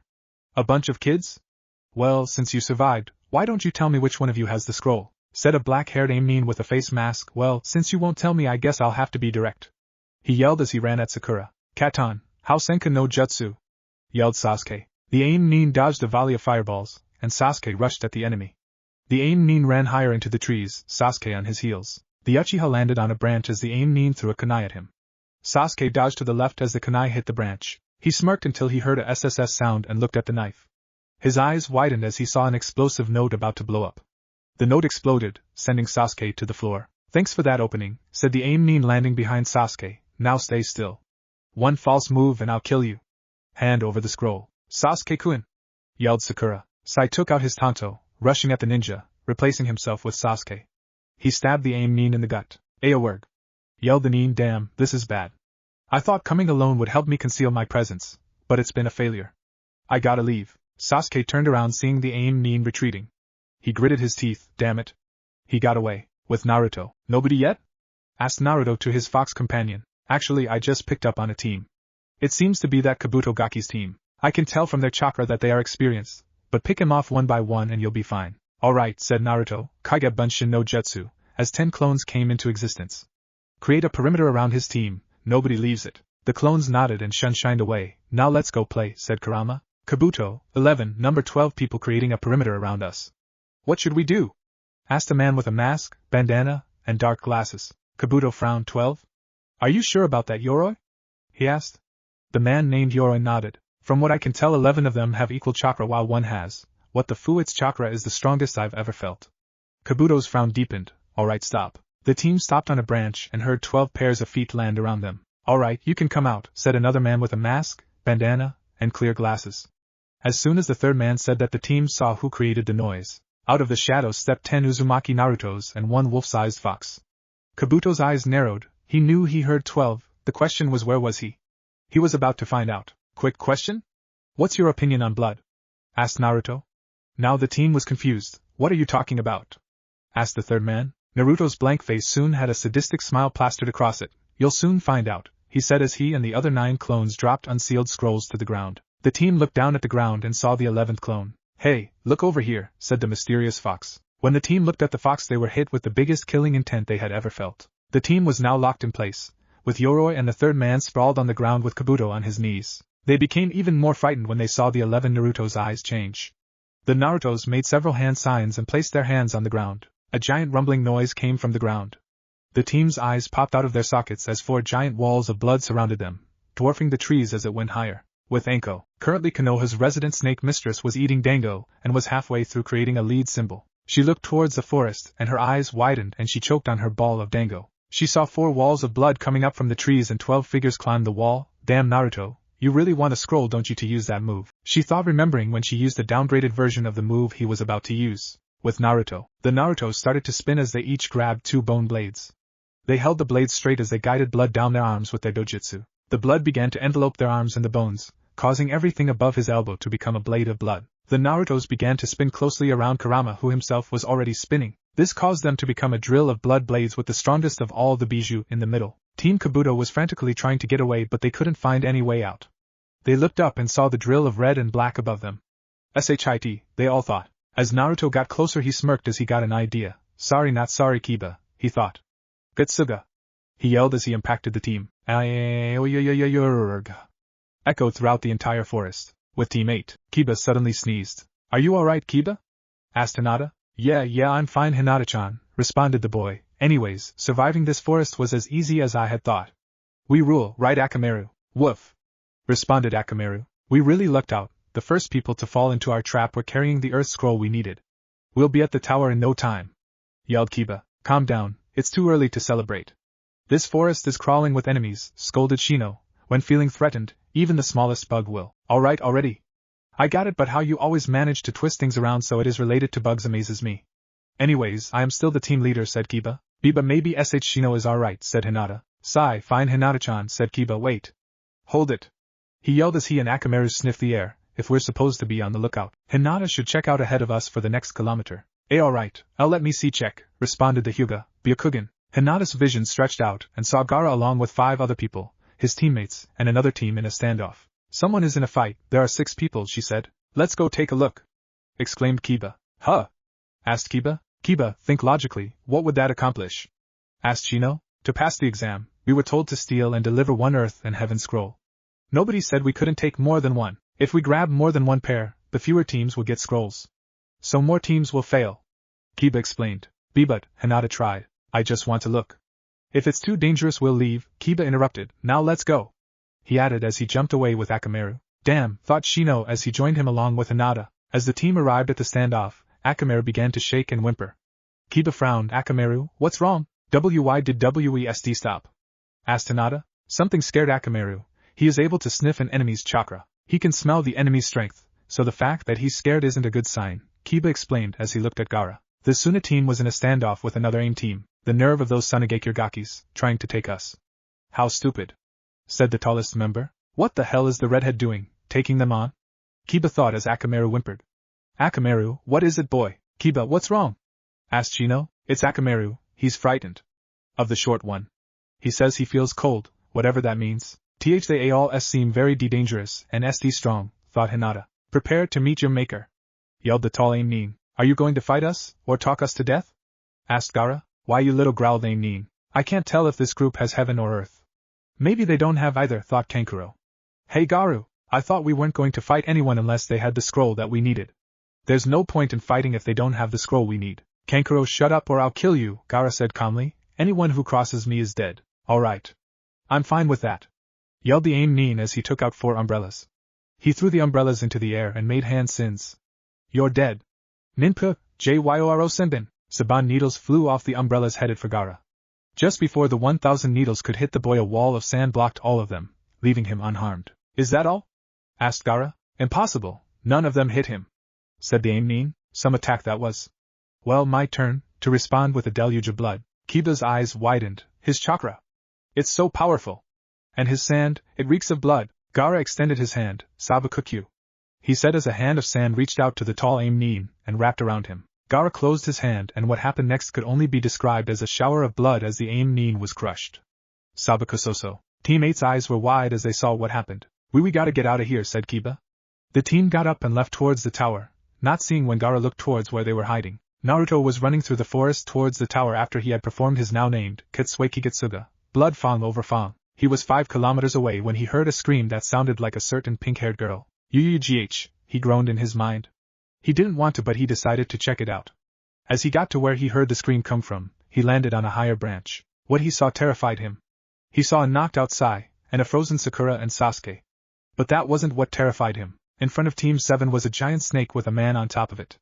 Speaker 1: A bunch of kids? Well, since you survived, why don't you tell me which one of you has the scroll? Said a black-haired aim nin with a face mask. Well, since you won't tell me, I guess I'll have to be direct. He yelled as he ran at Sakura. Katan, how Senka no Jutsu? Yelled Sasuke. The aim nin dodged a volley of fireballs, and Sasuke rushed at the enemy. The aim nin ran higher into the trees, Sasuke on his heels. The Uchiha landed on a branch as the aim nin threw a kunai at him. Sasuke dodged to the left as the kunai hit the branch. He smirked until he heard a SSS sound and looked at the knife. His eyes widened as he saw an explosive note about to blow up. The note exploded, sending Sasuke to the floor. Thanks for that opening, said the aim nin landing behind Sasuke. Now stay still. One false move and I'll kill you. Hand over the scroll. Sasuke-kun! Yelled Sakura. Sai took out his tanto, rushing at the ninja, replacing himself with Sasuke. He stabbed the aim nin in the gut. Aowerg! Yelled the nin. Damn, this is bad. I thought coming alone would help me conceal my presence, but it's been a failure. I gotta leave. Sasuke turned around seeing the aim nin retreating. He gritted his teeth. Damn it. He got away. With Naruto. Nobody yet? Asked Naruto to his fox companion. Actually, I just picked up on a team. It seems to be that Kabuto Gaki's team. I can tell from their chakra that they are experienced, but pick him off one by one and you'll be fine. Alright, said Naruto, Kage Bunshin no Jutsu, as 10 clones came into existence. Create a perimeter around his team, nobody leaves it. The clones nodded and shined away. Now let's go play, said Kurama. Kabuto, 11, number 12 people creating a perimeter around us. What should we do? Asked a man with a mask, bandana, and dark glasses. Kabuto frowned. 12? Are you sure about that, Yoroi? He asked. The man named Yoroi nodded. From what I can tell, 11 of them have equal chakra while one has. What the fu, its chakra is the strongest I've ever felt. Kabuto's frown deepened. Alright, stop. The team stopped on a branch and heard 12 pairs of feet land around them. Alright, you can come out, said another man with a mask, bandana, and clear glasses. As soon as the third man said that, the team saw who created the noise. Out of the shadows stepped 10 Uzumaki Narutos and 1 wolf-sized fox. Kabuto's eyes narrowed. He knew he heard 12, the question was where was he? He was about to find out. Quick question? What's your opinion on blood? Asked Naruto. Now the team was confused. What are you talking about? Asked the third man. Naruto's blank face soon had a sadistic smile plastered across it. You'll soon find out, he said as he and the other 9 clones dropped unsealed scrolls to the ground. The team looked down at the ground and saw the 11th clone. Hey, look over here, said the mysterious fox. When the team looked at the fox, they were hit with the biggest killing intent they had ever felt. The team was now locked in place, with Yoroi and the third man sprawled on the ground with Kabuto on his knees. They became even more frightened when they saw the 11 Naruto's eyes change. The Narutos made several hand signs and placed their hands on the ground. A giant rumbling noise came from the ground. The team's eyes popped out of their sockets as 4 giant walls of blood surrounded them, dwarfing the trees as it went higher. With Anko, currently Konoha's resident snake mistress, was eating dango and was halfway through creating a lead symbol. She looked towards the forest and her eyes widened and she choked on her ball of dango. She saw 4 walls of blood coming up from the trees and 12 figures climb the wall. Damn, Naruto, you really want a scroll, don't you, to use that move? She thought, remembering when she used the downgraded version of the move he was about to use. With Naruto, the Narutos started to spin as they each grabbed 2 bone blades. They held the blades straight as they guided blood down their arms with their dojutsu. The blood began to envelope their arms and the bones, causing everything above his elbow to become a blade of blood. The Narutos began to spin closely around Kurama, who himself was already spinning. This caused them to become a drill of blood blades with the strongest of all the bijou in the middle. Team Kabuto was frantically trying to get away, but they couldn't find any way out. They looked up and saw the drill of red and black above them. Shit, they all thought. As Naruto got closer he smirked as he got an idea. Sorry not sorry Kiba, he thought. Getsuga, he yelled as he impacted the team. Echoed throughout the entire forest. With Team 8, Kiba suddenly sneezed. Are you alright, Kiba? Asked Hinata. Yeah, I'm fine, Hinata-chan, responded the boy. Anyways, surviving this forest was as easy as I had thought. We rule, right Akamaru? Woof, responded Akamaru. We really lucked out. The first people to fall into our trap were carrying the earth scroll we needed. We'll be at the tower in no time, yelled Kiba. Calm down, it's too early to celebrate. This forest is crawling with enemies, scolded Shino. When feeling threatened, even the smallest bug will. Alright already. I got it, but how you always manage to twist things around so it is related to bugs amazes me. Anyways, I am still the team leader, said Kiba. Biba maybe Shino is alright, said Hinata. Sigh, fine Hinata-chan, said Kiba. Wait. Hold it. He yelled as he and Akamaru sniffed the air. If we're supposed to be on the lookout, Hinata should check out ahead of us for the next kilometer. Alright, I'll let me see check, responded the Hyuga. Byakugan. Hinata's vision stretched out and saw Gaara along with 5 other people, his teammates, and another team in a standoff. Someone is in a fight. There are 6 people, she said. Let's go take a look, exclaimed Kiba. Huh? Asked Kiba. Kiba, think logically, what would that accomplish? Asked Shino. To pass the exam, we were told to steal and deliver 1 earth and heaven scroll. Nobody said we couldn't take more than 1. If we grab more than 1 pair, the fewer teams will get scrolls. So more teams will fail, Kiba explained. But, Hinata tried. I just want to look. If it's too dangerous we'll leave, Kiba interrupted. Now let's go, he added as he jumped away with Akamaru. Damn, thought Shino as he joined him along with Hinata. As the team arrived at the standoff, Akamaru began to shake and whimper. Kiba frowned. Akamaru, what's wrong? Why did WESD stop? Asked Hinata. Something scared Akamaru. He is able to sniff an enemy's chakra. He can smell the enemy's strength, so the fact that he's scared isn't a good sign, Kiba explained as he looked at Gaara. The Tsunade team was in a standoff with another AIM team. The nerve of those Tsunade trying to take us. How stupid, said the tallest member. What the hell is the redhead doing, taking them on? Kiba thought as Akamaru whimpered. Akamaru, what is it, boy? Kiba, what's wrong? Asked Shino. It's Akamaru, he's frightened. Of the short one. He says he feels cold, whatever that means. They all seem very dangerous and SD strong, thought Hinata. Prepare to meet your maker, yelled the tall AIM. Are you going to fight us, or talk us to death? Asked Gaara. Why you little, growled AIM. I can't tell if this group has heaven or earth. Maybe they don't have either, thought Kankuro. Hey Garu, I thought we weren't going to fight anyone unless they had the scroll that we needed. There's no point in fighting if they don't have the scroll we need. Kankuro, shut up or I'll kill you, Gaara said calmly. Anyone who crosses me is dead. Alright. I'm fine with that, yelled the AIM as he took out 4 umbrellas. He threw the umbrellas into the air and made hand sins. You're dead. Ninpa, Jyoro Senbin. Saban needles flew off the umbrellas headed for Gaara. Just before the 1,000 needles could hit the boy, a wall of sand blocked all of them, leaving him unharmed. Is that all? Asked Gaara. Impossible, none of them hit him, said the AIM. Some attack that was. Well, my turn to respond with a deluge of blood. Kiba's eyes widened. His chakra. It's so powerful. And his sand, it reeks of blood. Gaara extended his hand. Sabakukyu, he said as a hand of sand reached out to the tall AIM and wrapped around him. Gaara closed his hand and what happened next could only be described as a shower of blood as the AIM was crushed. Sabakusoso. Teammates' eyes were wide as they saw what happened. We gotta get out of here, said Kiba. The team got up and left towards the tower, not seeing when Gaara looked towards where they were hiding. Naruto was running through the forest towards the tower after he had performed his now named Katsueki Getsuga, blood fang over fang. He was 5 kilometers away when he heard a scream that sounded like a certain pink-haired girl. UUGH, he groaned in his mind. He didn't want to, but he decided to check it out. As he got to where he heard the scream come from, he landed on a higher branch. What he saw terrified him. He saw a knocked-out Sai, and a frozen Sakura and Sasuke. But that wasn't what terrified him. In front of Team 7 was a giant snake with a man on top of it.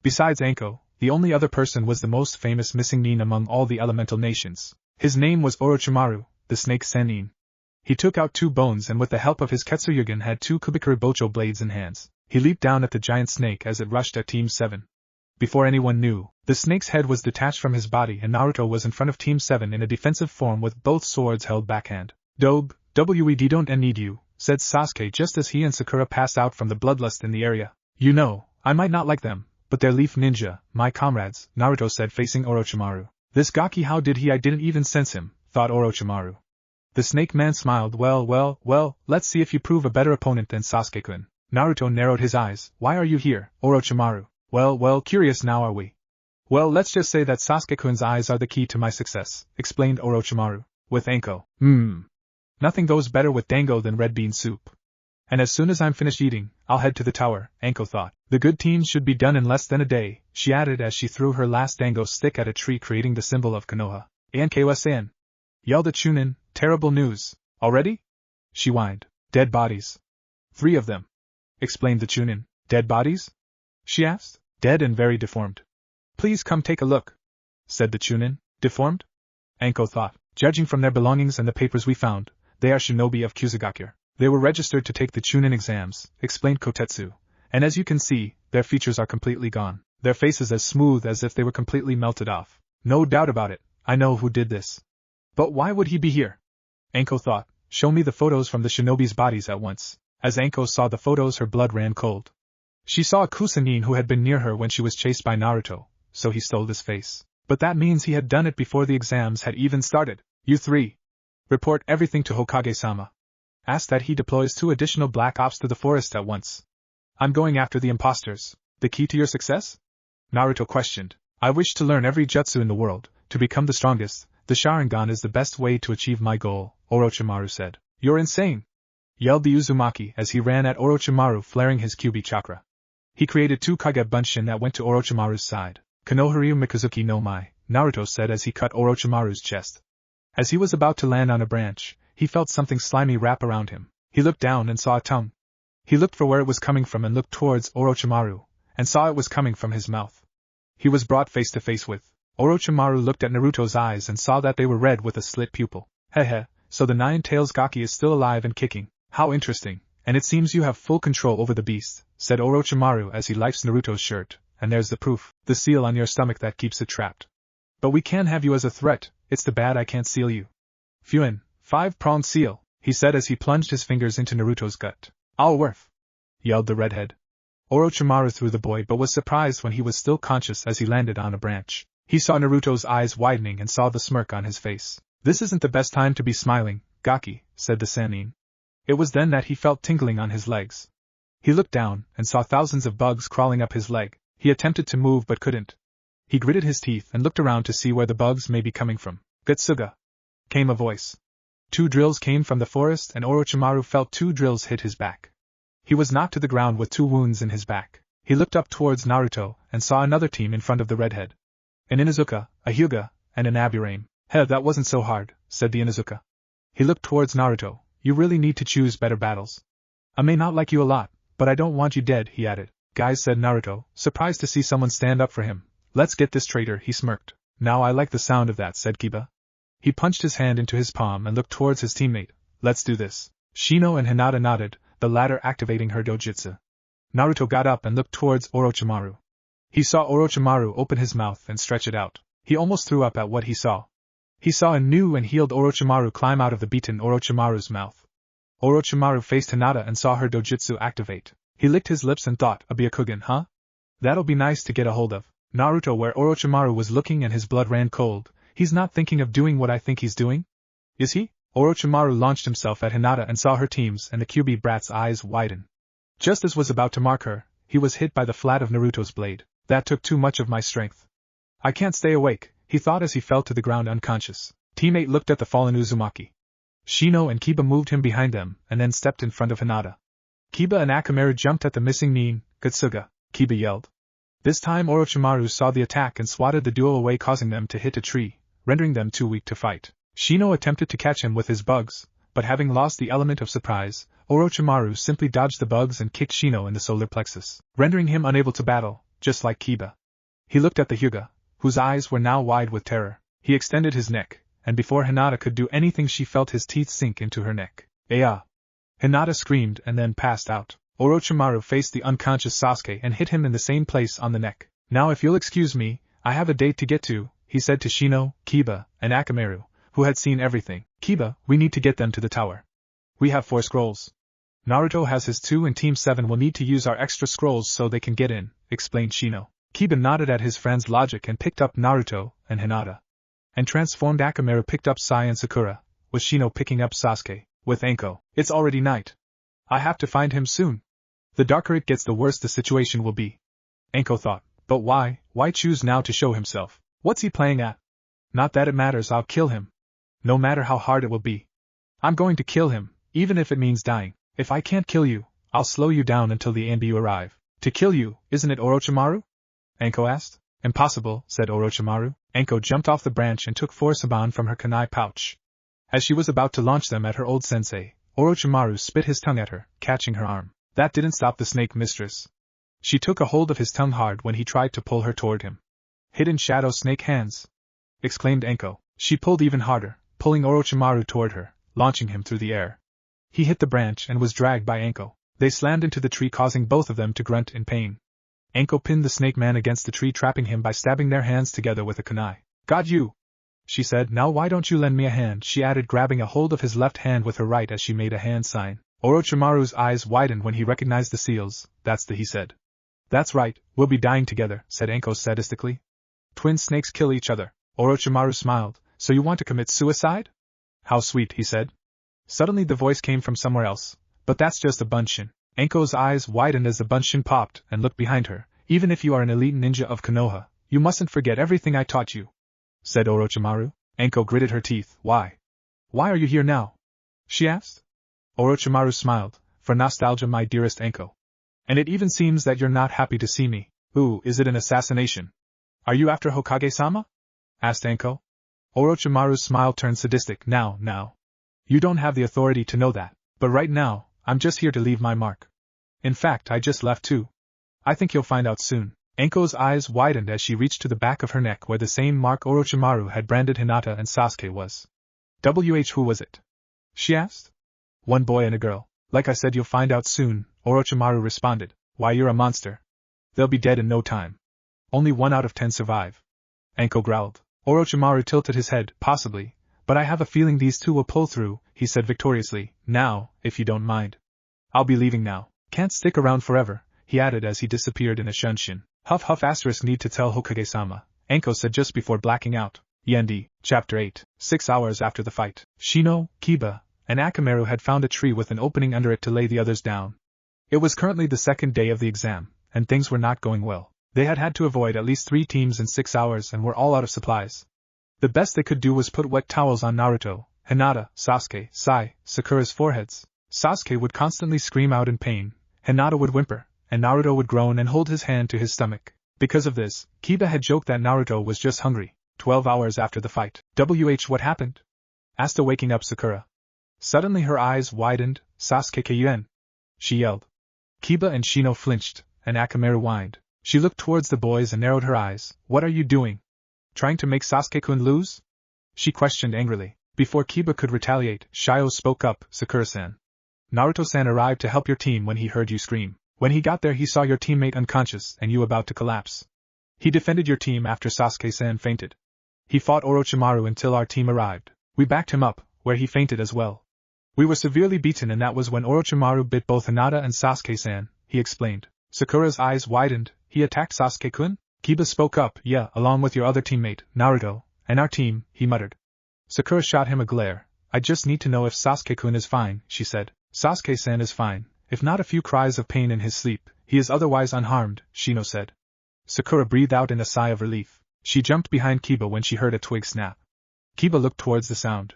Speaker 1: Besides Anko, the only other person was the most famous missing nin among all the elemental nations. His name was Orochimaru, the snake Senin. He took out 2 bones and with the help of his Ketsuryugen had 2 Kubikuri Bocho blades in hands. He leaped down at the giant snake as it rushed at Team 7. Before anyone knew, the snake's head was detached from his body and Naruto was in front of Team 7 in a defensive form with both swords held backhand. Dobe, WED don't need you, said Sasuke just as he and Sakura passed out from the bloodlust in the area. You know, I might not like them, but they're Leaf Ninja, my comrades, Naruto said facing Orochimaru. This Gaki, how did he? I didn't even sense him, thought Orochimaru. The snake man smiled. Well, let's see if you prove a better opponent than Sasuke-kun. Naruto narrowed his eyes. Why are you here, Orochimaru? Well, curious now are we? Well, let's just say that Sasuke-kun's eyes are the key to my success, explained Orochimaru. With Anko. Nothing goes better with dango than red bean soup. And as soon as I'm finished eating, I'll head to the tower, Anko thought. The good teens should be done in less than a day, she added as she threw her last dango stick at a tree, creating the symbol of Konoha. Ankyusan! Yelled the Chunin. Terrible news. Already? She whined. Dead bodies. 3 of them, explained the Chunin. Dead bodies? She asked. Dead and very deformed. Please come take a look, said the Chunin. Deformed? Anko thought. Judging from their belongings and the papers we found, they are shinobi of Kusagakure. They were registered to take the Chunin exams, explained Kotetsu, and as you can see, their features are completely gone. Their faces as smooth as if they were completely melted off. No doubt about it, I know who did this. But why would he be here? Anko thought. Show me the photos from the shinobi's bodies at once. As Anko saw the photos, her blood ran cold. She saw a Kusanin who had been near her when she was chased by Naruto, so he stole his face. But that means he had done it before the exams had even started. You 3. Report everything to Hokage-sama. Ask that he deploys 2 additional black ops to the forest at once. I'm going after the imposters. The key to your success? Naruto questioned. I wish to learn every jutsu in the world, to become the strongest. The Sharingan is the best way to achieve my goal, Orochimaru said. You're insane! Yelled the Uzumaki as he ran at Orochimaru, flaring his Kyuubi chakra. He created 2 Kage Bunshin that went to Orochimaru's side. Konohiryu Mikazuki no Mai, Naruto said as he cut Orochimaru's chest. As he was about to land on a branch, he felt something slimy wrap around him. He looked down and saw a tongue. He looked for where it was coming from and looked towards Orochimaru, and saw it was coming from his mouth. He was brought face to face with. Orochimaru looked at Naruto's eyes and saw that they were red with a slit pupil. Hehe, so the 9-tails Gaki is still alive and kicking. How interesting, and it seems you have full control over the beast, said Orochimaru as he lifts Naruto's shirt, and there's the proof, the seal on your stomach that keeps it trapped. But we can't have you as a threat, it's too bad I can't seal you. Fuin, 5-pronged seal, he said as he plunged his fingers into Naruto's gut. I'll worth! Yelled the redhead. Orochimaru threw the boy but was surprised when he was still conscious as he landed on a branch. He saw Naruto's eyes widening and saw the smirk on his face. This isn't the best time to be smiling, Gaki, said the Sannin. It was then that he felt tingling on his legs. He looked down and saw thousands of bugs crawling up his leg. He attempted to move but couldn't. He gritted his teeth and looked around to see where the bugs may be coming from. Getsuga! Came a voice. 2 drills came from the forest and Orochimaru felt 2 drills hit his back. He was knocked to the ground with 2 wounds in his back. He looked up towards Naruto and saw another team in front of the redhead. An Inuzuka, a Hyuga, and an Aburame. Heh, that wasn't so hard, said the Inuzuka. He looked towards Naruto. You really need to choose better battles. I may not like you a lot, but I don't want you dead, he added. Guys, said Naruto, surprised to see someone stand up for him. Let's get this traitor, he smirked. Now I like the sound of that, said Kiba. He punched his hand into his palm and looked towards his teammate. Let's do this. Shino and Hinata nodded, the latter activating her dojutsu. Naruto got up and looked towards Orochimaru. He saw Orochimaru open his mouth and stretch it out. He almost threw up at what he saw. He saw a new and healed Orochimaru climb out of the beaten Orochimaru's mouth. Orochimaru faced Hinata and saw her dojutsu activate. He licked his lips and thought, a Byakugan, huh? That'll be nice to get a hold of. Naruto, where Orochimaru was looking and his blood ran cold. He's not thinking of doing what I think he's doing? Is he? Orochimaru launched himself at Hinata and saw her teams and the Kyuubi brat's eyes widen. Just as was about to mark her, he was hit by the flat of Naruto's blade. That took too much of my strength. I can't stay awake, he thought as he fell to the ground unconscious. Teammate looked at the fallen Uzumaki. Shino and Kiba moved him behind them and then stepped in front of Hinata. Kiba and Akamaru jumped at the missing Nin, Getsuga, Kiba yelled. This time Orochimaru saw the attack and swatted the duo away, causing them to hit a tree, rendering them too weak to fight. Shino attempted to catch him with his bugs, but having lost the element of surprise, Orochimaru simply dodged the bugs and kicked Shino in the solar plexus, rendering him unable to battle, just like Kiba. He looked at the Hyuga, whose eyes were now wide with terror. He extended his neck, and before Hinata could do anything she felt his teeth sink into her neck. Aya! Hinata screamed and then passed out. Orochimaru faced the unconscious Sasuke and hit him in the same place on the neck. Now if you'll excuse me, I have a date to get to, he said to Shino, Kiba, and Akamaru, who had seen everything. Kiba, we need to get them to the tower. We have 4 scrolls. Naruto has his 2 and Team 7 will need to use our extra scrolls so they can get in, explained Shino. Kiba nodded at his friend's logic and picked up Naruto and Hinata. And transformed Akamaru picked up Sai and Sakura, was Shino picking up Sasuke, with Anko. It's already night. I have to find him soon. The darker it gets, the worse the situation will be. Anko thought, but why choose now to show himself? What's he playing at? Not that it matters, I'll kill him. No matter how hard it will be. I'm going to kill him, even if it means dying. If I can't kill you, I'll slow you down until the end you arrive. To kill you, isn't it, Orochimaru? Anko asked. Impossible, said Orochimaru. Anko jumped off the branch and took 4 saban from her kunai pouch. As she was about to launch them at her old sensei, Orochimaru spit his tongue at her, catching her arm. That didn't stop the snake mistress. She took a hold of his tongue hard when he tried to pull her toward him. Hidden shadow snake hands! Exclaimed Anko. She pulled even harder, pulling Orochimaru toward her, launching him through the air. He hit the branch and was dragged by Anko. They slammed into the tree, causing both of them to grunt in pain. Anko pinned the snake man against the tree, trapping him by stabbing their hands together with a kunai. Got you! She said. Now why don't you lend me a hand, she added, grabbing a hold of his left hand with her right as she made a hand sign. Orochimaru's eyes widened when he recognized the seals. That's he said. That's right, we'll be dying together, said Anko sadistically. Twin snakes kill each other. Orochimaru smiled. So you want to commit suicide? How sweet, he said. Suddenly the voice came from somewhere else. But that's just a bunshin. Anko's eyes widened as the bunshin popped and looked behind her. Even if you are an elite ninja of Konoha, you mustn't forget everything I taught you, said Orochimaru. Anko gritted her teeth. Why? Why are you here now? She asked. Orochimaru smiled. For nostalgia, my dearest Anko. And it even seems that you're not happy to see me. Ooh, is it an assassination? Are you after Hokage-sama? Asked Anko. Orochimaru's smile turned sadistic. Now. You don't have the authority to know that, but right now, I'm just here to leave my mark. In fact, I just left too. I think you'll find out soon. Anko's eyes widened as she reached to the back of her neck where the same mark Orochimaru had branded Hinata and Sasuke was. Who was it? She asked. One boy and a girl. Like I said, you'll find out soon, Orochimaru responded. Why, you're a monster. They'll be dead in no time. Only 1 out of 10 survive. Anko growled. Orochimaru tilted his head. Possibly, but I have a feeling these two will pull through, he said victoriously. Now, if you don't mind. I'll be leaving now. Can't stick around forever, he added as he disappeared in a shunshin. Huff huff *, need to tell Hokage-sama, Anko said just before blacking out. Yendi, Chapter 8. 6 hours after the fight, Shino, Kiba, and Akamaru had found a tree with an opening under it to lay the others down. It was currently the second day of the exam, and things were not going well. They had to avoid at least 3 teams in 6 hours and were all out of supplies. The best they could do was put wet towels on Naruto, Hinata, Sasuke, Sai, Sakura's foreheads. Sasuke would constantly scream out in pain, Hinata would whimper, and Naruto would groan and hold his hand to his stomach. Because of this, Kiba had joked that Naruto was just hungry. 12 hours after the fight. What happened? Asked a waking up Sakura. Suddenly her eyes widened. Sasuke Kuen! She yelled. Kiba and Shino flinched, and Akamaru whined. She looked towards the boys and narrowed her eyes. What are you doing? Trying to make Sasuke-kun lose? She questioned angrily. Before Kiba could retaliate, Shio spoke up. Sakura-san. Naruto-san arrived to help your team when he heard you scream. When he got there, he saw your teammate unconscious and you about to collapse. He defended your team after Sasuke-san fainted. He fought Orochimaru until our team arrived. We backed him up, where he fainted as well. We were severely beaten, and that was when Orochimaru bit both Hinata and Sasuke-san, he explained. Sakura's eyes widened. He attacked Sasuke-kun? Kiba spoke up. Yeah, along with your other teammate, Naruto, and our team, he muttered. Sakura shot him a glare. I just need to know if Sasuke-kun is fine, she said. Sasuke-san is fine, if not a few cries of pain in his sleep. He is otherwise unharmed, Shino said. Sakura breathed out in a sigh of relief. She jumped behind Kiba when she heard a twig snap. Kiba looked towards the sound.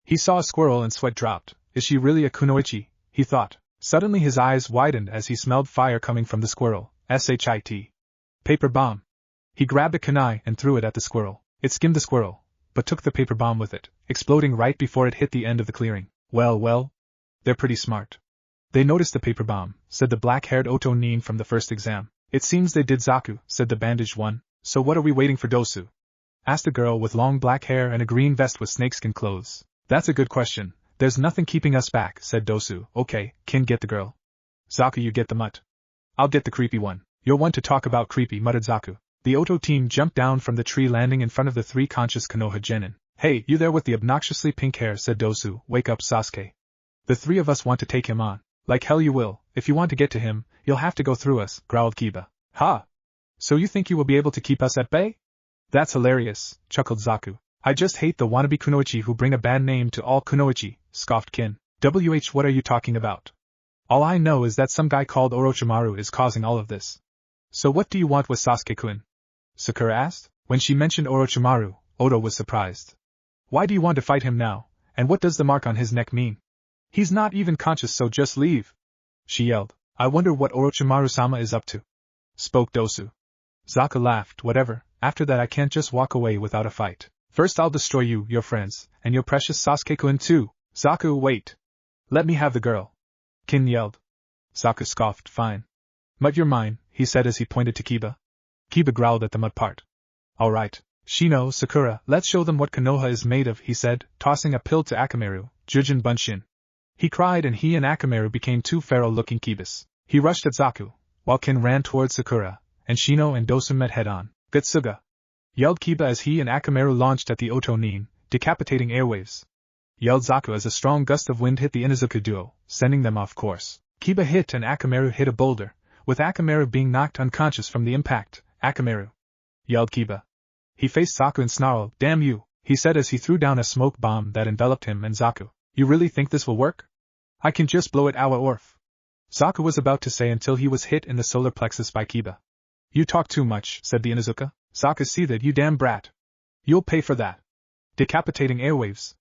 Speaker 1: He saw a squirrel and sweat dropped. Is she really a kunoichi? He thought. Suddenly his eyes widened as he smelled fire coming from the squirrel. Shit. Paper bomb. He grabbed a kunai and threw it at the squirrel. It skimmed the squirrel, but took the paper bomb with it, exploding right before it hit the end of the clearing. Well. They're pretty smart. They noticed the paper bomb, said the black-haired Oto Nin from the first exam. It seems they did, Zaku, said the bandaged one. So what are we waiting for, Dosu? Asked a girl with long black hair and a green vest with snakeskin clothes. That's a good question. There's nothing keeping us back, said Dosu. Okay, Kin, get the girl. Zaku, you get the mutt. I'll get the creepy one. You're one to talk about creepy, muttered Zaku. The Oto team jumped down from the tree, landing in front of the 3 conscious Konoha genin. Hey, you there with the obnoxiously pink hair, said Dosu. Wake up, Sasuke. The 3 of us want to take him on. Like hell you will. If you want to get to him, you'll have to go through us, growled Kiba. Ha! So you think you will be able to keep us at bay? That's hilarious, chuckled Zaku. I just hate the wannabe kunoichi who bring a bad name to all kunoichi, scoffed Kin. What are you talking about? All I know is that some guy called Orochimaru is causing all of this. So what do you want with Sasuke-kun? Sakura asked. When she mentioned Orochimaru, Oto was surprised. Why do you want to fight him now, and what does the mark on his neck mean? He's not even conscious, so just leave, she yelled. I wonder what Orochimaru-sama is up to, spoke Dosu. Zaka laughed. Whatever, after that I can't just walk away without a fight. First I'll destroy you, your friends, and your precious Sasuke-kun too. Zaku, wait. Let me have the girl, Kin yelled. Zaku scoffed. Fine. Mud, you're mine, he said as he pointed to Kiba. Kiba growled at the mud part. All right, Shino, Sakura, let's show them what Konoha is made of, he said, tossing a pill to Akamaru. Jujin Bunshin. He cried, and he and Akamaru became two feral-looking Kibas. He rushed at Zaku, while Kin ran towards Sakura, and Shino and Dosu met head-on. Getsuga! Yelled Kiba as he and Akamaru launched at the Oto Nin, decapitating airwaves. Yelled Zaku as a strong gust of wind hit the Inuzuka duo, sending them off course. Kiba hit and Akamaru hit a boulder, with Akamaru being knocked unconscious from the impact. Akamaru! Yelled Kiba. He faced Zaku and snarled. Damn you, he said as he threw down a smoke bomb that enveloped him and Zaku. You really think this will work? I can just blow it our orf. Zaku was about to say until he was hit in the solar plexus by Kiba. You talk too much, said the Inuzuka. Zaku, see that, you damn brat. You'll pay for that. Decapitating airwaves.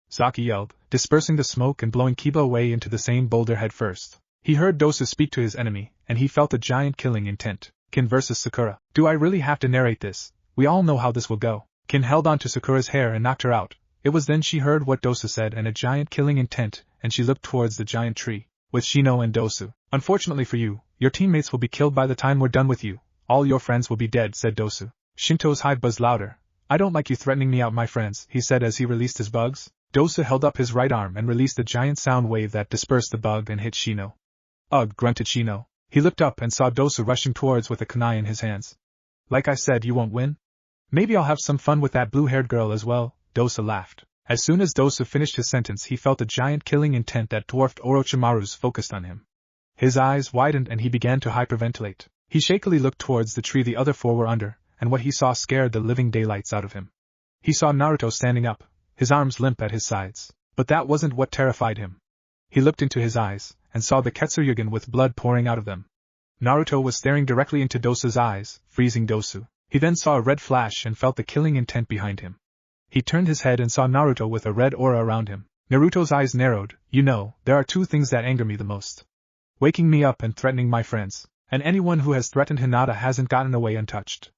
Speaker 1: Zaku yelled, dispersing the smoke and blowing Kiba away into the same boulder head first. He heard Dosu speak to his enemy, and he felt a giant killing intent. Kin versus Sakura. Do I really have to narrate this? We all know how this will go. Kin held on to Sakura's hair and knocked her out. It was then she heard what Dosu said and a giant killing intent, and she looked towards the giant tree, with Shino and Dosu. Unfortunately for you, your teammates will be killed by the time we're done with you. All your friends will be dead, said Dosu. Shinto's hive buzzed louder. I don't like you threatening me out, my friends, he said as he released his bugs. Dosu held up his right arm and released a giant sound wave that dispersed the bug and hit Shino. Ugh, grunted Shino. He looked up and saw Dosu rushing towards with a kunai in his hands. Like I said, you won't win? Maybe I'll have some fun with that blue-haired girl as well, Dosu laughed. As soon as Dosu finished his sentence, he felt a giant killing intent that dwarfed Orochimaru's focused on him. His eyes widened and he began to hyperventilate. He shakily looked towards the tree the other four were under, and what he saw scared the living daylights out of him. He saw Naruto standing up, his arms limp at his sides. But that wasn't what terrified him. He looked into his eyes, and saw the Ketsuryugen with blood pouring out of them. Naruto was staring directly into Dosu's eyes, freezing Dosu. He then saw a red flash and felt the killing intent behind him. He turned his head and saw Naruto with a red aura around him. Naruto's eyes narrowed. You know, there are two things that anger me the most. Waking me up and threatening my friends. And anyone who has threatened Hinata hasn't gotten away untouched.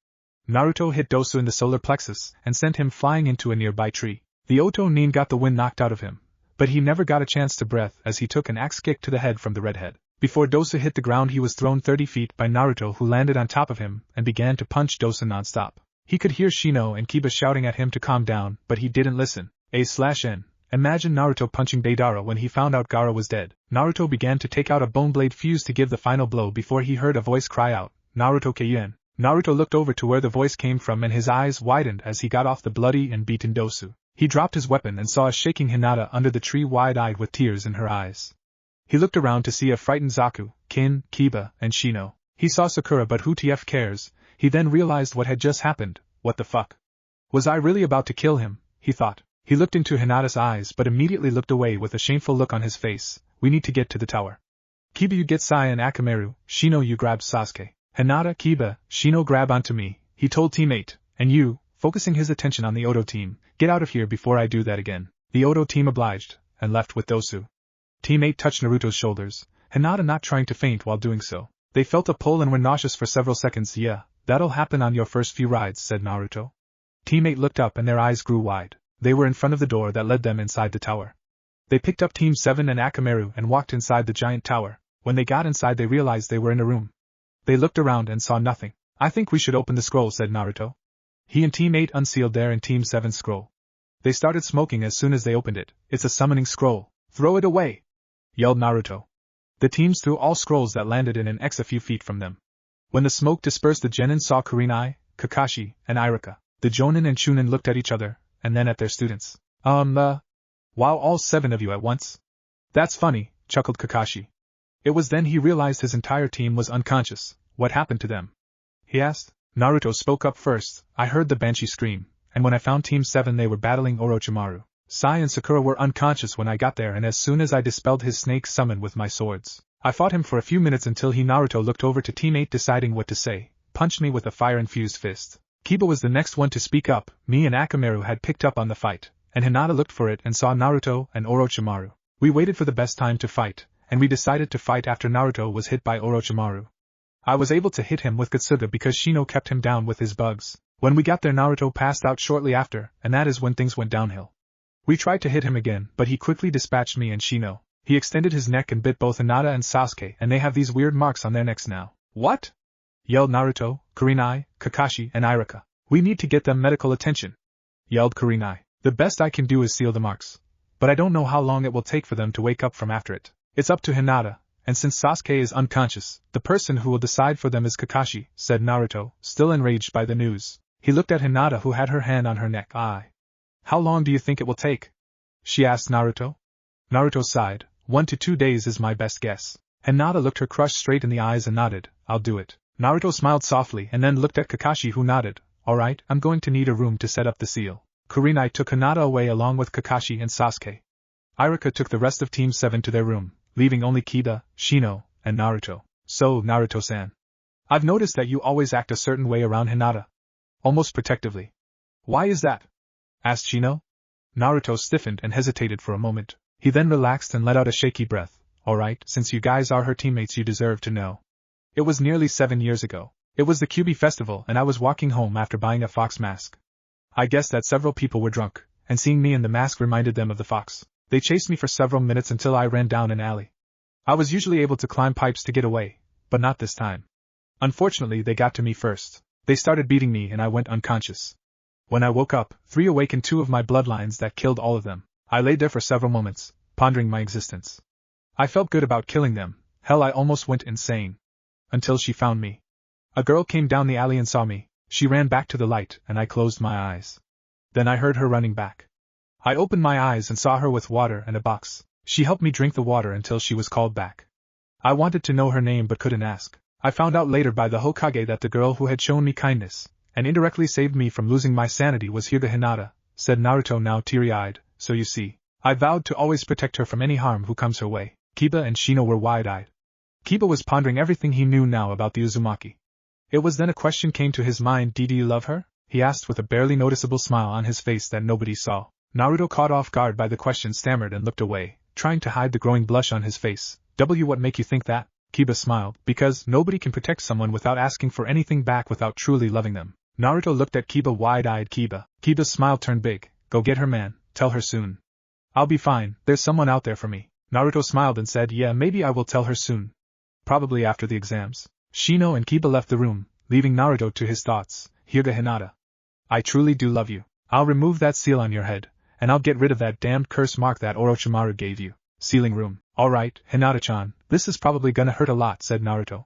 Speaker 1: Naruto hit Dosu in the solar plexus and sent him flying into a nearby tree. The Oto Nin got the wind knocked out of him, but he never got a chance to breathe as he took an axe kick to the head from the redhead. Before Dosu hit the ground, he was thrown 30 feet by Naruto, who landed on top of him and began to punch Dosu non-stop. He could hear Shino and Kiba shouting at him to calm down, but he didn't listen. A/N. Imagine Naruto punching Deidara when he found out Gaara was dead. Naruto began to take out a bone blade fuse to give the final blow before he heard a voice cry out, Naruto Keien. Naruto looked over to where the voice came from and his eyes widened as he got off the bloody and beaten Dosu. He dropped his weapon and saw a shaking Hinata under the tree, wide-eyed with tears in her eyes. He looked around to see a frightened Zaku, Kin, Kiba, and Shino. He saw Sakura, but who TF cares? He then realized what had just happened. What the fuck? Was I really about to kill him? He thought. He looked into Hinata's eyes but immediately looked away with a shameful look on his face. We need to get to the tower. Kiba, you get Sai and Akamaru. Shino, you grab Sasuke. Hinata, Kiba, Shino, grab onto me, he told teammate. And you, focusing his attention on the Oto team, get out of here before I do that again. The Oto team obliged, and left with Dosu. Teammate touched Naruto's shoulders, Hinata not trying to faint while doing so. They felt a pull and were nauseous for several seconds. Yeah, that'll happen on your first few rides, said Naruto. Teammate looked up and their eyes grew wide. They were in front of the door that led them inside the tower. They picked up Team 7 and Akamaru and walked inside the giant tower. When they got inside, they realized they were in a room. They looked around and saw nothing. I think we should open the scroll, said Naruto. He and Team 8 unsealed their and Team 7's scroll. They started smoking as soon as they opened it. It's a summoning scroll. Throw it away! Yelled Naruto. The teams threw all scrolls that landed in an X a few feet from them. When the smoke dispersed, the genin saw Kurenai, Kakashi, and Iruka. The Jonin and Chunin looked at each other, and then at their students. Wow, all 7 of you at once? That's funny, chuckled Kakashi. It was then he realized his entire team was unconscious. What happened to them? He asked. Naruto spoke up first. I heard the Banshee scream, and when I found Team 7 they were battling Orochimaru. Sai and Sakura were unconscious when I got there, and as soon as I dispelled his snake summon with my swords, I fought him for a few minutes until Naruto looked over to Team 8 deciding what to say, punched me with a fire-infused fist. Kiba was the next one to speak up. Me and Akamaru had picked up on the fight, and Hinata looked for it and saw Naruto and Orochimaru. We waited for the best time to fight, and we decided to fight after Naruto was hit by Orochimaru. I was able to hit him with Katsuga because Shino kept him down with his bugs. When we got there Naruto passed out shortly after, and that is when things went downhill. We tried to hit him again, but he quickly dispatched me and Shino. He extended his neck and bit both Hinata and Sasuke, and they have these weird marks on their necks now. What? Yelled Naruto, Kurenai, Kakashi, and Iruka. We need to get them medical attention. Yelled Kurenai. The best I can do is seal the marks, but I don't know how long it will take for them to wake up from after it. It's up to Hinata, and since Sasuke is unconscious, the person who will decide for them is Kakashi, said Naruto, still enraged by the news. He looked at Hinata who had her hand on her neck. How long do you think it will take? She asked Naruto. Naruto sighed. 1 to 2 days is my best guess. Hinata looked her crushed straight in the eyes and nodded. I'll do it. Naruto smiled softly and then looked at Kakashi who nodded. Alright, I'm going to need a room to set up the seal. Kurenai took Hinata away along with Kakashi and Sasuke. Iruka took the rest of Team 7 to their room, leaving only Kiba, Shino, and Naruto. So, Naruto-san, I've noticed that you always act a certain way around Hinata. Almost protectively. Why is that? Asked Shino. Naruto stiffened and hesitated for a moment. He then relaxed and let out a shaky breath. Alright, since you guys are her teammates you deserve to know. It was nearly 7 years ago. It was the Kyuubi festival and I was walking home after buying a fox mask. I guessed that several people were drunk, and seeing me in the mask reminded them of the fox. They chased me for several minutes until I ran down an alley. I was usually able to climb pipes to get away, but not this time. Unfortunately they got to me first. They started beating me and I went unconscious. When I woke up, 3 awakened 2 of my bloodlines that killed all of them. I lay there for several moments, pondering my existence. I felt good about killing them. Hell, I almost went insane. Until she found me. A girl came down the alley and saw me. She ran back to the light and I closed my eyes. Then I heard her running back. I opened my eyes and saw her with water and a box. She helped me drink the water until she was called back. I wanted to know her name but couldn't ask. I found out later by the Hokage that the girl who had shown me kindness and indirectly saved me from losing my sanity was Hyuga Hinata, said Naruto now teary-eyed. So you see, I vowed to always protect her from any harm who comes her way. Kiba and Shino were wide-eyed. Kiba was pondering everything he knew now about the Uzumaki. It was then a question came to his mind. Did you love her? He asked with a barely noticeable smile on his face that nobody saw. Naruto, caught off guard by the question, stammered and looked away, trying to hide the growing blush on his face. What make you think that? Kiba smiled. Because nobody can protect someone without asking for anything back without truly loving them. Naruto looked at Kiba wide-eyed. Kiba's smile turned big. Go get her, man. Tell her soon. I'll be fine. There's someone out there for me. Naruto smiled and said, yeah, maybe I will tell her soon. Probably after the exams. Shino and Kiba left the room, leaving Naruto to his thoughts. Hyuga Hinata. I truly do love you. I'll remove that seal on your head, and I'll get rid of that damned curse mark that Orochimaru gave you. Sealing room. Alright, Hinata-chan, this is probably gonna hurt a lot, said Naruto.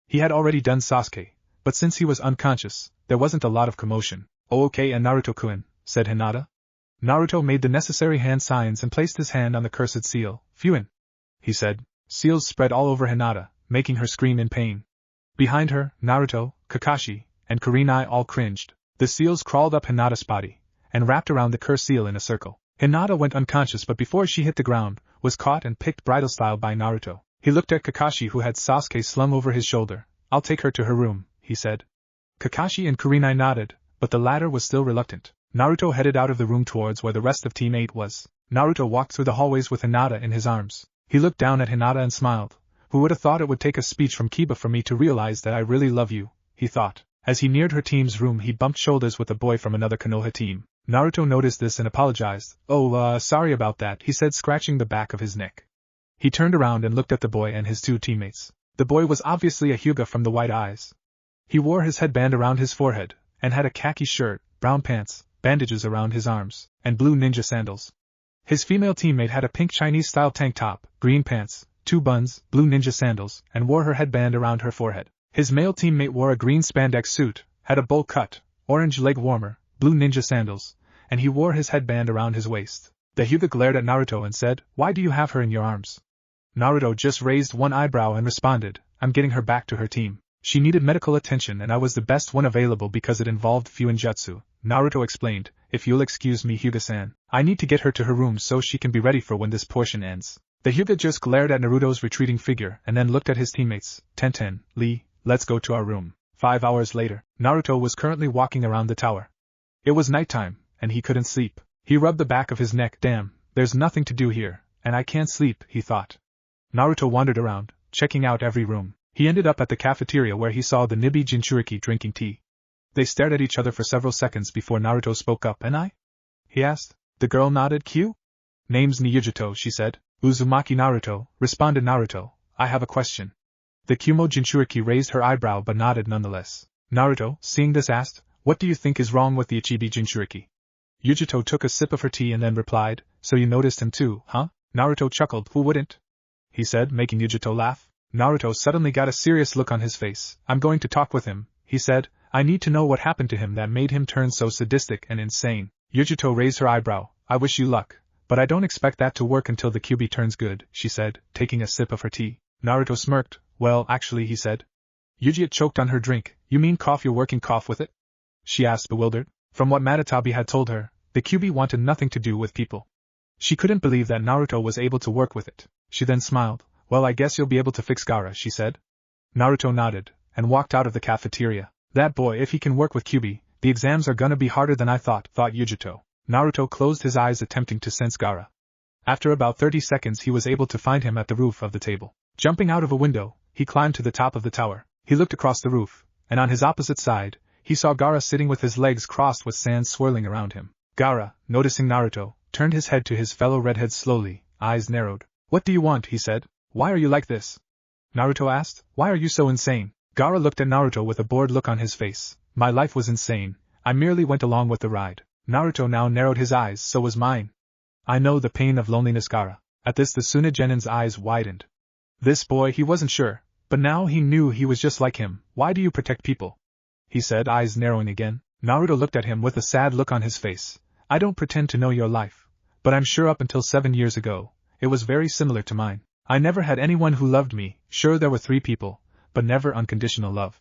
Speaker 1: He had already done Sasuke, but since he was unconscious, there wasn't a lot of commotion. Oh okay, and Naruto-kun, said Hinata. Naruto made the necessary hand signs and placed his hand on the cursed seal. Fuin, he said. Seals spread all over Hinata, making her scream in pain. Behind her, Naruto, Kakashi, and Kurenai all cringed. The seals crawled up Hinata's body, and wrapped around the cursed seal in a circle. Hinata went unconscious, but before she hit the ground, was caught and picked bridal style by Naruto. He looked at Kakashi who had Sasuke slung over his shoulder. I'll take her to her room, he said. Kakashi and Kurenai nodded, but the latter was still reluctant. Naruto headed out of the room towards where the rest of Team 8 was. Naruto walked through the hallways with Hinata in his arms. He looked down at Hinata and smiled. Who would have thought it would take a speech from Kiba for me to realize that I really love you, he thought. As he neared her team's room he bumped shoulders with a boy from another Konoha team. Naruto noticed this and apologized. Sorry about that, he said, scratching the back of his neck. He turned around and looked at the boy and his 2 teammates. The boy was obviously a Hyuga from the white eyes. He wore his headband around his forehead, and had a khaki shirt, brown pants, bandages around his arms, and blue ninja sandals. His female teammate had a pink Chinese-style tank top, green pants, 2 buns, blue ninja sandals, and wore her headband around her forehead. His male teammate wore a green spandex suit, had a bowl cut, orange leg warmer, blue ninja sandals, and he wore his headband around his waist. The Hyuga glared at Naruto and said, "Why do you have her in your arms?" Naruto just raised one eyebrow and responded, "I'm getting her back to her team. She needed medical attention and I was the best one available because it involved Fuinjutsu, Naruto explained, if you'll excuse me, Hyuga-san. I need to get her to her room so she can be ready for when this portion ends. The Hyuga just glared at Naruto's retreating figure and then looked at his teammates. Tenten, Lee, let's go to our room. 5 hours later, Naruto was currently walking around the tower. It was nighttime, and he couldn't sleep. He rubbed the back of his neck. Damn, there's nothing to do here, and I can't sleep, he thought. Naruto wandered around, checking out every room. He ended up at the cafeteria where he saw the Nibi Jinchuriki drinking tea. They stared at each other for several seconds before Naruto spoke up. And I? He asked. The girl nodded. Q? Name's Niyujuto, she said. Uzumaki Naruto, responded Naruto. I have a question. The Kumo Jinchuriki raised her eyebrow but nodded nonetheless. Naruto, seeing this, asked, what do you think is wrong with the Ichibi Jinchuriki? Yujuto took a sip of her tea and then replied, so you noticed him too, huh? Naruto chuckled. Who wouldn't? He said, making Yujuto laugh. Naruto suddenly got a serious look on his face. I'm going to talk with him, he said. I need to know what happened to him that made him turn so sadistic and insane. Yujuto raised her eyebrow. I wish you luck, but I don't expect that to work until the QB turns good, she said, taking a sip of her tea. Naruto smirked. Well, actually, he said. Yuji choked on her drink. You mean cough your working cough with it? She asked, bewildered. From what Matatabi had told her, the QB wanted nothing to do with people. She couldn't believe that Naruto was able to work with it. She then smiled. Well, I guess you'll be able to fix Gaara, she said. Naruto nodded, and walked out of the cafeteria. That boy, if he can work with QB, the exams are gonna be harder than I thought Yujuto. Naruto closed his eyes attempting to sense Gaara. After about 30 seconds he was able to find him at the roof of the table. Jumping out of a window, he climbed to the top of the tower. He looked across the roof, and on his opposite side, he saw Gaara sitting with his legs crossed with sand swirling around him. Gaara, noticing Naruto, turned his head to his fellow redhead slowly, eyes narrowed. What do you want, he said. Why are you like this? Naruto asked. Why are you so insane? Gaara looked at Naruto with a bored look on his face. My life was insane. I merely went along with the ride. Naruto now narrowed his eyes. So was mine. I know the pain of loneliness, Gaara. At this the Tsunade's eyes widened. This boy, he wasn't sure, but now he knew he was just like him. Why do you protect people? He said, eyes narrowing again. Naruto looked at him with a sad look on his face. I don't pretend to know your life, but I'm sure up until 7 years ago, it was very similar to mine. I never had anyone who loved me. Sure, there were 3 people, but never unconditional love.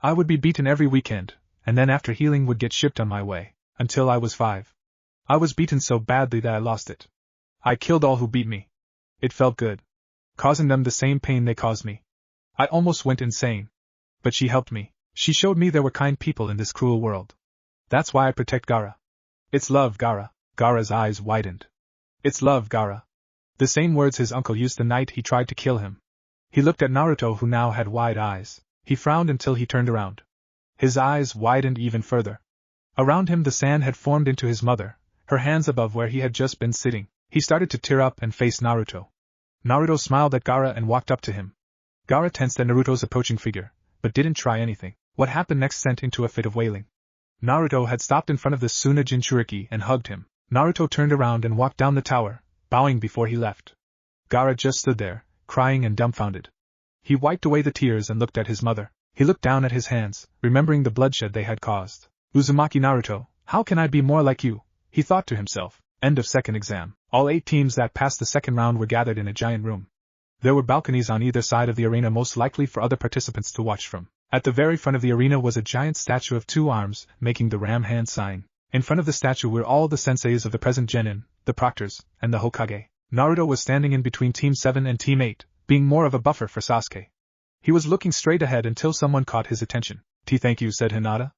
Speaker 1: I would be beaten every weekend, and then after healing would get shipped on my way, until I was 5. I was beaten so badly that I lost it. I killed all who beat me. It felt good, causing them the same pain they caused me. I almost went insane. But she helped me. She showed me there were kind people in this cruel world. That's why I protect Gaara. It's love, Gaara. Gaara's eyes widened. It's love, Gaara. The same words his uncle used the night he tried to kill him. He looked at Naruto, who now had wide eyes. He frowned until he turned around. His eyes widened even further. Around him the sand had formed into his mother, her hands above where he had just been sitting. He started to tear up and face Naruto. Naruto smiled at Gaara and walked up to him. Gaara tensed at Naruto's approaching figure, but didn't try anything. What happened next sent into a fit of wailing. Naruto had stopped in front of the Tsunade Jinchuriki and hugged him. Naruto turned around and walked down the tower, bowing before he left. Gaara just stood there, crying and dumbfounded. He wiped away the tears and looked at his mother. He looked down at his hands, remembering the bloodshed they had caused. Uzumaki Naruto, how can I be more like you? He thought to himself. End of second exam. All 8 teams that passed the second round were gathered in a giant room. There were balconies on either side of the arena, most likely for other participants to watch from. At the very front of the arena was a giant statue of 2 arms, making the ram hand sign. In front of the statue were all the senseis of the present genin, the proctors, and the Hokage. Naruto was standing in between Team 7 and Team 8, being more of a buffer for Sasuke. He was looking straight ahead until someone caught his attention. Thank you, said Hinata.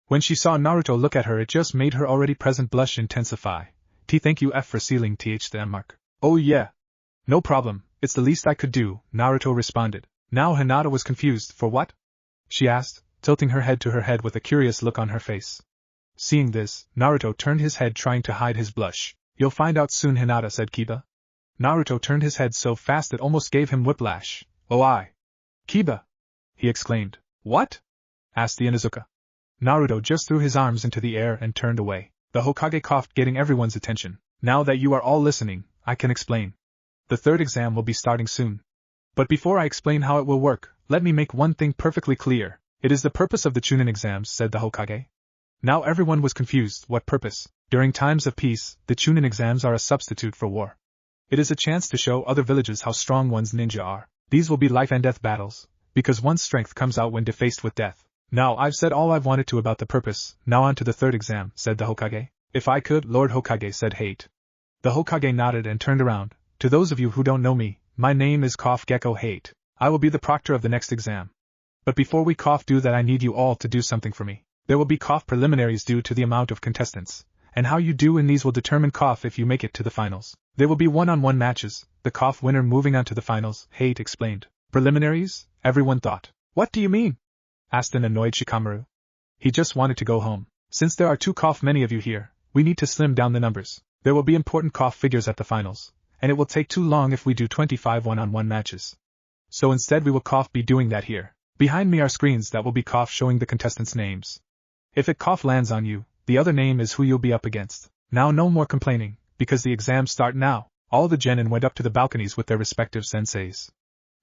Speaker 1: When she saw Naruto look at her, it just made her already present blush intensify. Thank you F for sealing the M mark. Oh yeah. No problem, it's the least I could do, Naruto responded. Now Hinata was confused. For what? She asked, tilting her head to her head with a curious look on her face. Seeing this, Naruto turned his head, trying to hide his blush. You'll find out soon, Hinata said. Kiba? Naruto turned his head so fast it almost gave him whiplash. Oh I. Kiba! He exclaimed. What? Asked the Inuzuka. Naruto just threw his arms into the air and turned away. The Hokage coughed, getting everyone's attention. Now that you are all listening, I can explain. The 3rd exam will be starting soon. But before I explain how it will work, let me make one thing perfectly clear. It is the purpose of the Chunin exams, said the Hokage. Now everyone was confused. What purpose? During times of peace, the Chunin exams are a substitute for war. It is a chance to show other villages how strong one's ninja are. These will be life and death battles, because one's strength comes out when defaced with death. Now I've said all I've wanted to about the purpose, now on to the third exam, said the Hokage. If I could, Lord Hokage, said Hate. The Hokage nodded and turned around. To those of you who don't know me, my name is Gecko Hate. I will be the proctor of the next exam. But before we do that, I need you all to do something for me. There will be preliminaries due to the amount of contestants, and how you do in these will determine if you make it to the finals. There will be one-on-one matches, the winner moving on to the finals, Hate explained. Preliminaries? Everyone thought. What do you mean? Asked an annoyed Shikamaru. He just wanted to go home. Since there are too many of you here, we need to slim down the numbers. There will be important figures at the finals, and it will take too long if we do 25 one-on-one matches. So instead we will be doing that here. Behind me are screens that will be showing the contestants' names. If it lands on you, the other name is who you'll be up against. Now no more complaining, because the exams start now. All the genin went up to the balconies with their respective senseis.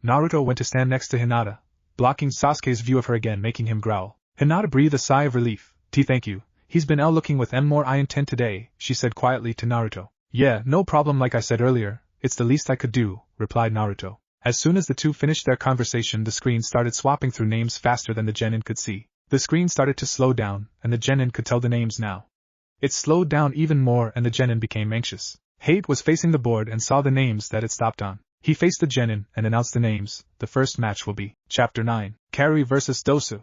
Speaker 1: Naruto went to stand next to Hinata, blocking Sasuke's view of her again, making him growl. Hinata breathed a sigh of relief. Thank you. He's been looking with more I intend today, she said quietly to Naruto. Yeah, no problem, like I said earlier, it's the least I could do, replied Naruto. As soon as the two finished their conversation, the screen started swapping through names faster than the genin could see. The screen started to slow down, and the genin could tell the names now. It slowed down even more and the genin became anxious. Hate was facing the board and saw the names that it stopped on. He faced the genin and announced the names. The first match will be Chapter 9, Karui vs. Dosu,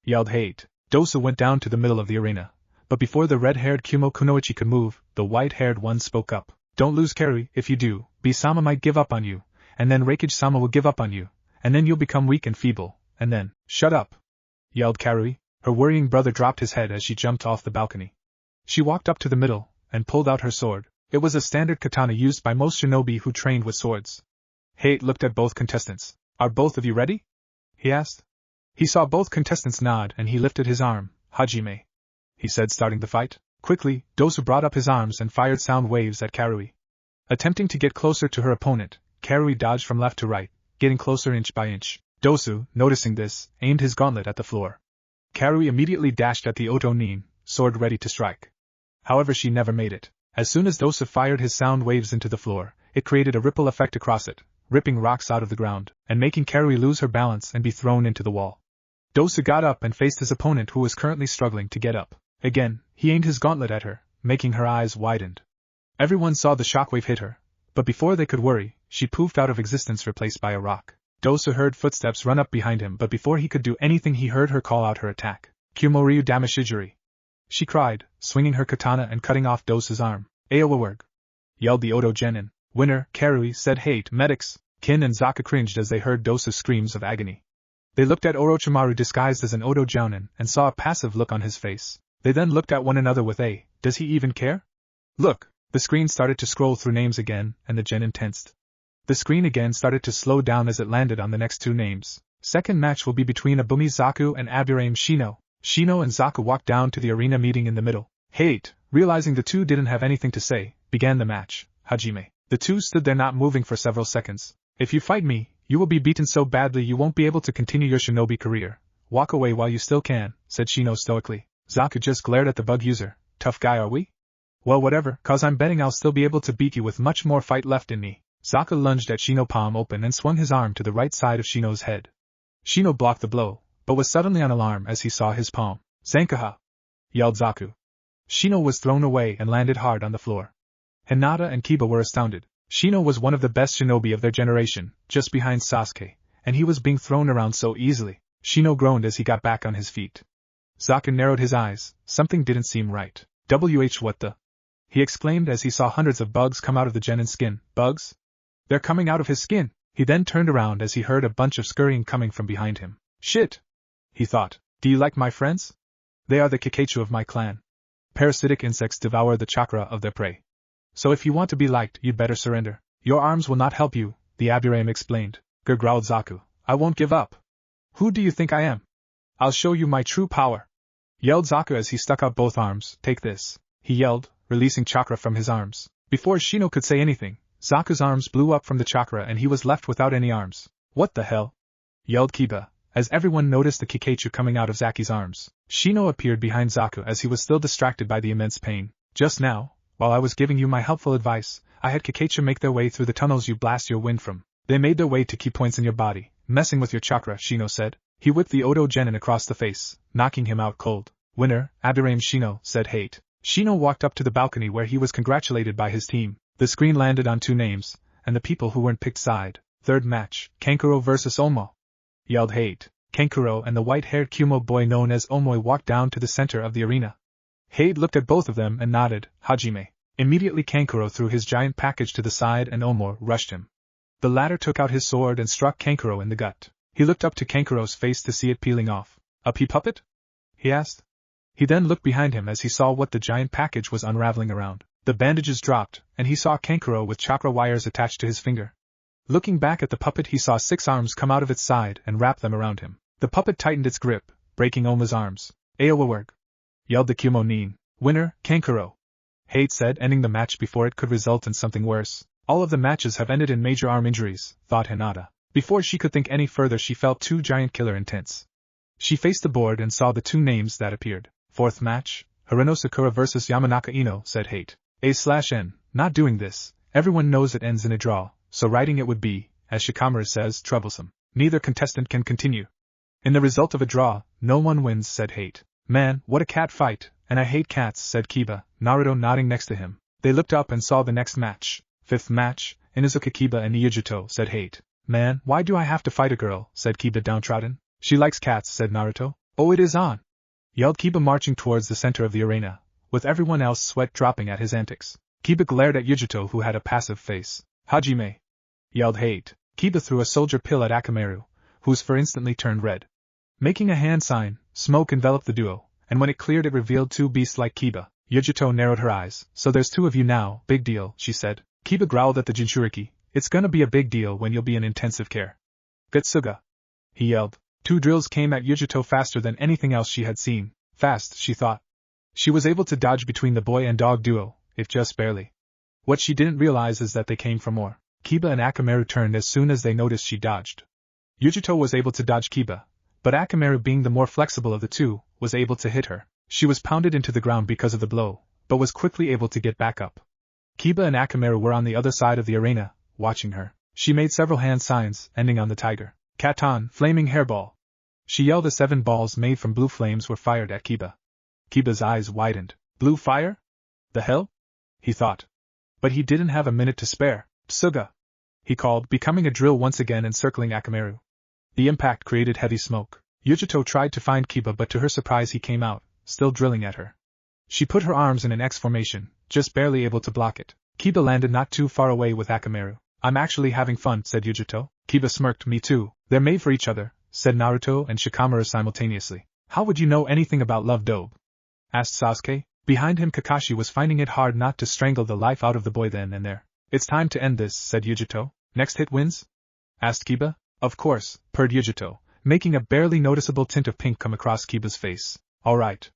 Speaker 1: yelled Hate. Dosu went down to the middle of the arena. But before the red-haired Kumo Kunoichi could move, the white-haired one spoke up. Don't lose, Karui. If you do, B-sama might give up on you, and then Reikage-sama will give up on you, and then you'll become weak and feeble, and then, shut up, yelled Karui. Her worrying brother dropped his head as she jumped off the balcony. She walked up to the middle, and pulled out her sword. It was a standard katana used by most shinobi who trained with swords. Hate looked at both contestants. Are both of you ready? He asked. He saw both contestants nod and he lifted his arm. Hajime, he said, starting the fight. Quickly, Dosu brought up his arms and fired sound waves at Karui. Attempting to get closer to her opponent, Karui dodged from left to right, getting closer inch by inch. Dosu, noticing this, aimed his gauntlet at the floor. Karui immediately dashed at the Oto Nin, sword ready to strike. However, she never made it. As soon as Dosu fired his sound waves into the floor, it created a ripple effect across it, ripping rocks out of the ground, and making Karui lose her balance and be thrown into the wall. Dosu got up and faced his opponent, who was currently struggling to get up. Again, he aimed his gauntlet at her, making her eyes widened. Everyone saw the shockwave hit her, but before they could worry, she poofed out of existence, replaced by a rock. Dosu heard footsteps run up behind him, but before he could do anything he heard her call out her attack. Kumoryu Damashijuri, she cried, swinging her katana and cutting off Dosu's arm. Aowawerg, yelled the Oto genin. Winner, Karui, said Hate. Medics, Kin and Zaka cringed as they heard Dosu's screams of agony. They looked at Orochimaru disguised as an Oto jounin and saw a passive look on his face. They then looked at one another with a, does he even care? Look! The screen started to scroll through names again, and the genin tensed. The screen again started to slow down as it landed on the next two names. Second match will be between Abumi Zaku and Aburame Shino. Shino and Zaku walked down to the arena, meeting in the middle. Hate, realizing the two didn't have anything to say, began the match. Hajime. The two stood there not moving for several seconds. If you fight me, you will be beaten so badly you won't be able to continue your shinobi career. Walk away while you still can, said Shino stoically. Zaku just glared at the bug user. Tough guy, are we? Well, whatever, cause I'm betting I'll still be able to beat you with much more fight left in me. Zaku lunged at Shino, palm open, and swung his arm to the right side of Shino's head. Shino blocked the blow, but was suddenly on alarm as he saw his palm. Zankaha! Yelled Zaku. Shino was thrown away and landed hard on the floor. Hinata and Kiba were astounded. Shino was one of the best shinobi of their generation, just behind Sasuke, and he was being thrown around so easily. Shino groaned as he got back on his feet. Zaku narrowed his eyes. Something didn't seem right. What the? He exclaimed as he saw hundreds of bugs come out of the genin's skin. Bugs? They're coming out of his skin! He then turned around as he heard a bunch of scurrying coming from behind him. Shit! He thought. Do you like my friends? They are the Kikeichu of my clan. Parasitic insects devour the chakra of their prey. So if you want to be liked, you'd better surrender. Your arms will not help you, the Aburame explained. Growled Zaku. I won't give up. Who do you think I am? I'll show you my true power. Yelled Zaku as he stuck out both arms. Take this, he yelled, releasing chakra from his arms. Before Shino could say anything, Zaku's arms blew up from the chakra and he was left without any arms. What the hell? Yelled Kiba, as everyone noticed the Kikeichu coming out of Zaki's arms. Shino appeared behind Zaku as he was still distracted by the immense pain. Just now, while I was giving you my helpful advice, I had Kikeichu make their way through the tunnels you blast your wind from. They made their way to key points in your body, messing with your chakra, Shino said. He whipped the Odo Genin across the face, knocking him out cold. Winner, Abirame Shino, said Hate. Shino walked up to the balcony where he was congratulated by his team. The screen landed on 2 names, and the people who weren't picked side. Third match, Kankuro vs. Omo, yelled Hate. Kankuro and the white-haired Kumo boy known as Omoi walked down to the center of the arena. Hate looked at both of them and nodded. Hajime. Immediately Kankuro threw his giant package to the side and Omo rushed him. The latter took out his sword and struck Kankuro in the gut. He looked up to Kankuro's face to see it peeling off. A pea puppet? He asked. He then looked behind him as he saw what the giant package was unraveling around. The bandages dropped, and he saw Kankuro with chakra wires attached to his finger. Looking back at the puppet, he saw 6 arms come out of its side and wrap them around him. The puppet tightened its grip, breaking Oma's arms. Aowawerg, yelled the Kumo Nin. Winner, Kankuro. Hate said, ending the match before it could result in something worse. All of the matches have ended in major arm injuries, thought Hinata. Before she could think any further, she felt 2 giant killer intents. She faced the board and saw the 2 names that appeared. Fourth match, Hirano Sakura vs. Yamanaka Ino, said Hate. A/N, not doing this. Everyone knows it ends in a draw, so writing it would be, as Shikamaru says, troublesome. Neither contestant can continue. In the result of a draw, no one wins, said Hate. Man, what a cat fight, and I hate cats, said Kiba, Naruto nodding next to him. They looked up and saw the next match. Fifth match, Inuzuka Kiba and Niujuto, said Hate. Man, why do I have to fight a girl, said Kiba downtrodden. She likes cats, said Naruto. Oh, it is on, yelled Kiba marching towards the center of the arena, with everyone else sweat dropping at his antics. Kiba glared at Yujuto, who had a passive face. Hajime, yelled Hate. Kiba threw a soldier pill at Akamaru, whose fur instantly turned red. Making a hand sign, smoke enveloped the duo, and when it cleared it revealed 2 beasts like Kiba. Yujuto narrowed her eyes. So there's 2 of you now, big deal, she said. Kiba growled at the Jinchuriki. It's gonna be a big deal when you'll be in intensive care. Getsuga, he yelled. 2 drills came at Yujuto faster than anything else she had seen. Fast, she thought. She was able to dodge between the boy and dog duo, if just barely. What she didn't realize is that they came for more. Kiba and Akamaru turned as soon as they noticed she dodged. Yujuto was able to dodge Kiba, but Akamaru, being the more flexible of the 2, was able to hit her. She was pounded into the ground because of the blow, but was quickly able to get back up. Kiba and Akamaru were on the other side of the arena, watching her. She made several hand signs, ending on the tiger. Katan, flaming hairball. She yelled as 7 balls made from blue flames were fired at Kiba. Kiba's eyes widened. Blue fire? The hell? He thought. But he didn't have a minute to spare. Tsuga, he called, becoming a drill once again and circling Akamaru. The impact created heavy smoke. Yujuto tried to find Kiba, but to her surprise he came out, still drilling at her. She put her arms in an X formation, just barely able to block it. Kiba landed not too far away with Akamaru. I'm actually having fun, said Yujuto. Kiba smirked. Me too. They're made for each other, said Naruto and Shikamaru simultaneously. How would you know anything about love, Dobe? Asked Sasuke. Behind him Kakashi was finding it hard not to strangle the life out of the boy then and there. It's time to end this, said Yujuto. Next hit wins? Asked Kiba. Of course, purred Yujuto, making a barely noticeable tint of pink come across Kiba's face. All right,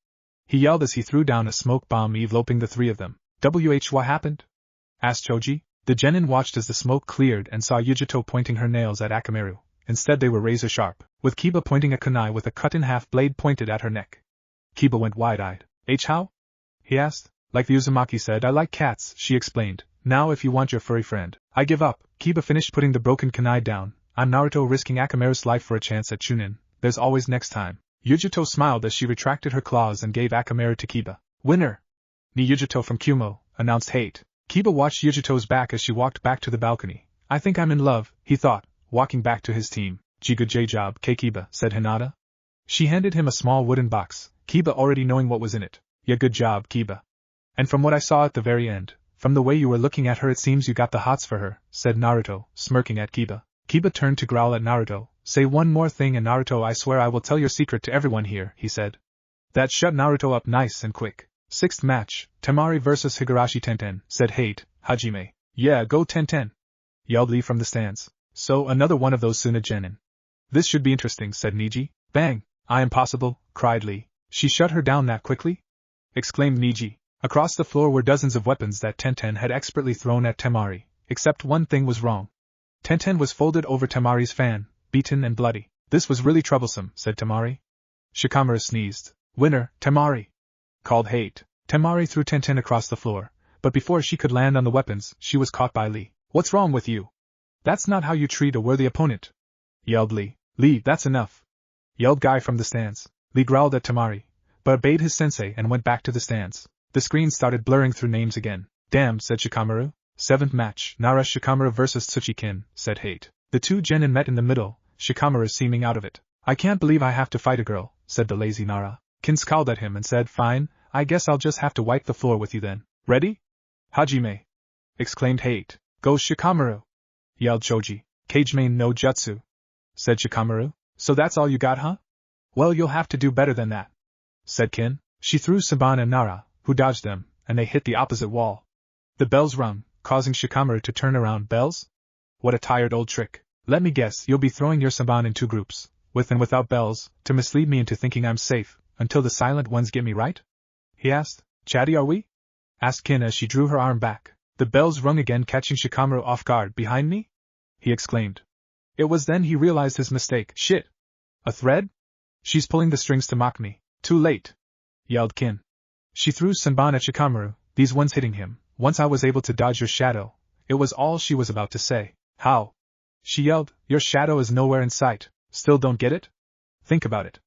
Speaker 1: he yelled as he threw down a smoke bomb enveloping the 3 of them. What happened? Asked Choji. The genin watched as the smoke cleared and saw Yujuto pointing her nails at Akamaru. Instead they were razor sharp, with Kiba pointing a kunai with a cut-in-half blade pointed at her neck. Kiba went wide-eyed. How? He asked. Like the Uzumaki said, I like cats, she explained. Now if you want your furry friend, I give up. Kiba finished putting the broken kunai down. I'm Naruto risking Akamaru's life for a chance at Chunin. There's always next time. Yujuto smiled as she retracted her claws and gave Akamaru to Kiba. Winner! Niujuto from Kumo, announced Hate. Kiba watched Yujuto's back as she walked back to the balcony. I think I'm in love, he thought, walking back to his team. Good job, Kiba, said Hinata. She handed him a small wooden box, Kiba already knowing what was in it. Yeah, good job, Kiba. And from what I saw at the very end, from the way you were looking at her, it seems you got the hots for her, said Naruto, smirking at Kiba. Kiba turned to growl at Naruto. Say one more thing and Naruto, I swear I will tell your secret to everyone here, he said. That shut Naruto up nice and quick. Sixth match, Temari vs. Higurashi Tenten, said Hate. Hajime. Yeah, go Tenten, yelled Lee from the stands. So another one of those Tsunade genin. This should be interesting, said Neji. Bang! I am possible, cried Lee. She shut her down that quickly? Exclaimed Neji. Across the floor were dozens of weapons that Tenten had expertly thrown at Temari, except one thing was wrong. Tenten was folded over Temari's fan, beaten and bloody. This was really troublesome, said Temari. Shikamaru sneezed. Winner, Temari! Called Hate. Temari threw Tenten across the floor, but before she could land on the weapons, she was caught by Lee. What's wrong with you? That's not how you treat a worthy opponent, yelled Lee. Lee, that's enough, yelled Guy from the stands. Lee growled at Tamari, but obeyed his sensei and went back to the stands. The screen started blurring through names again. Damn, said Shikamaru. 7th match, Nara Shikamaru vs Tsuchikin, said Hate. The two genin met in the middle, Shikamaru seeming out of it. I can't believe I have to fight a girl, said the lazy Nara. Kin scowled at him and said, fine, I guess I'll just have to wipe the floor with you then. Ready? Hajime! Exclaimed Hate. Go Shikamaru! Yelled Choji. Kagemain no jutsu, said Shikamaru. So that's all you got, huh? Well, you'll have to do better than that, said Kin. She threw Saban and Nara, who dodged them, and they hit the opposite wall. The bells rung, causing Shikamaru to turn around. Bells? What a tired old trick. Let me guess, you'll be throwing your Saban in 2 groups, with and without bells, to mislead me into thinking I'm safe, until the silent ones get me right? He asked. Chatty are we? Asked Kin as she drew her arm back. The bells rung again, catching Shikamaru off guard. Behind me? He exclaimed. It was then he realized his mistake. Shit! A thread? She's pulling the strings to mock me. Too late! Yelled Kin. She threw Senban at Shikamaru, these ones hitting him. Once I was able to dodge your shadow. It was all she was about to say. How? She yelled, your shadow is nowhere in sight. Still don't get it? Think about it.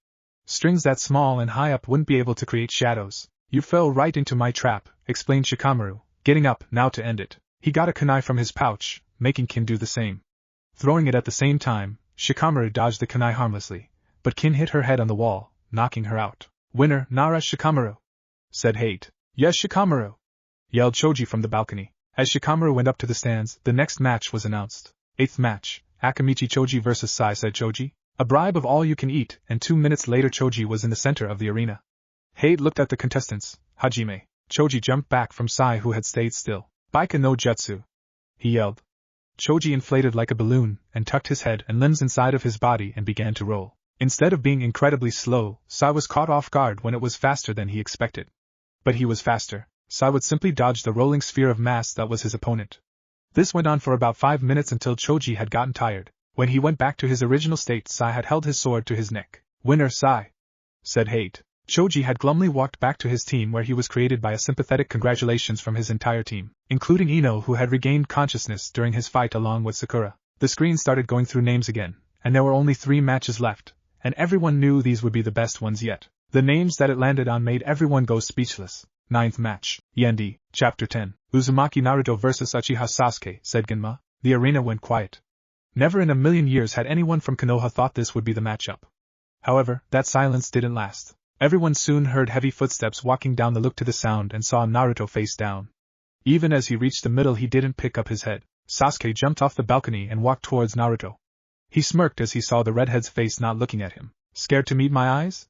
Speaker 1: Strings that small and high up wouldn't be able to create shadows. You fell right into my trap, explained Shikamaru, getting up now to end it. He got a kunai from his pouch, making Kin do the same. Throwing it at the same time, Shikamaru dodged the kunai harmlessly, but Kin hit her head on the wall, knocking her out. Winner, Nara Shikamaru, said Hate. Yes, Shikamaru, yelled Choji from the balcony. As Shikamaru went up to the stands, the next match was announced. 8th match, Akamichi Choji vs Sai, said Choji. A bribe of all you can eat, and 2 minutes later Choji was in the center of the arena. Hate looked at the contestants. Hajime. Choji jumped back from Sai, who had stayed still. Baika no jutsu, he yelled. Choji inflated like a balloon, and tucked his head and limbs inside of his body and began to roll. Instead of being incredibly slow, Sai was caught off guard when it was faster than he expected. But he was faster. Sai would simply dodge the rolling sphere of mass that was his opponent. This went on for about 5 minutes until Choji had gotten tired. When he went back to his original state, Sai had held his sword to his neck. Winner Sai, said Hate. Choji had glumly walked back to his team, where he was created by a sympathetic congratulations from his entire team, including Ino, who had regained consciousness during his fight along with Sakura. The screen started going through names again, and there were only 3 matches left, and everyone knew these would be the best ones yet. The names that it landed on made everyone go speechless. 9th match, Yendi, Chapter 10, Uzumaki Naruto vs Uchiha Sasuke, said Genma. The arena went quiet. Never in a million years had anyone from Konoha thought this would be the matchup. However, that silence didn't last. Everyone soon heard heavy footsteps walking down the look to the sound and saw Naruto face down. Even as he reached the middle, he didn't pick up his head. Sasuke jumped off the balcony and walked towards Naruto. He smirked as he saw the redhead's face not looking at him. Scared to meet my eyes?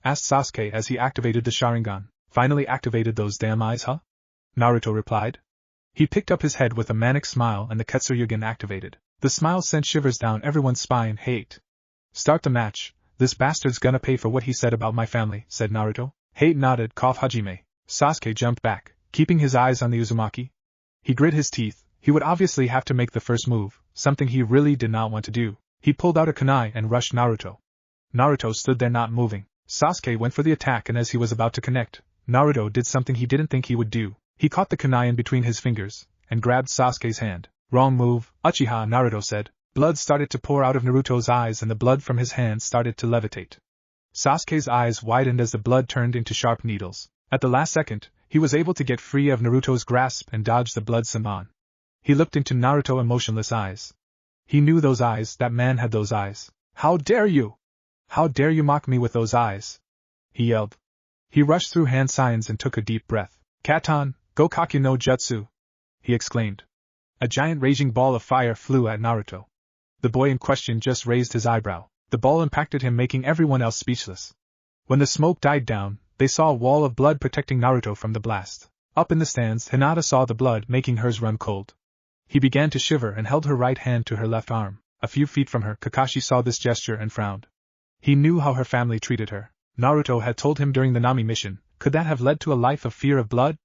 Speaker 1: Asked Sasuke as he activated the Sharingan. Finally activated those damn eyes, huh? Naruto replied. He picked up his head with a manic smile and the Ketsuryugen activated. The smile sent shivers down everyone's spine. Hate. Start the match. This bastard's gonna pay for what he said about my family, said Naruto. Hate nodded. Cough Hajime. Sasuke jumped back, keeping his eyes on the Uzumaki. He grit his teeth. He would obviously have to make the first move, something he really did not want to do. He pulled out a kunai and rushed Naruto. Naruto stood there not moving. Sasuke went for the attack, and as he was about to connect, Naruto did something he didn't think he would do. He caught the kunai in between his fingers, and grabbed Sasuke's hand. Wrong move, Uchiha, Naruto said. Blood started to pour out of Naruto's eyes and the blood from his hand started to levitate. Sasuke's eyes widened as the blood turned into sharp needles. At the last second, he was able to get free of Naruto's grasp and dodge the blood Saman. He looked into Naruto's emotionless eyes. He knew those eyes, that man had those eyes. How dare you! How dare you mock me with those eyes! He yelled. He rushed through hand signs and took a deep breath. Katon, Gokakyu no Jutsu! He exclaimed. A giant raging ball of fire flew at Naruto. The boy in question just raised his eyebrow. The ball impacted him, making everyone else speechless. When the smoke died down, they saw a wall of blood protecting Naruto from the blast. Up in the stands, Hinata saw the blood, making hers run cold. He began to shiver and held her right hand to her left arm. A few feet from her, Kakashi saw this gesture and frowned. He knew how her family treated her. Naruto had told him during the Nami mission. Could that have led to a life of fear of blood?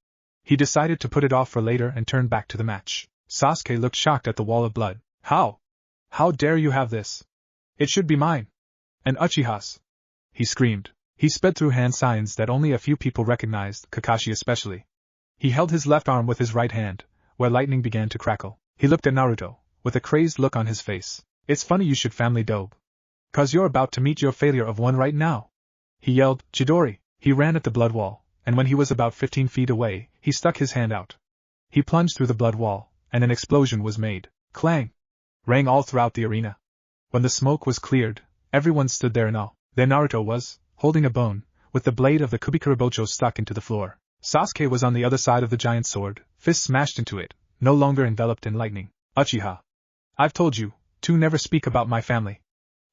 Speaker 1: He decided to put it off for later and turned back to the match. Sasuke looked shocked at the wall of blood. How? How dare you have this? It should be mine. And Uchiha's! He screamed. He sped through hand signs that only a few people recognized, Kakashi especially. He held his left arm with his right hand, where lightning began to crackle. He looked at Naruto, with a crazed look on his face. It's funny you should family dobe. 'Cause you're about to meet your failure of one right now. He yelled, Chidori. He ran at the blood wall, and when he was about 15 feet away, he stuck his hand out. He plunged through the blood wall, and an explosion was made. Clang! Rang all throughout the arena. When the smoke was cleared, everyone stood there in awe. There Naruto was, holding a bone, with the blade of the Kubikurabocho stuck into the floor. Sasuke was on the other side of the giant sword, fist smashed into it, no longer enveloped in lightning. Uchiha. I've told you, to never speak about my family,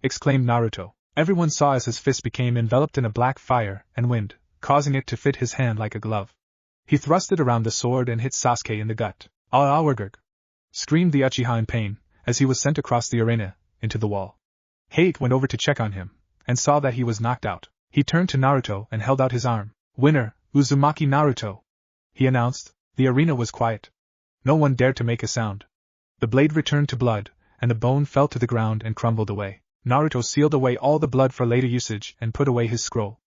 Speaker 1: exclaimed Naruto. Everyone saw as his fist became enveloped in a black fire and wind, causing it to fit his hand like a glove. He thrust it around the sword and hit Sasuke in the gut. Ah-ah-wurgurg! Screamed the Uchiha in pain, as he was sent across the arena, into the wall. Hate went over to check on him, and saw that he was knocked out. He turned to Naruto and held out his arm. Winner, Uzumaki Naruto, he announced. The arena was quiet. No one dared to make a sound. The blade returned to blood, and the bone fell to the ground and crumbled away. Naruto sealed away all the blood for later usage and put away his scroll.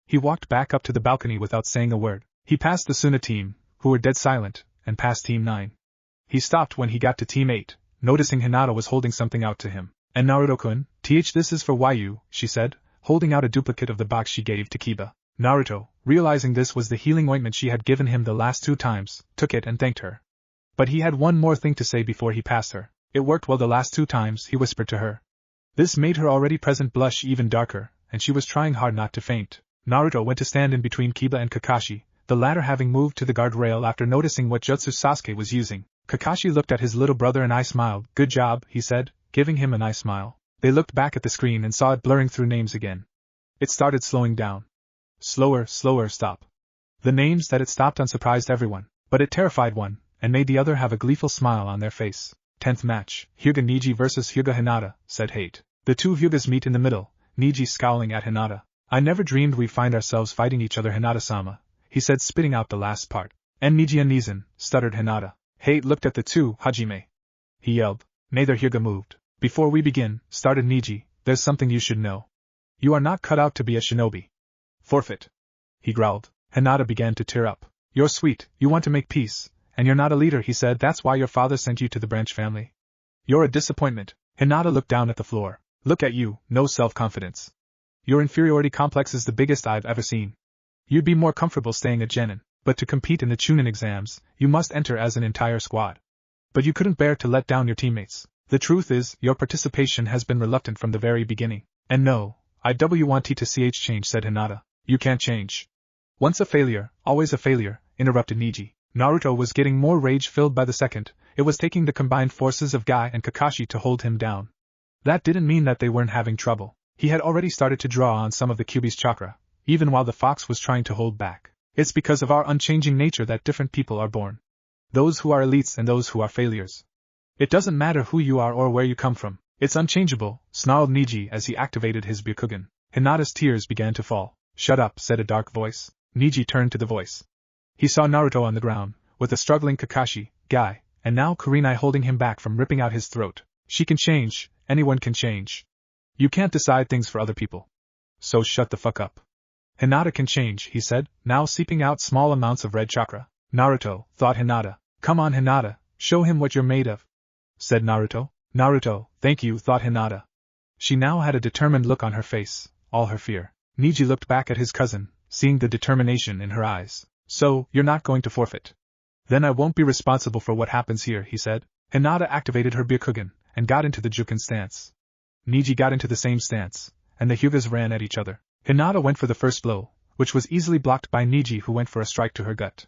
Speaker 1: He walked back up to the balcony without saying a word. He passed the Tsunade team, who were dead silent, and passed Team 9. He stopped when he got to Team 8, noticing Hinata was holding something out to him. And Naruto-kun, this is for you, she said, holding out a duplicate of the box she gave to Kiba. Naruto, realizing this was the healing ointment she had given him the last 2 times, took it and thanked her. But he had one more thing to say before he passed her. It worked well the last 2 times, he whispered to her. This made her already present blush even darker, and she was trying hard not to faint. Naruto went to stand in between Kiba and Kakashi, the latter having moved to the guardrail after noticing what jutsu Sasuke was using. Kakashi looked at his little brother and I smiled. Good job, he said, giving him a nice smile. They looked back at the screen and saw it blurring through names again. It started slowing down. Slower, stop. The names that it stopped on surprised everyone, but it terrified one, and made the other have a gleeful smile on their face. 10th match, Hyuga Neji vs Hyuga Hinata, said Hate. The 2 Hyugas meet in the middle, Neji scowling at Hinata. I never dreamed we'd find ourselves fighting each other, Hinata-sama, he said, spitting out the last part. And Neji and Nizan, stuttered Hinata. Hate looked at the 2 Hajime. He yelled. Neither Hyuga moved. Before we begin, started Neji, there's something you should know. You are not cut out to be a shinobi. Forfeit. He growled. Hinata began to tear up. You're sweet, you want to make peace, and you're not a leader, he said. That's why your father sent you to the branch family. You're a disappointment. Hinata looked down at the floor. Look at you, no self-confidence. Your inferiority complex is the biggest I've ever seen. You'd be more comfortable staying at Genin, but to compete in the Chunin exams, you must enter as an entire squad. But you couldn't bear to let down your teammates. The truth is, your participation has been reluctant from the very beginning. And no, I want to change, said Hinata. You can't change. Once a failure, always a failure, interrupted Neji. Naruto was getting more rage-filled by the second. It was taking the combined forces of Guy and Kakashi to hold him down. That didn't mean that they weren't having trouble. He had already started to draw on some of the Kyuubi's chakra, even while the fox was trying to hold back. It's because of our unchanging nature that different people are born. Those who are elites and those who are failures. It doesn't matter who you are or where you come from. It's unchangeable, snarled Neji as he activated his Byakugan. Hinata's tears began to fall. Shut up, said a dark voice. Neji turned to the voice. He saw Naruto on the ground, with a struggling Kakashi, Guy, and now Kurenai holding him back from ripping out his throat. She can change, anyone can change. You can't decide things for other people. So shut the fuck up. Hinata can change, he said, now seeping out small amounts of red chakra. Naruto, thought Hinata. Come on, Hinata, show him what you're made of, said Naruto. Naruto, thank you, thought Hinata. She now had a determined look on her face, all her fear. Neji looked back at his cousin, seeing the determination in her eyes. So, you're not going to forfeit. Then I won't be responsible for what happens here, he said. Hinata activated her Byakugan, and got into the Juken stance. Neji got into the same stance, and the Hyugas ran at each other. Hinata went for the first blow, which was easily blocked by Neji, who went for a strike to her gut.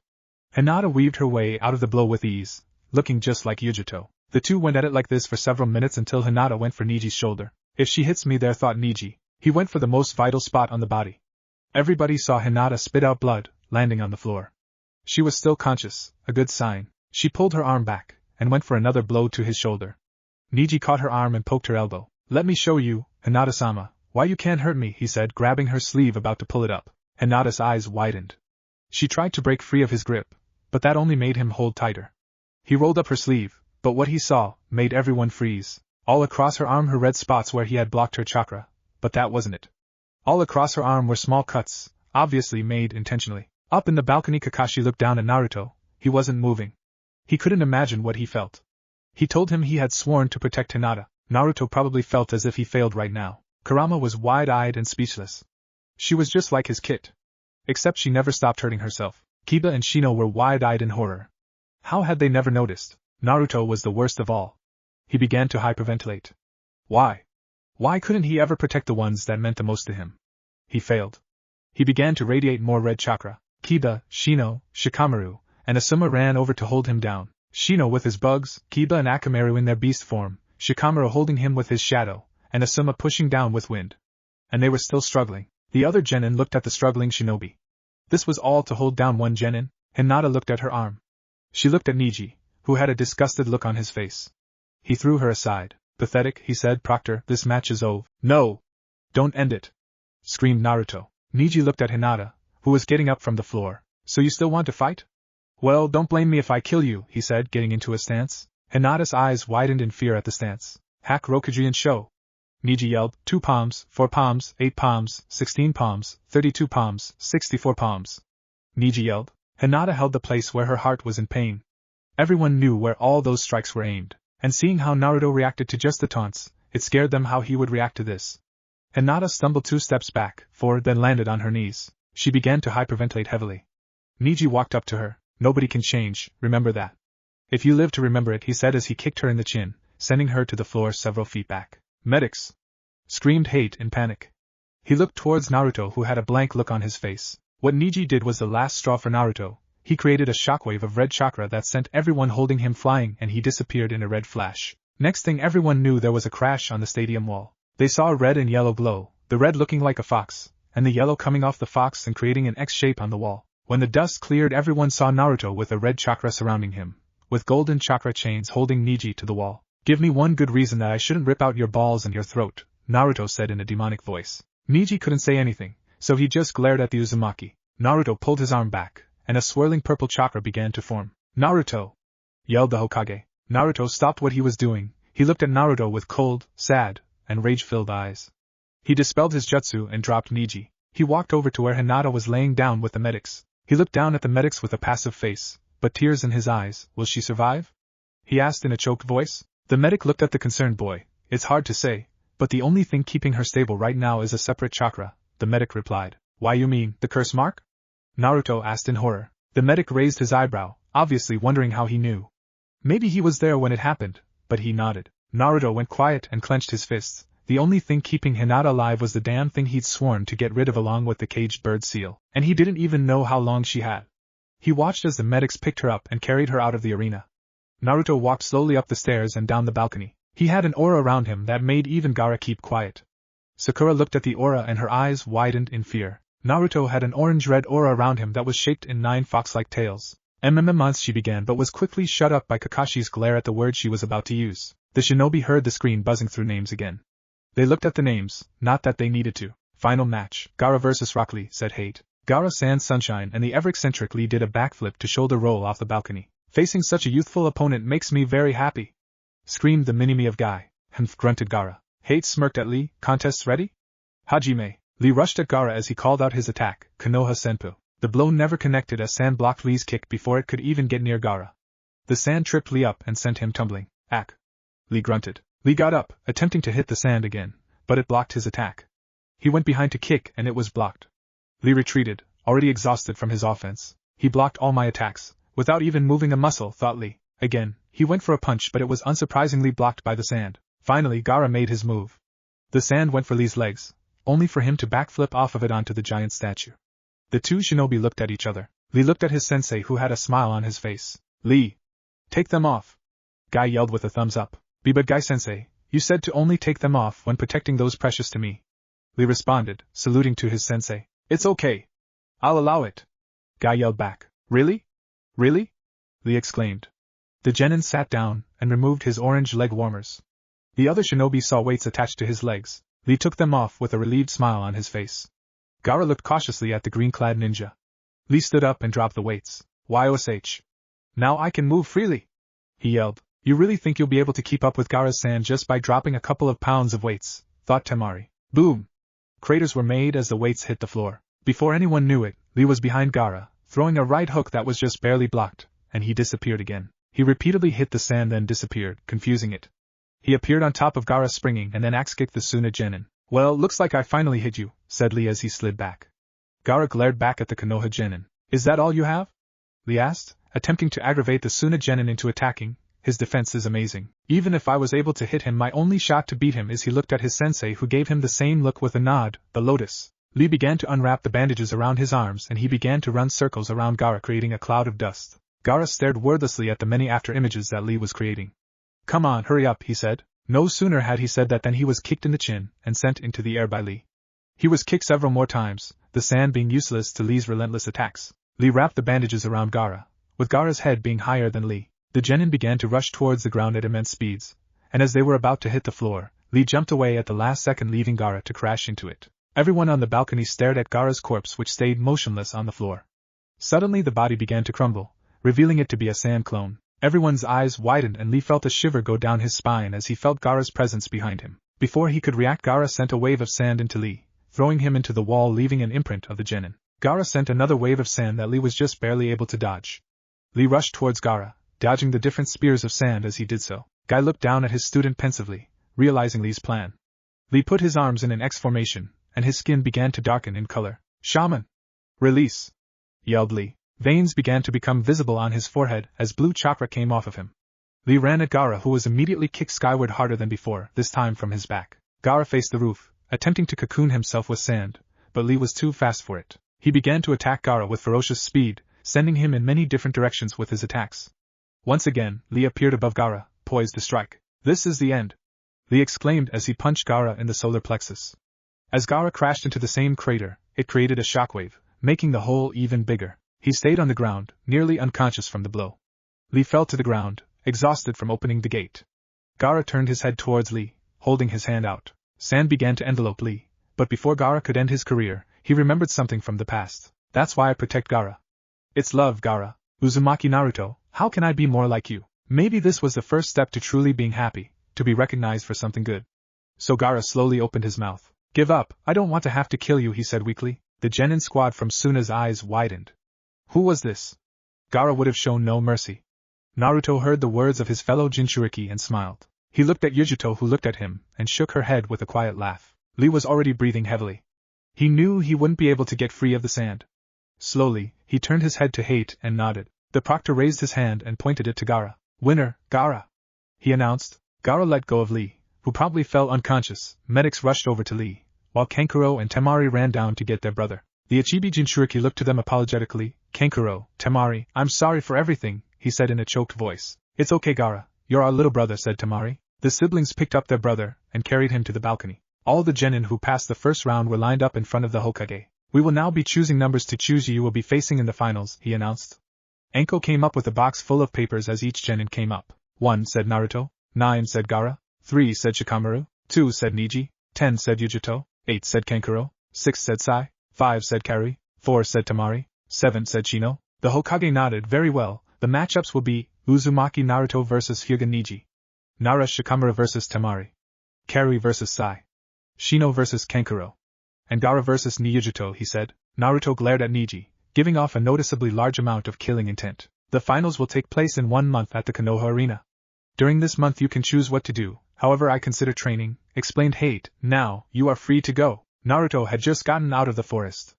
Speaker 1: Hinata weaved her way out of the blow with ease, looking just like Yujito. The two went at it like this for several minutes until Hinata went for Neji's shoulder. If she hits me there, thought Neji. He went for the most vital spot on the body. Everybody saw Hinata spit out blood, landing on the floor. She was still conscious, a good sign. She pulled her arm back, and went for another blow to his shoulder. Neji caught her arm and poked her elbow. Let me show you, Hinata-sama, why you can't hurt me, he said, grabbing her sleeve about to pull it up. Hinata's eyes widened. She tried to break free of his grip, but that only made him hold tighter. He rolled up her sleeve, but what he saw made everyone freeze. All across her arm, her red spots where he had blocked her chakra, but that wasn't it. All across her arm were small cuts, obviously made intentionally. Up in the balcony, Kakashi looked down at Naruto. He wasn't moving. He couldn't imagine what he felt. He told him he had sworn to protect Hinata. Naruto probably felt as if he failed right now. Kurama was wide-eyed and speechless. She was just like his kit. Except she never stopped hurting herself. Kiba and Shino were wide-eyed in horror. How had they never noticed? Naruto was the worst of all. He began to hyperventilate. Why? Why couldn't he ever protect the ones that meant the most to him? He failed. He began to radiate more red chakra. Kiba, Shino, Shikamaru, and Asuma ran over to hold him down. Shino with his bugs, Kiba and Akamaru in their beast form, Shikamaru holding him with his shadow, and Asuma pushing down with wind. And they were still struggling. The other genin looked at the struggling shinobi. This was all to hold down one genin. Hinata looked at her arm. She looked at Neji, who had a disgusted look on his face. He threw her aside. Pathetic, he said. Proctor, this match is over. No! Don't end it! Screamed Naruto. Neji looked at Hinata, who was getting up from the floor. So you still want to fight? Well, don't blame me if I kill you, he said, getting into a stance. Hinata's eyes widened in fear at the stance. Hack Rokuji and show. Neji yelled, 2 palms, 4 palms, 8 palms, 16 palms, 32 palms, 64 palms. Neji yelled. Hinata held the place where her heart was in pain. Everyone knew where all those strikes were aimed, and seeing how Naruto reacted to just the taunts, it scared them how he would react to this. Hinata stumbled 2 steps back, forward, then landed on her knees. She began to hyperventilate heavily. Neji walked up to her. Nobody can change, remember that. If you live to remember it, he said as he kicked her in the chin, sending her to the floor several feet back. Medics! Screamed Hate in panic. He looked towards Naruto, who had a blank look on his face. What Neji did was the last straw for Naruto. He created a shockwave of red chakra that sent everyone holding him flying, and he disappeared in a red flash. Next thing everyone knew, there was a crash on the stadium wall. They saw a red and yellow glow, the red looking like a fox, and the yellow coming off the fox and creating an X shape on the wall. When the dust cleared, everyone saw Naruto with a red chakra surrounding him, with golden chakra chains holding Neji to the wall. Give me one good reason that I shouldn't rip out your balls and your throat, Naruto said in a demonic voice. Neji couldn't say anything, so he just glared at the Uzumaki. Naruto pulled his arm back, and a swirling purple chakra began to form. Naruto! Yelled the Hokage. Naruto stopped what he was doing. He looked at Naruto with cold, sad, and rage-filled eyes. He dispelled his jutsu and dropped Neji. He walked over to where Hinata was laying down with the medics. He looked down at the medics with a passive face, but tears in his eyes. Will she survive? He asked in a choked voice. The medic looked at the concerned boy. It's hard to say, but the only thing keeping her stable right now is a separate chakra, the medic replied. Why, you mean, the curse mark? Naruto asked in horror. The medic raised his eyebrow, obviously wondering how he knew. Maybe he was there when it happened, but he nodded. Naruto went quiet and clenched his fists. The only thing keeping Hinata alive was the damn thing he'd sworn to get rid of along with the caged bird seal, and he didn't even know how long she had. He watched as the medics picked her up and carried her out of the arena. Naruto walked slowly up the stairs and down the balcony. He had an aura around him that made even Gaara keep quiet. Sakura looked at the aura and her eyes widened in fear. Naruto had an orange-red aura around him that was shaped in 9 fox-like tails. Months she began, but was quickly shut up by Kakashi's glare at the word she was about to use. The shinobi heard the screen buzzing through names again. They looked at the names, not that they needed to. Final match, Gaara vs. Rock Lee, said Hate. Gaara sans Sunshine and the ever-eccentric Lee did a backflip to shoulder roll off the balcony. Facing such a youthful opponent makes me very happy, screamed the mini-me of Guy. Humph, grunted Gaara. Hate smirked at Lee. Contests ready? Hajime. Lee rushed at Gaara as he called out his attack, Konoha Senpu. The blow never connected as sand blocked Lee's kick before it could even get near Gaara. The sand tripped Lee up and sent him tumbling. Ack! Lee grunted. Lee got up, attempting to hit the sand again, but it blocked his attack. He went behind to kick and it was blocked. Lee retreated, already exhausted from his offense. He blocked all my attacks, without even moving a muscle, thought Lee. Again, he went for a punch, but it was unsurprisingly blocked by the sand. Finally, Gaara made his move. The sand went for Lee's legs, only for him to backflip off of it onto the giant statue. The two shinobi looked at each other. Lee looked at his sensei, who had a smile on his face. Lee! Take them off! Guy yelled with a thumbs up. But Guy-sensei, you said to only take them off when protecting those precious to me. Lee responded, saluting to his sensei. It's okay. I'll allow it. Guy yelled back. Really? Really? Lee exclaimed. The genin sat down and removed his orange leg warmers. The other shinobi saw weights attached to his legs. Lee took them off with a relieved smile on his face. Gaara looked cautiously at the green-clad ninja. Lee stood up and dropped the weights. Yosh. Now I can move freely, he yelled. You really think you'll be able to keep up with Gaara's sand just by dropping a couple of pounds of weights, thought Temari. Boom! Craters were made as the weights hit the floor. Before anyone knew it, Lee was behind Gaara, throwing a right hook that was just barely blocked, and he disappeared again. He repeatedly hit the sand then disappeared, confusing it. He appeared on top of Gaara springing and then axe-kicked the Tsunade genin. Well, looks like I finally hit you, said Lee as he slid back. Gaara glared back at the Konoha genin. Is that all you have? Lee asked, attempting to aggravate the Tsunade genin into attacking. His defense is amazing. Even if I was able to hit him, my only shot to beat him is. He looked at his sensei, who gave him the same look with a nod, the lotus. Lee began to unwrap the bandages around his arms and he began to run circles around Gaara, creating a cloud of dust. Gaara stared wordlessly at the many after images that Lee was creating. Come on, hurry up, he said. No sooner had he said that than he was kicked in the chin and sent into the air by Lee. He was kicked several more times, the sand being useless to Lee's relentless attacks. Lee wrapped the bandages around Gaara, with Gaara's head being higher than Lee. The genin began to rush towards the ground at immense speeds, and as they were about to hit the floor, Lee jumped away at the last second, leaving Gaara to crash into it. Everyone on the balcony stared at Gaara's corpse, which stayed motionless on the floor. Suddenly the body began to crumble, revealing it to be a sand clone. Everyone's eyes widened and Lee felt a shiver go down his spine as he felt Gaara's presence behind him. Before he could react, Gaara sent a wave of sand into Lee, throwing him into the wall, leaving an imprint of the genin. Gaara sent another wave of sand that Lee was just barely able to dodge. Lee rushed towards Gaara, dodging the different spears of sand as he did so. Guy looked down at his student pensively, realizing Lee's plan. Lee put his arms in an X formation, and his skin began to darken in color. Shaman! Release! Yelled Lee. Veins began to become visible on his forehead as blue chakra came off of him. Lee ran at Gaara, who was immediately kicked skyward harder than before, this time from his back. Gaara faced the roof, attempting to cocoon himself with sand, but Lee was too fast for it. He began to attack Gaara with ferocious speed, sending him in many different directions with his attacks. Once again, Lee appeared above Gaara, poised to strike. This is the end! Lee exclaimed as he punched Gaara in the solar plexus. As Gaara crashed into the same crater, it created a shockwave, making the hole even bigger. He stayed on the ground, nearly unconscious from the blow. Lee fell to the ground, exhausted from opening the gate. Gaara turned his head towards Lee, holding his hand out. Sand began to envelope Lee, but before Gaara could end his career, he remembered something from the past. That's why I protect Gaara. It's love, Gaara. Uzumaki Naruto, how can I be more like you? Maybe this was the first step to truly being happy, to be recognized for something good. So Gaara slowly opened his mouth. Give up, I don't want to have to kill you, he said weakly. The genin squad from Suna's eyes widened. Who was this? Gaara would have shown no mercy. Naruto heard the words of his fellow Jinchuriki and smiled. He looked at Yujito, who looked at him and shook her head with a quiet laugh. Lee was already breathing heavily. He knew he wouldn't be able to get free of the sand. Slowly, he turned his head to Hate and nodded. The proctor raised his hand and pointed it to Gaara. Winner, Gaara! He announced. Gaara let go of Lee, who probably fell unconscious. Medics rushed over to Lee, while Kankuro and Temari ran down to get their brother. The Ichibi Jinchuriki looked to them apologetically. Kankuro, Temari, I'm sorry for everything, he said in a choked voice. It's okay, Gaara, you're our little brother, said Temari. The siblings picked up their brother and carried him to the balcony. All the genin who passed the first round were lined up in front of the Hokage. We will now be choosing numbers to choose you will be facing in the finals, he announced. Enko came up with a box full of papers as each genin came up. 1, said Naruto. 9, said Gaara. 3, said Shikamaru. 2, said Neji. 10, said Yujito. 8, said Kankuro. 6, said Sai. 5, said Kari. 4, said Temari. 7, said Shino. The Hokage nodded. Very well, the matchups will be Uzumaki Naruto vs Hyuga Neji. Nara Shikamaru vs Temari. Kari vs Sai. Shino vs Kankuro. And Gaara vs Niyujito, he said. Naruto glared at Neji, giving off a noticeably large amount of killing intent. The finals will take place in 1 month at the Konoha Arena. During this month you can choose what to do, however I consider training, explained Hate. Now, you are free to go. Naruto had just gotten out of the forest.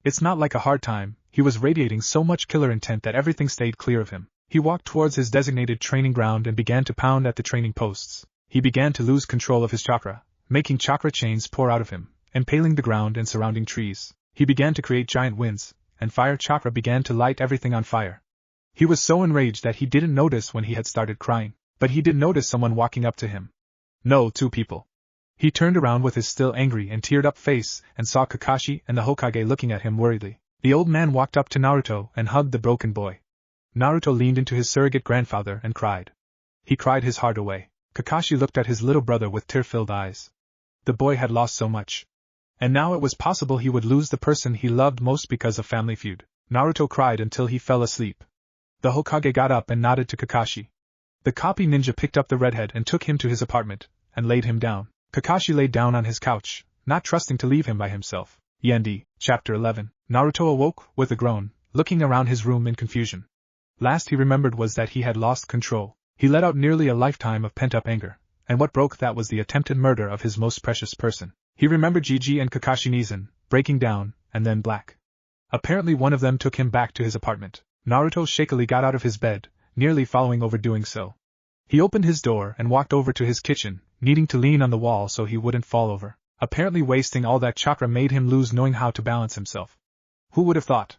Speaker 1: It's not like a hard time, he was radiating so much killer intent that everything stayed clear of him. He walked towards his designated training ground and began to pound at the training posts. He began to lose control of his chakra, making chakra chains pour out of him, impaling the ground and surrounding trees. He began to create giant winds, and fire chakra began to light everything on fire. He was so enraged that he didn't notice when he had started crying, but he did notice someone walking up to him. No, 2 people. He turned around with his still angry and teared-up face and saw Kakashi and the Hokage looking at him worriedly. The old man walked up to Naruto and hugged the broken boy. Naruto leaned into his surrogate grandfather and cried. He cried his heart away. Kakashi looked at his little brother with tear-filled eyes. The boy had lost so much. And now it was possible he would lose the person he loved most because of family feud. Naruto cried until he fell asleep. The Hokage got up and nodded to Kakashi. The copy ninja picked up the redhead and took him to his apartment, and laid him down. Kakashi lay down on his couch, not trusting to leave him by himself. Yendi, Chapter 11. Naruto awoke, with a groan, looking around his room in confusion. Last he remembered was that he had lost control. He let out nearly a lifetime of pent-up anger, and what broke that was the attempted murder of his most precious person. He remembered Jiji and Kakashi Nizan, breaking down, and then black. Apparently one of them took him back to his apartment. Naruto shakily got out of his bed, nearly falling over doing so. He opened his door and walked over to his kitchen, needing to lean on the wall so he wouldn't fall over. Apparently wasting all that chakra made him lose knowing how to balance himself. Who would have thought?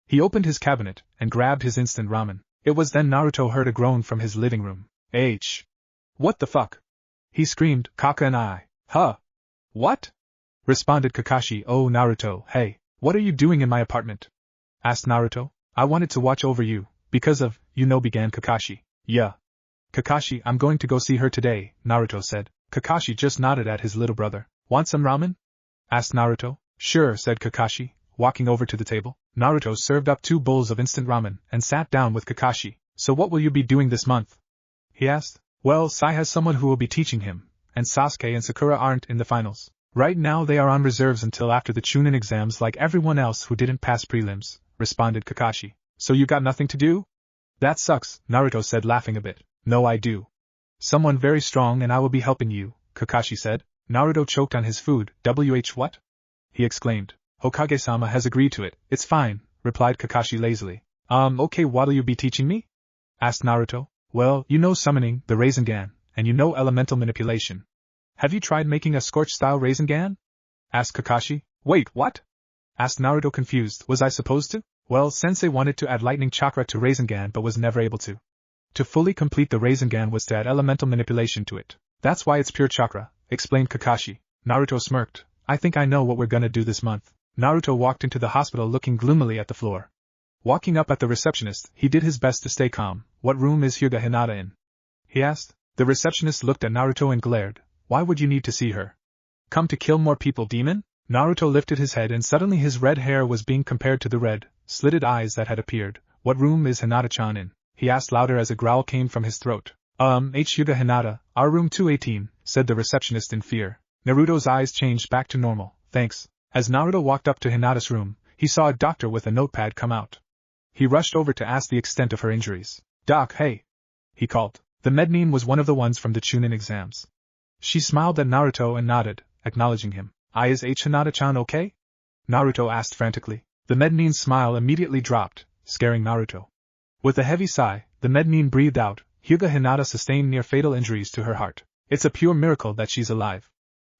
Speaker 1: He opened his cabinet and grabbed his instant ramen. It was then Naruto heard a groan from his living room. What the fuck? He screamed, Kaka and I. Huh? What? Responded Kakashi. Oh Naruto, hey, what are you doing in my apartment? Asked Naruto. I wanted to watch over you, because of, began Kakashi. Yeah. Kakashi, I'm going to go see her today, Naruto said. Kakashi just nodded at his little brother. Want some ramen? Asked Naruto. Sure, said Kakashi, walking over to the table. Naruto served up 2 bowls of instant ramen and sat down with Kakashi. So what will you be doing this month? He asked. Well, Sai has someone who will be teaching him, and Sasuke and Sakura aren't in the finals. Right now they are on reserves until after the Chunin exams like everyone else who didn't pass prelims, responded Kakashi. So you got nothing to do? That sucks, Naruto said laughing a bit. No I do. Someone very strong and I will be helping you, Kakashi said. Naruto choked on his food. What? He exclaimed. Hokage-sama has agreed to it. It's fine, replied Kakashi lazily. Okay, what'll you be teaching me? Asked Naruto. Well, you know summoning, the Rasengan, and you know elemental manipulation. Have you tried making a Scorch-style Rasengan? Asked Kakashi. Wait, what? Asked Naruto confused. Was I supposed to? Well, Sensei wanted to add lightning chakra to Rasengan but was never able to. To fully complete the Rasengan was to add elemental manipulation to it. That's why it's pure chakra, explained Kakashi. Naruto smirked. I think I know what we're gonna do this month. Naruto walked into the hospital looking gloomily at the floor. Walking up at the receptionist, he did his best to stay calm. What room is Hinata in? He asked. The receptionist looked at Naruto and glared. Why would you need to see her? Come to kill more people, demon? Naruto lifted his head and suddenly his red hair was being compared to the red, slitted eyes that had appeared. What room is Hinata-chan in? He asked louder as a growl came from his throat. Hinata, our room 218, said the receptionist in fear. Naruto's eyes changed back to normal. Thanks. As Naruto walked up to Hinata's room, he saw a doctor with a notepad come out. He rushed over to ask the extent of her injuries. Doc, hey! He called. The Mednin was one of the ones from the Chunin exams. She smiled at Naruto and nodded, acknowledging him. Is Hinata-chan okay? Naruto asked frantically. The Mednin's smile immediately dropped, scaring Naruto. With a heavy sigh, the Mednin breathed out. Hinata sustained near-fatal injuries to her heart. It's a pure miracle that she's alive.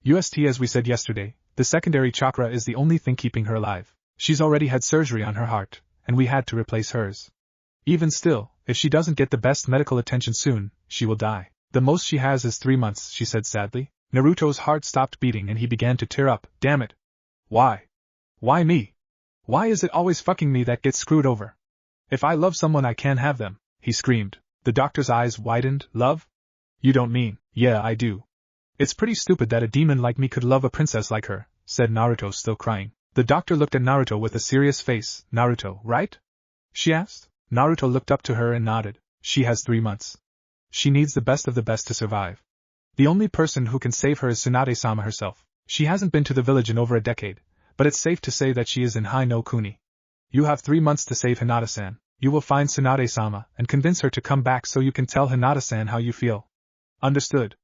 Speaker 1: As we said yesterday, the secondary chakra is the only thing keeping her alive. She's already had surgery on her heart, and we had to replace hers. Even still, if she doesn't get the best medical attention soon, she will die. The most she has is 3 months, she said sadly. Naruto's heart stopped beating and he began to tear up. Damn it. Why? Why me? Why is it always fucking me that gets screwed over? If I love someone I can't have them, he screamed. The doctor's eyes widened. Love? You don't mean? Yeah, I do. It's pretty stupid that a demon like me could love a princess like her, said Naruto still crying. The doctor looked at Naruto with a serious face. Naruto, right? She asked. Naruto looked up to her and nodded. She has 3 months. She needs the best of the best to survive. The only person who can save her is Tsunade-sama herself. She hasn't been to the village in over a decade, but it's safe to say that she is in Hai no Kuni. You have 3 months to save Hinata-san. You will find Tsunade-sama and convince her to come back so you can tell Hinata-san how you feel. Understood?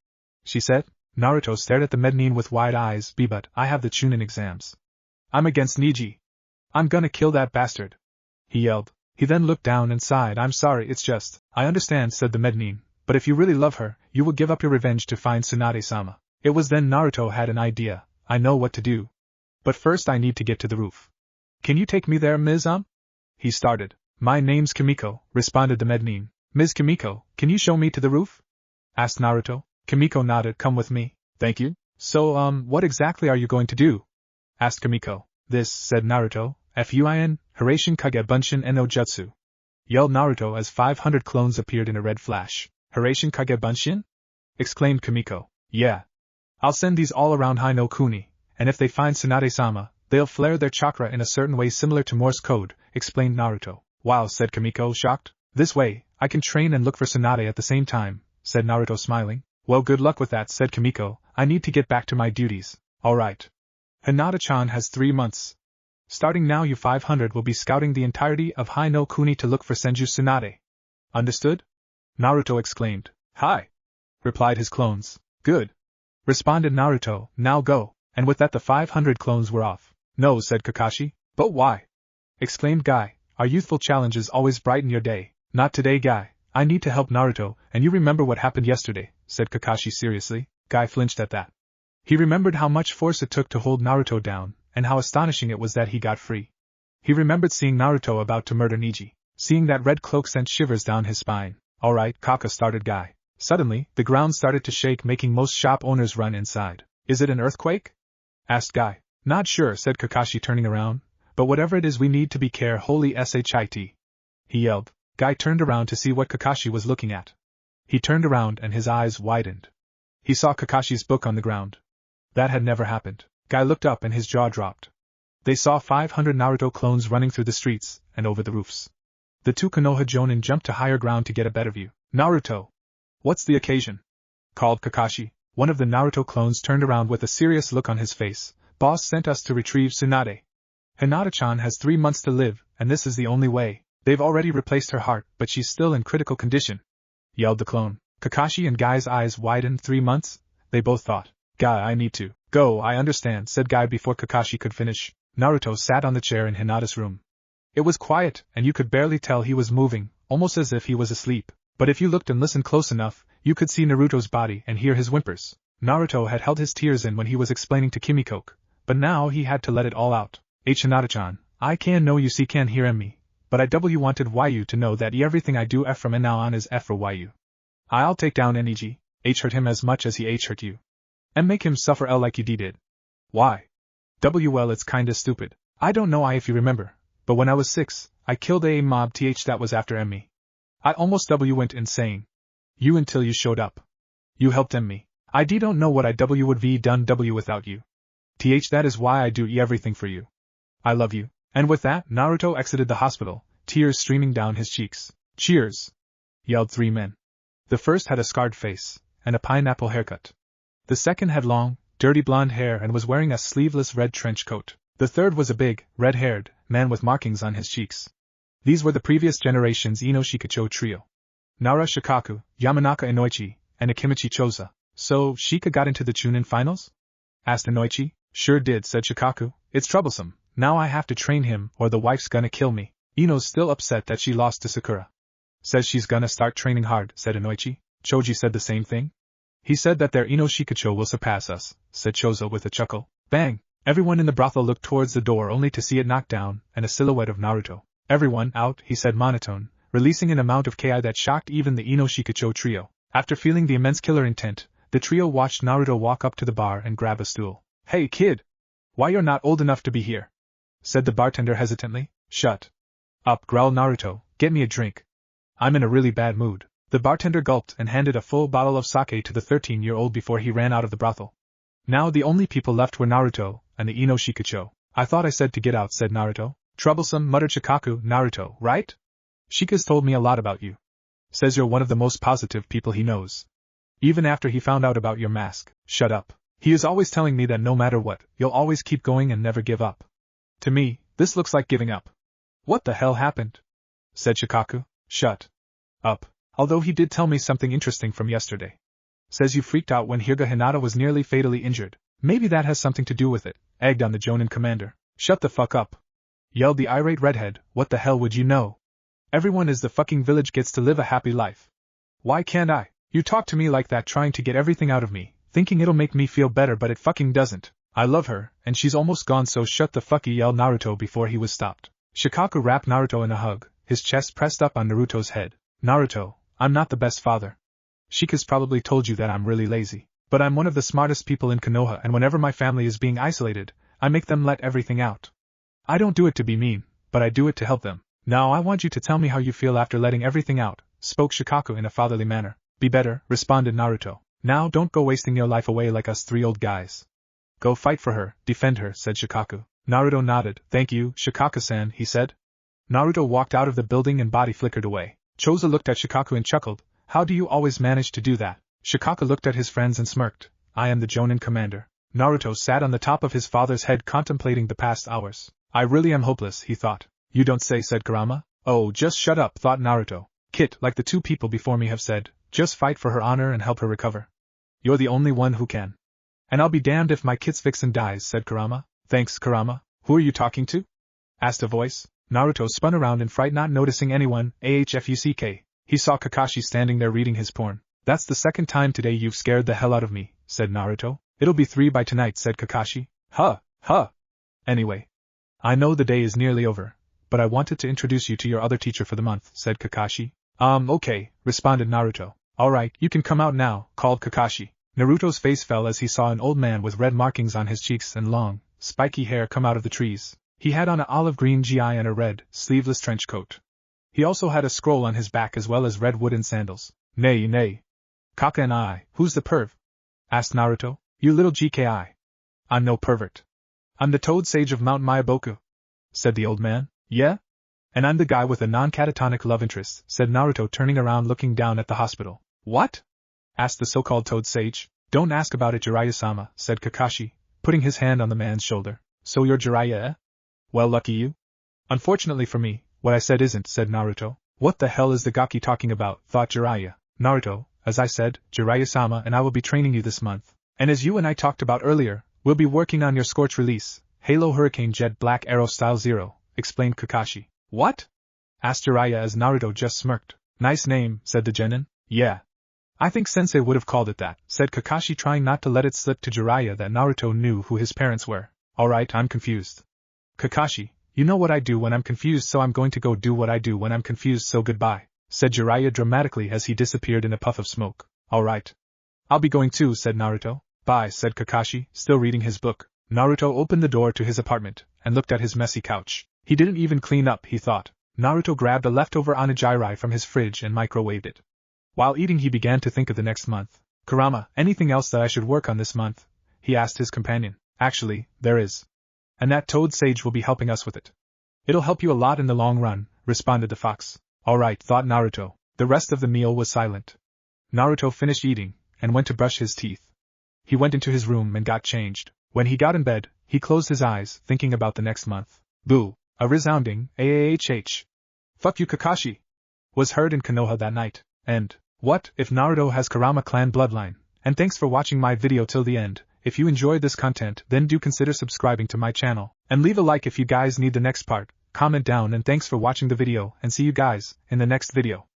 Speaker 1: She said. Naruto stared at the Mednin with wide eyes. But I have the Chunin exams. I'm against Neji. I'm gonna kill that bastard. He yelled. He then looked down and sighed. I'm sorry, it's just. I understand, said the Mednin, but if you really love her, you will give up your revenge to find Tsunade-sama. It was then Naruto had an idea. I know what to do. But first I need to get to the roof. Can you take me there, Ms. He started. My name's Kimiko, responded the Mednin. Ms. Kimiko, can you show me to the roof? Asked Naruto. Kimiko nodded. Come with me. Thank you. So, what exactly are you going to do? Asked Kimiko. This, said Naruto. Fuin, Hiraishin Kage Bunshin no Jutsu. Yelled Naruto as 500 clones appeared in a red flash. Hiraishin Kage Bunshin? Exclaimed Kimiko. Yeah. I'll send these all around Hai no Kuni, and if they find Tsunade-sama, they'll flare their chakra in a certain way similar to Morse code, explained Naruto. Wow, said Kimiko, shocked. This way, I can train and look for Tsunade at the same time, said Naruto smiling. Well, good luck with that, said Kimiko. I need to get back to my duties. Alright. Hinata-chan has 3 months. Starting now you 500 will be scouting the entirety of Hai no Kuni to look for Senju Tsunade. Understood? Naruto exclaimed. Hi! Replied his clones. Good. Responded Naruto. Now go. And with that the 500 clones were off. No, said Kakashi. But why? Exclaimed Guy. Our youthful challenges always brighten your day. Not today, Guy. I need to help Naruto, and you remember what happened yesterday, said Kakashi seriously. Guy flinched at that. He remembered how much force it took to hold Naruto down, and how astonishing it was that he got free. He remembered seeing Naruto about to murder Neji. Seeing that red cloak sent shivers down his spine. Alright, Kaka, started Guy. Suddenly, the ground started to shake, making most shop owners run inside. Is it an earthquake? Asked Guy. Not sure, said Kakashi, turning around. But whatever it is, we need to be holy shit. He yelled. Guy turned around to see what Kakashi was looking at. He turned around and his eyes widened. He saw Kakashi's book on the ground. That had never happened. Guy looked up and his jaw dropped. They saw 500 Naruto clones running through the streets and over the roofs. The two Konoha Jonin jumped to higher ground to get a better view. Naruto! What's the occasion? Called Kakashi. One of the Naruto clones turned around with a serious look on his face. Boss sent us to retrieve Tsunade. Hinata-chan has 3 months to live, and this is the only way. They've already replaced her heart, but she's still in critical condition. Yelled the clone. Kakashi and Guy's eyes widened. 3 months? They both thought. Guy, I need to go, I understand, said Guy before Kakashi could finish. Naruto sat on the chair in Hinata's room. It was quiet, and you could barely tell he was moving, almost as if he was asleep. But if you looked and listened close enough, you could see Naruto's body and hear his whimpers. Naruto had held his tears in when he was explaining to Kimiko, but now he had to let it all out. Hinata-chan, I can know you see can hear me, but I wanted you to know that everything I do from now on is for you. I'll take down Neji, hurt him as much as he hurt you. And make him suffer like you did. Why? Well, it's kinda stupid. I don't know if you remember, but when I was 6, I killed a mob that was after me. I almost went insane. You until you showed up. You helped me. I don't know what I would be done without you. That is why I do everything for you. I love you. And with that, Naruto exited the hospital, tears streaming down his cheeks. Cheers! Yelled 3 men. The first had a scarred face, and a pineapple haircut. The second had long, dirty blonde hair and was wearing a sleeveless red trench coat. The third was a big, red-haired man with markings on his cheeks. These were the previous generation's Ino Shikacho trio. Nara Shikaku, Yamanaka Inoichi, and Akimichi Choza. So, Shika got into the Chunin finals? Asked Inoichi. Sure did, said Shikaku. It's troublesome. Now I have to train him or the wife's gonna kill me. Ino's still upset that she lost to Sakura. Says she's gonna start training hard, said Inoichi. Choji said the same thing. He said that their Ino Shikacho will surpass us, said Choza with a chuckle. Bang! Everyone in the brothel looked towards the door only to see it knocked down and a silhouette of Naruto. Everyone out, he said monotone, releasing an amount of Ki that shocked even the Ino Shikacho trio. After feeling the immense killer intent, the trio watched Naruto walk up to the bar and grab a stool. Hey kid! Why you're not old enough to be here? Said the bartender hesitantly. Shut up, growled Naruto, get me a drink. I'm in a really bad mood. The bartender gulped and handed a full bottle of sake to the 13-year-old before he ran out of the brothel. Now the only people left were Naruto and the Ino Shikacho. I thought I said to get out, said Naruto. Troublesome, muttered Shikaku. Naruto, right? Shika's told me a lot about you. Says you're one of the most positive people he knows. Even after he found out about your mask. Shut up. He is always telling me that no matter what, you'll always keep going and never give up. To me, this looks like giving up. What the hell happened? Said Shikaku. Shut up. Although he did tell me something interesting from yesterday. Says you freaked out when Hyuga Hinata was nearly fatally injured. Maybe that has something to do with it, egged on the Jonin commander. Shut the fuck up. Yelled the irate redhead. What the hell would you know? Everyone in the fucking village gets to live a happy life. Why can't I? You talk to me like that trying to get everything out of me, thinking it'll make me feel better but it fucking doesn't. I love her, and she's almost gone so shut the fuck, yelled Naruto before he was stopped. Shikaku wrapped Naruto in a hug, his chest pressed up on Naruto's head. Naruto, I'm not the best father. Shika's probably told you that I'm really lazy. But I'm one of the smartest people in Konoha, and whenever my family is being isolated, I make them let everything out. I don't do it to be mean, but I do it to help them. Now I want you to tell me how you feel after letting everything out, spoke Shikaku in a fatherly manner. Be better, responded Naruto. Now don't go wasting your life away like us 3 old guys. Go fight for her, defend her, said Shikaku. Naruto nodded. Thank you, Shikaku-san, he said. Naruto walked out of the building and body flickered away. Choza looked at Shikaku and chuckled. How do you always manage to do that? Shikaku looked at his friends and smirked. I am the Jonin commander. Naruto sat on the top of his father's head contemplating the past hours. I really am hopeless, he thought. You don't say, said Kurama. Oh, just shut up, thought Naruto. Kit, like the 2 people before me have said, just fight for her honor and help her recover. You're the only one who can. And I'll be damned if my kid's vixen dies, said Kurama. Thanks, Kurama. Who are you talking to? Asked a voice. Naruto spun around in fright, not noticing anyone. Ahfuck. He saw Kakashi standing there reading his porn. That's the second time today you've scared the hell out of me, said Naruto. It'll be 3 by tonight, said Kakashi. Huh. Anyway. I know the day is nearly over, but I wanted to introduce you to your other teacher for the month, said Kakashi. Okay, responded Naruto. Alright, you can come out now, called Kakashi. Naruto's face fell as he saw an old man with red markings on his cheeks and long, spiky hair come out of the trees. He had on an olive green gi and a red, sleeveless trench coat. He also had a scroll on his back as well as red wooden sandals. Nay. Kaka and I, who's the perv? Asked Naruto. You little GKI. I'm no pervert. I'm the Toad Sage of Mount Myaboku, said the old man. Yeah? And I'm the guy with a non-catatonic love interest, said Naruto, turning around looking down at the hospital. What? Asked the so-called Toad Sage. Don't ask about it, Jiraiya-sama, said Kakashi, putting his hand on the man's shoulder. So you're Jiraiya, eh? Well, lucky you. Unfortunately for me, what I said isn't, said Naruto. What the hell is the gaki talking about, thought Jiraiya. Naruto, as I said, Jiraiya-sama and I will be training you this month. And as you and I talked about earlier, we'll be working on your Scorch release, Halo Hurricane Jet Black Arrow Style 0, explained Kakashi. What? Asked Jiraiya as Naruto just smirked. Nice name, said the genin. Yeah. I think Sensei would have called it that, said Kakashi, trying not to let it slip to Jiraiya that Naruto knew who his parents were. Alright, I'm confused. Kakashi, you know what I do when I'm confused, so I'm going to go do what I do when I'm confused, so goodbye, said Jiraiya dramatically as he disappeared in a puff of smoke. Alright. I'll be going too, said Naruto. Bye, said Kakashi, still reading his book. Naruto opened the door to his apartment and looked at his messy couch. He didn't even clean up, he thought. Naruto grabbed a leftover onigiri from his fridge and microwaved it. While eating, he began to think of the next month. Kurama, anything else that I should work on this month? He asked his companion. Actually, there is. And that Toad Sage will be helping us with it. It'll help you a lot in the long run, responded the fox. Alright, thought Naruto. The rest of the meal was silent. Naruto finished eating and went to brush his teeth. He went into his room and got changed. When he got in bed, he closed his eyes, thinking about the next month. Boo! A resounding AAHH. Fuck you, Kakashi! Was heard in Konoha that night. And, what if Naruto has Kurama clan bloodline? And thanks for watching my video till the end. If you enjoyed this content, then do consider subscribing to my channel. And leave a like if you guys need the next part. Comment down, and thanks for watching the video, and see you guys in the next video.